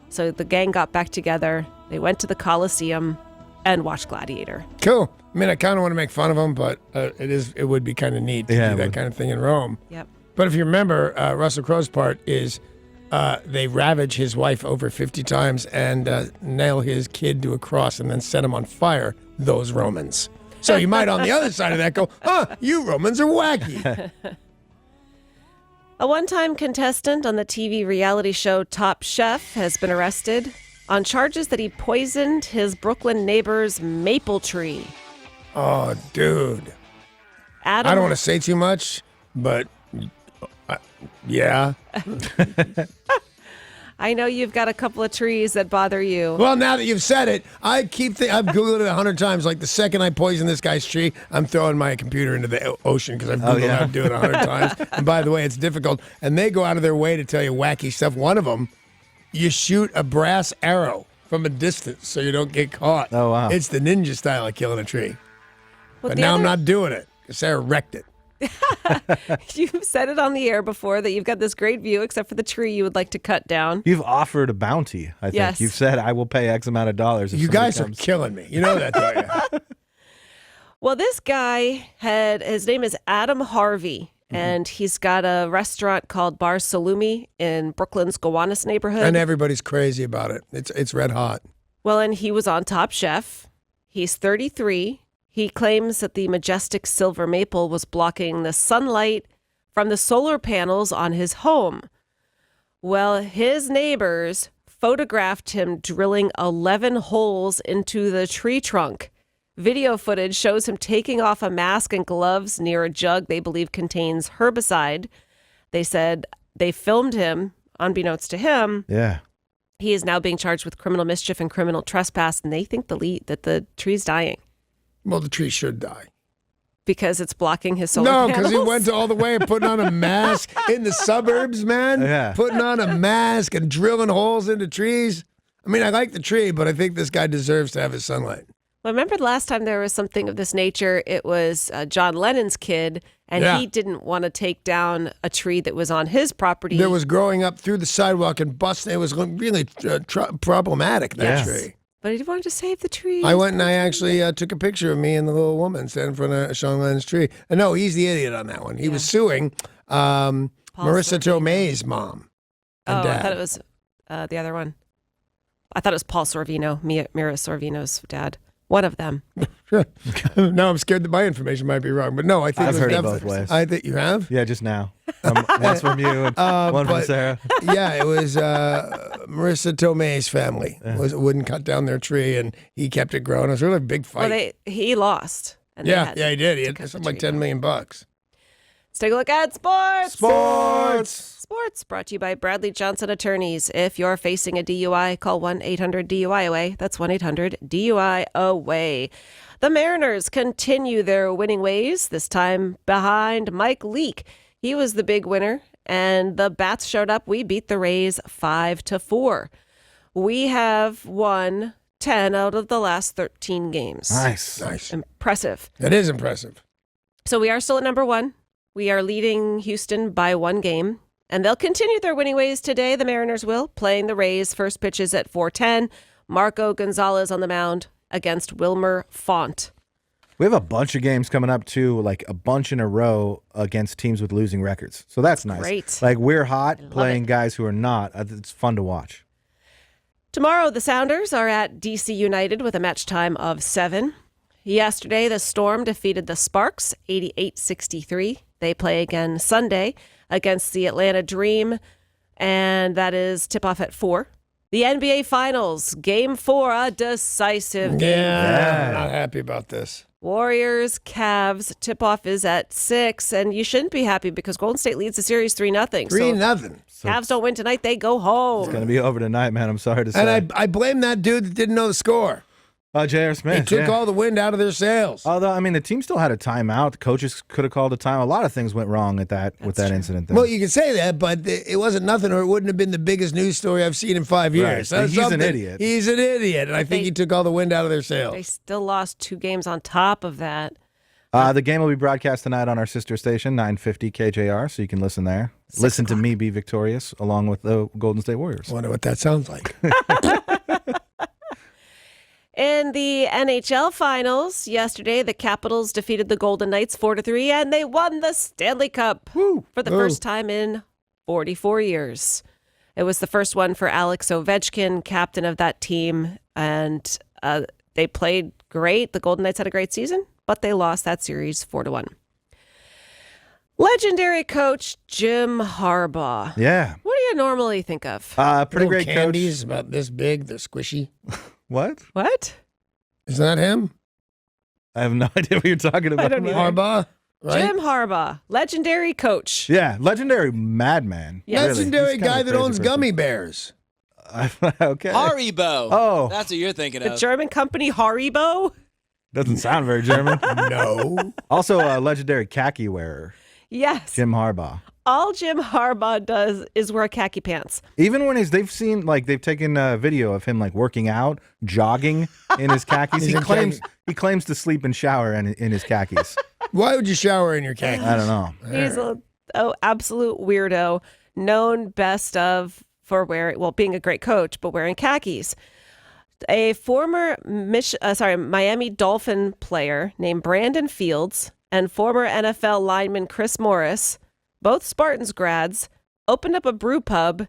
So the gang got back together. They went to the Colosseum and watched Gladiator. Cool. I mean, I kind of want to make fun of them, but it would be kind of neat to do that kind of thing in Rome. Yep. But if you remember, Russell Crowe's part is they ravage his wife over 50 times and nail his kid to a cross and then set him on fire, those Romans. So you might, on the other side of that, go, you Romans are wacky. A one-time contestant on the TV reality show Top Chef has been arrested on charges that he poisoned his Brooklyn neighbor's maple tree. Oh, dude. Adam, I don't want to say too much, but yeah. I know you've got a couple of trees that bother you. Well, now that you've said it, I've Googled it 100 times. Like the second I poison this guy's tree, I'm throwing my computer into the ocean because I've Googled how to do it 100 times. And by the way, it's difficult. And they go out of their way to tell you wacky stuff. One of them, you shoot a brass arrow from a distance so you don't get caught. Oh, wow. It's the ninja style of killing a tree. Well, but now I'm not doing it because Sarah wrecked it. You've said it on the air before that you've got this great view, except for the tree you would like to cut down. You've offered a bounty, I think. Yes. You've said, I will pay X amount of dollars. If You somebody guys comes. are killing me. You know that, don't you? Well, this guy his name is Adam Harvey, and he's got a restaurant called Bar Salumi in Brooklyn's Gowanus neighborhood. And everybody's crazy about it. It's red hot. Well, and he was on Top Chef. He's 33. He claims that the majestic silver maple was blocking the sunlight from the solar panels on his home. Well, his neighbors photographed him drilling 11 holes into the tree trunk. Video footage shows him taking off a mask and gloves near a jug they believe contains herbicide. They said they filmed him, unbeknownst to him. Yeah. He is now being charged with criminal mischief and criminal trespass, and they think that the tree's dying. Well, the tree should die. Because it's blocking his solar No, panels? because he went all the way and putting on a mask in the suburbs, man. Yeah. Putting on a mask and drilling holes into trees. I mean, I like the tree, but I think this guy deserves to have his sunlight. Well, remember the last time there was something of this nature? It was John Lennon's kid, and he didn't want to take down a tree that was on his property. That was growing up through the sidewalk and busting. It was really problematic, that tree. But he wanted to save the tree. I went and I actually took a picture of me and the little woman standing in front of Sean Lennon's tree. And no, he's the idiot on that one. He was suing Marissa Tomei's mom and dad. I thought it was the other one. I thought it was Paul Sorvino, Mira Sorvino's dad. One of them. No, I'm scared that my information might be wrong. But no, I think I've it was heard it definitely. both ways. I think you have? Yeah, just now. Once from you and one from Sarah. Yeah, it was Marissa Tomei's family wouldn't cut down their tree, and he kept it growing. It was really a big fight. Well, he lost. And yeah, he did. He had something like $10 million. Let's take a look at sports. Sports brought to you by Bradley Johnson Attorneys. If you're facing a DUI, call 1-800-DUI-AWAY. That's 1-800-DUI-AWAY. The Mariners continue their winning ways, this time behind Mike Leake. He was the big winner, and the bats showed up. We beat the Rays 5-4. We have won 10 out of the last 13 games. Nice. Impressive. That is impressive. So we are still at number 1. We are leading Houston by 1 game. And they'll continue their winning ways today. The Mariners will, playing the Rays. First pitch is at 4:10. Marco Gonzalez on the mound against Wilmer Font. We have a bunch of games coming up, too, like a bunch in a row against teams with losing records. So that's nice. Great. Like, we're hot playing guys who are not. It's fun to watch. Tomorrow, the Sounders are at DC United with a match time of 7. Yesterday, the Storm defeated the Sparks 88-63. They play again Sunday against the Atlanta Dream, and that is tip-off at 4. The NBA Finals, Game 4, a decisive game. Yeah, I'm not happy about this. Warriors, Cavs, tip-off is at 6, and you shouldn't be happy because Golden State leads the series 3-0. 3-0. So Cavs don't win tonight, they go home. It's going to be over tonight, man. I'm sorry to say. And I blame that dude that didn't know the score. J.R. Smith. He took all the wind out of their sails. Although, I mean, the team still had a timeout. The coaches could have called a time. A lot of things went wrong with that incident. There. Well, you can say that, but it wasn't nothing, or it wouldn't have been the biggest news story I've seen in 5 years. Right. He's an idiot. He's an idiot, and I think he took all the wind out of their sails. They still lost 2 games on top of that. The game will be broadcast tonight on our sister station, 950 KJR, so you can listen there. Listen to me be victorious along with the Golden State Warriors. I wonder what that sounds like. In the NHL Finals, yesterday, the Capitals defeated the Golden Knights 4-3, and they won the Stanley Cup for the first time in 44 years. It was the first one for Alex Ovechkin, captain of that team, and they played great. The Golden Knights had a great season, but they lost that series 4-1. Legendary coach Jim Harbaugh. Yeah. What do you normally think of? Pretty great candies coach. about this big. They're squishy. What? What? Isn't that him? I have no idea what you're talking about. I don't either. Harbaugh, right? Jim Harbaugh, legendary coach. Yeah, legendary madman. Yeah. Really. Legendary He's kind of guy a that crazy owns person. gummy bears. Okay. Haribo. Oh. That's what you're thinking The of. German company Haribo? Doesn't sound very German. No. Also, a legendary khaki wearer, Yes. Jim Harbaugh. All Jim Harbaugh does is wear khaki pants. Even when they've taken a video of him like working out, jogging in his khakis. He claims to sleep and shower in his khakis. Why would you shower in your khakis? I don't know. He's an absolute weirdo, known best of for being a great coach, but wearing khakis. A former Miami Dolphin player named Brandon Fields and former NFL lineman Chris Morris, both Spartans grads, opened up a brew pub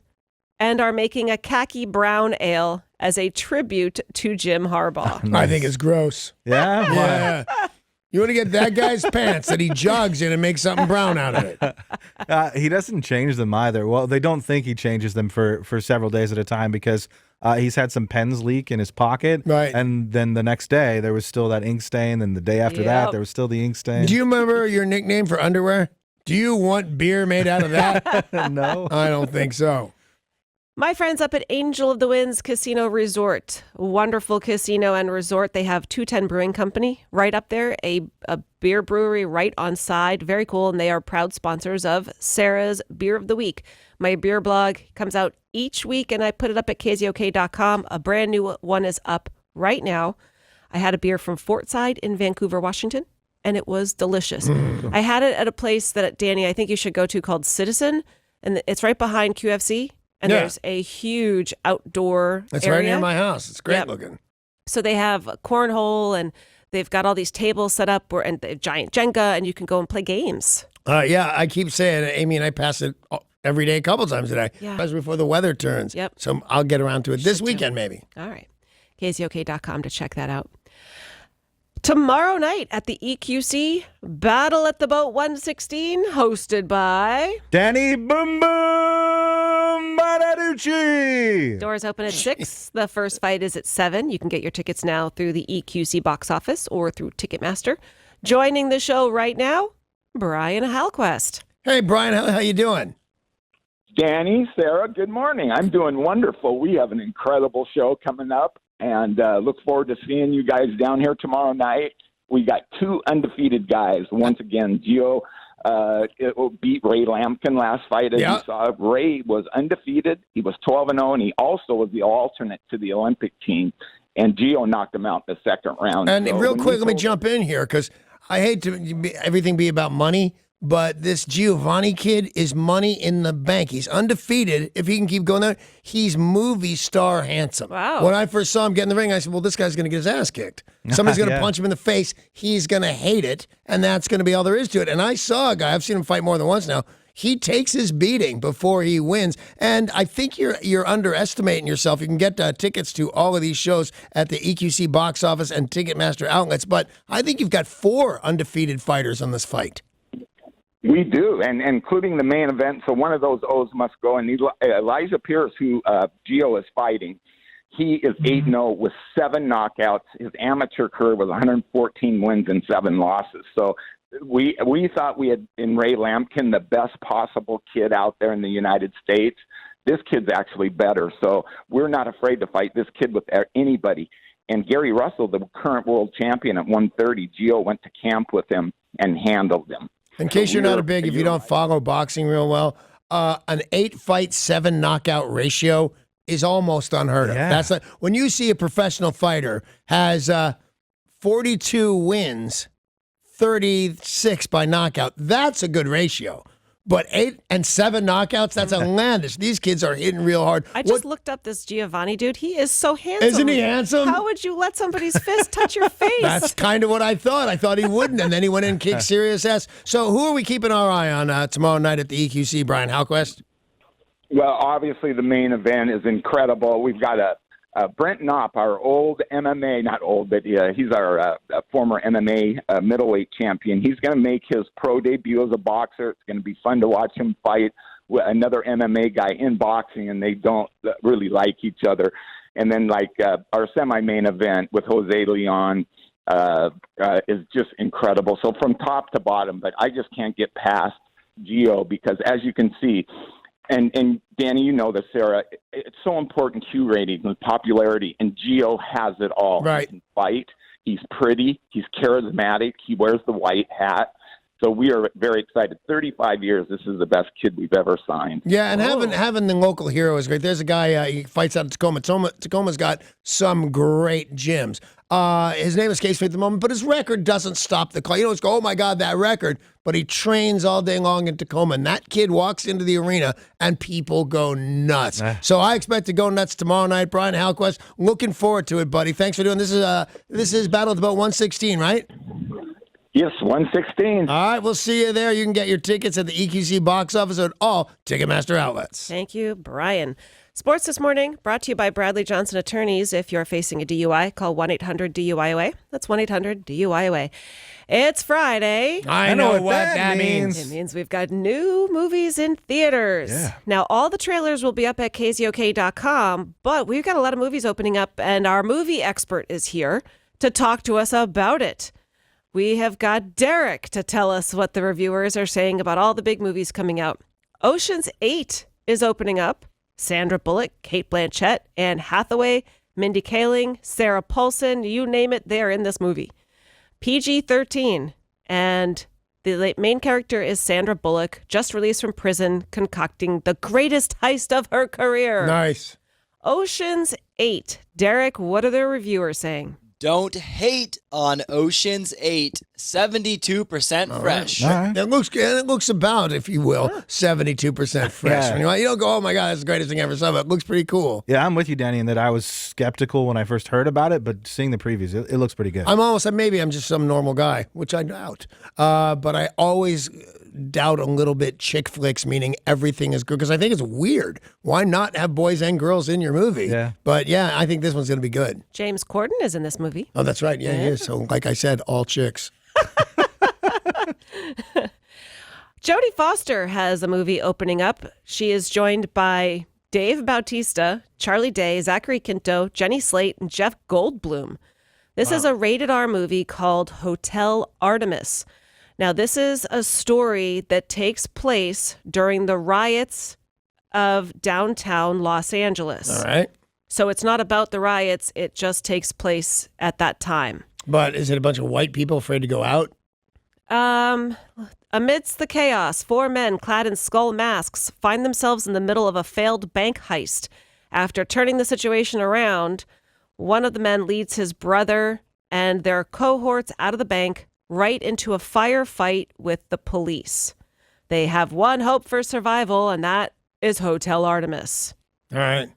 and are making a khaki brown ale as a tribute to Jim Harbaugh. I think it's gross. Yeah? Yeah. You want to get that guy's pants that he jogs in and make something brown out of it. He doesn't change them either. Well, they don't think he changes them for several days at a time because he's had some pens leak in his pocket. Right. And then the next day, there was still that ink stain. And the day after that, there was still the ink stain. Do you remember your nickname for underwear? Do you want beer made out of that? No. I don't think so. My friends up at Angel of the Winds Casino Resort, wonderful casino and resort. They have 210 Brewing Company right up there, a beer brewery right on side. Very cool. And they are proud sponsors of Sarah's Beer of the Week. My beer blog comes out each week, and I put it up at KZOK.com. A brand new one is up right now. I had a beer from Fortside in Vancouver, Washington, and it was delicious. I had it at a place that, Danny, I think you should go to called Citizen, and it's right behind QFC. And there's a huge outdoor It's area. right near my house. It's great looking. So they have a cornhole, and they've got all these tables set up, and they have giant Jenga, and you can go and play games. Yeah, I keep saying, Amy and I pass it every day, a couple times a day, especially before the weather turns. Yep. So I'll get around to it this weekend, maybe. All right. KZOK.com to check that out. Tomorrow night at the EQC, Battle at the Boat 116, hosted by Danny Boom Boom Badaducci. Doors open at 6. The first fight is at 7. You can get your tickets now through the EQC box office or through Ticketmaster. Joining the show right now, Brian Halquest. Hey, Brian, how you doing? Danny, Sarah, good morning. I'm doing wonderful. We have an incredible show coming up, and look forward to seeing you guys down here tomorrow night. We got 2 undefeated guys. Once again, Gio beat Ray Lampkin last fight, as you saw. Ray was undefeated. He was 12-0, and he also was the alternate to the Olympic team. And Gio knocked him out in the second round. And So real when quick, you let me told- jump in here because I hate to everything be about money, but this Giovanni kid is money in the bank. He's undefeated. If he can keep going there, he's movie star handsome. Wow. When I first saw him get in the ring, I said, well, this guy's going to get his ass kicked. Somebody's going to Yeah. punch him in the face. He's going to hate it, and that's going to be all there is to it. And I saw a guy, I've seen him fight more than once now. he takes his beating before he wins. And I think you're underestimating yourself. You can get tickets to all of these shows at the EQC box office and Ticketmaster outlets, but I think you've got 4 undefeated fighters on this fight. We do, and including the main event. So one of those O's must go. And Elijah Pierce, who Gio is fighting, he is 8-0 with 7 knockouts. His amateur career was 114 wins and 7 losses. So we thought we had in Ray Lampkin the best possible kid out there in the United States. This kid's actually better. So we're not afraid to fight this kid with anybody. And Gary Russell, the current world champion at 130, Gio went to camp with him and handled him. In case you're not a big, if you don't follow boxing real well, an 8-fight, 7 knockout ratio is almost unheard of. That's like, when you see a professional fighter has 42 wins, 36 by knockout, that's a good ratio. But 8 and 7 knockouts, that's outlandish. These kids are hitting real hard. I just looked up this Giovanni dude. He is so handsome. Isn't he handsome? How would you let somebody's fist touch your face? That's kind of what I thought. I thought he wouldn't, and then he went in and kicked serious ass. So who are we keeping our eye on tomorrow night at the EQC, Brian Halquist? Well, obviously the main event is incredible. We've got Brent Knopp, our old MMA, not old, but he's our former MMA middleweight champion. He's going to make his pro debut as a boxer. It's going to be fun to watch him fight with another MMA guy in boxing, and they don't really like each other. And then, our semi-main event with Jose Leon is just incredible. So from top to bottom, but I just can't get past Gio because, as you can see, and Danny, you know this, Sarah, it's so important, Q rating and popularity, and Gio has it all. Right. He can fight. He's pretty. He's charismatic. He wears the white hat. So we are very excited. 35 years, this is the best kid we've ever signed. Yeah, and having the local hero is great. There's a guy, he fights out of Tacoma. Tacoma's got some great gyms. His name escapes me at the moment, but his record doesn't stop the call. You don't just go, oh my God, that record. But he trains all day long in Tacoma, and that kid walks into the arena, and people go nuts. So I expect to go nuts tomorrow night. Brian Halquist, looking forward to it, buddy. Thanks for doing this. This is Battle at the Belt 116, right? Yes, 116. All right, we'll see you there. You can get your tickets at the EQC box office at all Ticketmaster outlets. Thank you, Brian. Sports this morning brought to you by Bradley Johnson Attorneys. If you're facing a DUI, call 1-800-DUIOA. That's 1-800-DUIOA. It's Friday. I know what that means. It means we've got new movies in theaters. Yeah. Now, all the trailers will be up at KZOK.com, but we've got a lot of movies opening up, and our movie expert is here to talk to us about it. We have got Derek to tell us what the reviewers are saying about all the big movies coming out. Ocean's 8 is opening up. Sandra Bullock, Cate Blanchett, Anne Hathaway, Mindy Kaling, Sarah Paulson, you name it, they're in this movie. PG-13, and the main character is Sandra Bullock, just released from prison, concocting the greatest heist of her career. Nice. Ocean's 8. Derek, what are the reviewers saying? Don't hate on Ocean's 8. 72% fresh. All right. It looks about, if you will, 72% fresh. Yeah. You don't go, oh my God, that's the greatest thing I ever saw, but it looks pretty cool. Yeah, I'm with you, Danny, in that I was skeptical when I first heard about it, but seeing the previews, it looks pretty good. Maybe I'm just some normal guy, which I doubt. But I always doubt a little bit chick flicks, meaning everything is good, because I think it's weird. Why not have boys and girls in your movie? Yeah. But yeah, I think this one's going to be good. James Corden is in this movie. Oh, that's right. Yeah, he is. So like I said, all chicks. Jodie Foster has a movie opening up. She is joined by Dave Bautista, Charlie Day, Zachary Quinto, Jenny Slate, and Jeff Goldblum. This is a rated R movie called Hotel Artemis. Now, this is a story that takes place during the riots of downtown Los Angeles. All right. So it's not about the riots. It just takes place at that time. But is it a bunch of white people afraid to go out? Amidst the chaos, 4 men clad in skull masks find themselves in the middle of a failed bank heist. After turning the situation around, one of the men leads his brother and their cohorts out of the bank right into a firefight with the police. They have one hope for survival, and that is Hotel Artemis. All right.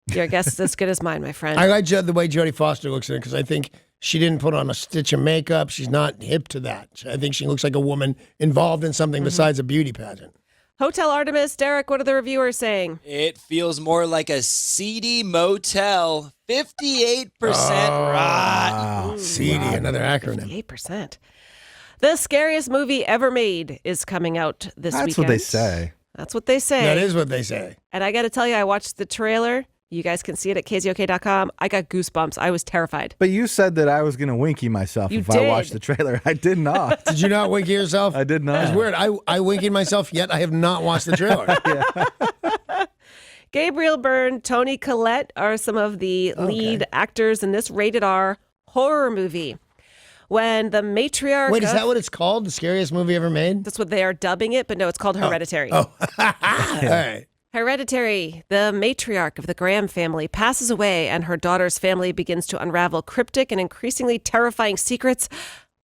Your guess is as good as mine, my friend. I like the way Jodie Foster looks in it because I think she didn't put on a stitch of makeup. She's not hip to that. I think she looks like a woman involved in something besides a beauty pageant. Hotel Artemis, Derek, what are the reviewers saying? It feels more like a seedy motel. 58% rotten. Seedy, another acronym. 58%. The Scariest Movie Ever Made is coming out this weekend. That's what they say. That's what they say. That is what they say. And I got to tell you, I watched the trailer. You guys can see it at KZOK.com. I got goosebumps. I was terrified. But you said that I was going to winky myself if I watched the trailer. I did not. Did you not winky yourself? I did not. It's weird. I winkied myself, yet I have not watched the trailer. Gabriel Byrne, Toni Collette are some of the lead actors in this rated R horror movie. When the matriarch... Wait, is that what it's called? The Scariest Movie Ever Made? That's what they are dubbing it, but no, it's called Hereditary. Oh. All right. Hereditary, the matriarch of the Graham family, passes away and her daughter's family begins to unravel cryptic and increasingly terrifying secrets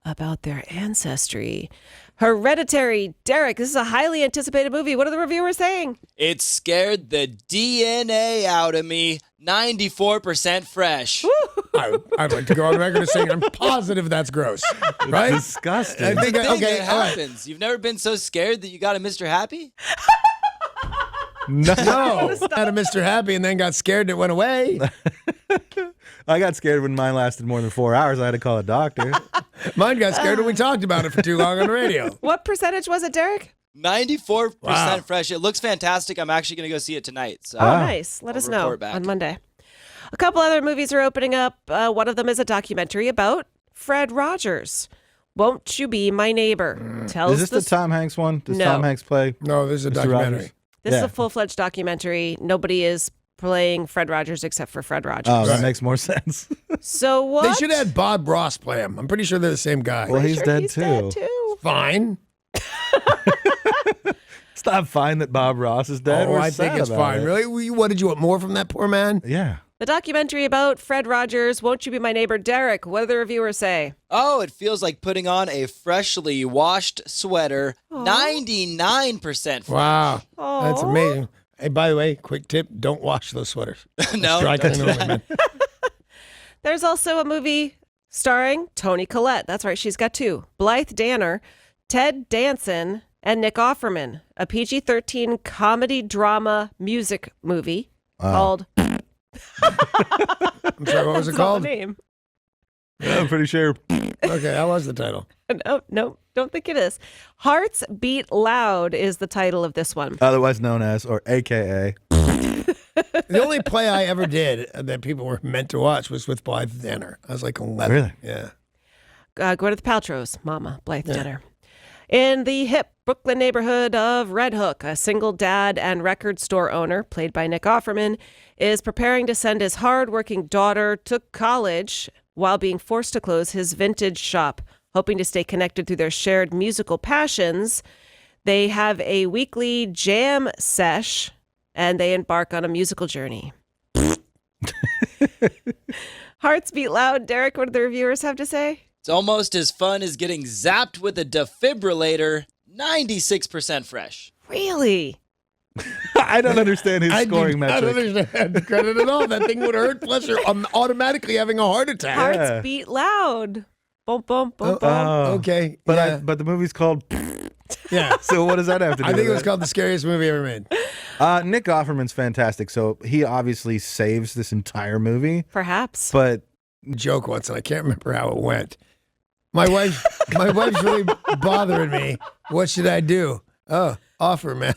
about their ancestry. Hereditary, Derek, this is a highly anticipated movie. What are the reviewers saying? It scared the DNA out of me. 94% fresh. I'd like to go on record as saying I'm positive that's gross. Right? Disgusting. I think, It happens. You've never been so scared that you got a Mr. Happy? No. Had a Mr. Happy and then got scared and it went away. I got scared when mine lasted more than 4 hours. I had to call a doctor. Mine got scared when we talked about it for too long on the radio. What percentage was it, Derek? 94% fresh. It looks fantastic. I'm actually going to go see it tonight. So Nice. Let us know report back. on Monday. A couple other movies are opening up. One of them is a documentary about Fred Rogers. Won't You Be My Neighbor? Is this the Tom Hanks one? Does Tom Hanks play? No, this is a Mr. documentary. Rogers? This is a full-fledged documentary. Nobody is playing Fred Rogers except for Fred Rogers. Oh, that makes more sense. So what? They should have had Bob Ross play him. I'm pretty sure they're the same guy. Well, he's dead too. Dead too. Fine. It's not fine that Bob Ross is dead. Oh, We're I think sad it's about fine. it. Really? What did you want more from that poor man? Yeah. The documentary about Fred Rogers, Won't You Be My Neighbor? Derek, what do the reviewers say? Oh, it feels like putting on a freshly washed sweater. 99% fresh. Wow. That's amazing. Hey, by the way, quick tip, don't wash those sweaters. No, Dry don't clean do them, that. man. There's also a movie starring Toni Collette. That's right, she's got two. Blythe Danner, Ted Danson, and Nick Offerman. A PG-13 comedy drama music movie called... I'm sorry, what was it That's not called? the name. Yeah, I'm pretty sure. Okay, that was the title. No, don't think it is. Hearts Beat Loud is the title of this one. Otherwise known as, or AKA. The only play I ever did that people were meant to watch was with Blythe Danner. I was like 11. Really? Yeah. Gwyneth Paltrow's mama, Blythe Danner. In the hip Brooklyn neighborhood of Red Hook, a single dad and record store owner, played by Nick Offerman, is preparing to send his hard-working daughter to college while being forced to close his vintage shop. Hoping to stay connected through their shared musical passions, they have a weekly jam sesh, and they embark on a musical journey. Hearts Beat Loud. Derek, what do the reviewers have to say? It's almost as fun as getting zapped with a defibrillator. 96% fresh. Really? I don't understand his scoring I don't metric. understand the credit at all. That thing would hurt. Plus, you're automatically having a heart attack. Hearts Beat Loud. Boom, boom, boom, boom. Okay. But yeah. but the movie's called. Yeah. So what does that have to do? I think with it was called The Scariest Movie Ever Made. Nick Offerman's fantastic. So he obviously saves this entire movie. Perhaps. But joke once, and I can't remember how it went. My wife's really bothering me. What should I do? Oh, offer, man.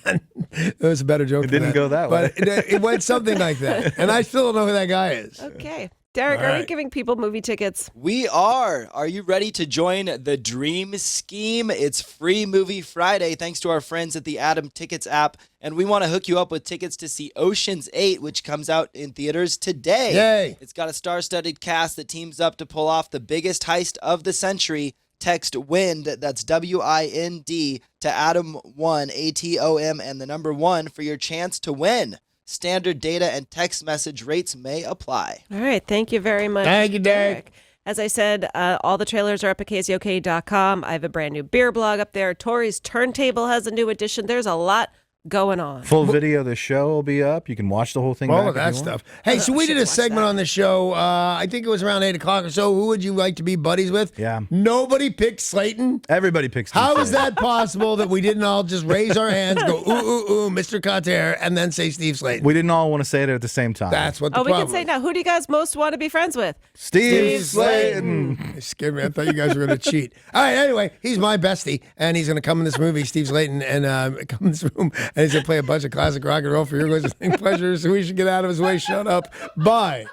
It was a better joke. It didn't go that way. But it went something like that. And I still don't know who that guy is. Okay. Derek, All are we right. giving people movie tickets? We are. Are you ready to join the Dream Scheme? It's Free Movie Friday thanks to our friends at the Atom Tickets app. And we want to hook you up with tickets to see Ocean's 8, which comes out in theaters today. Yay. It's got a star-studded cast that teams up to pull off the biggest heist of the century. Text WIND, that's WIND, to Atom1, ATOM, and the number 1 for your chance to win. Standard data and text message rates may apply. All right. Thank you very much. Thank you, Derek. As I said, all the trailers are up at KZOK.com. I have a brand new beer blog up there. Tori's Turntable has a new edition. There's a lot going on. Full video of the show will be up. You can watch the whole thing. All back of if that you want. stuff. Hey, so we did a segment on the show. I think it was around 8 o'clock or so. Who would you like to be buddies with? Yeah. Nobody picked Slayton. Everybody picks. How is that possible that we didn't all just raise our hands, go ooh, Mr. Cotter, and then say Steve Slayton? We didn't all want to say it at the same time. That's what the We problem can say is. now. Who do you guys most want to be friends with? Steve Slayton. It scared me. I thought you guys were going to cheat. All right, anyway, he's my bestie, and he's going to come in this movie, Steve Slayton, and come in this room, and he's going to play a bunch of classic rock and roll for your listening pleasure, so we should get out of his way. Shut up. Bye.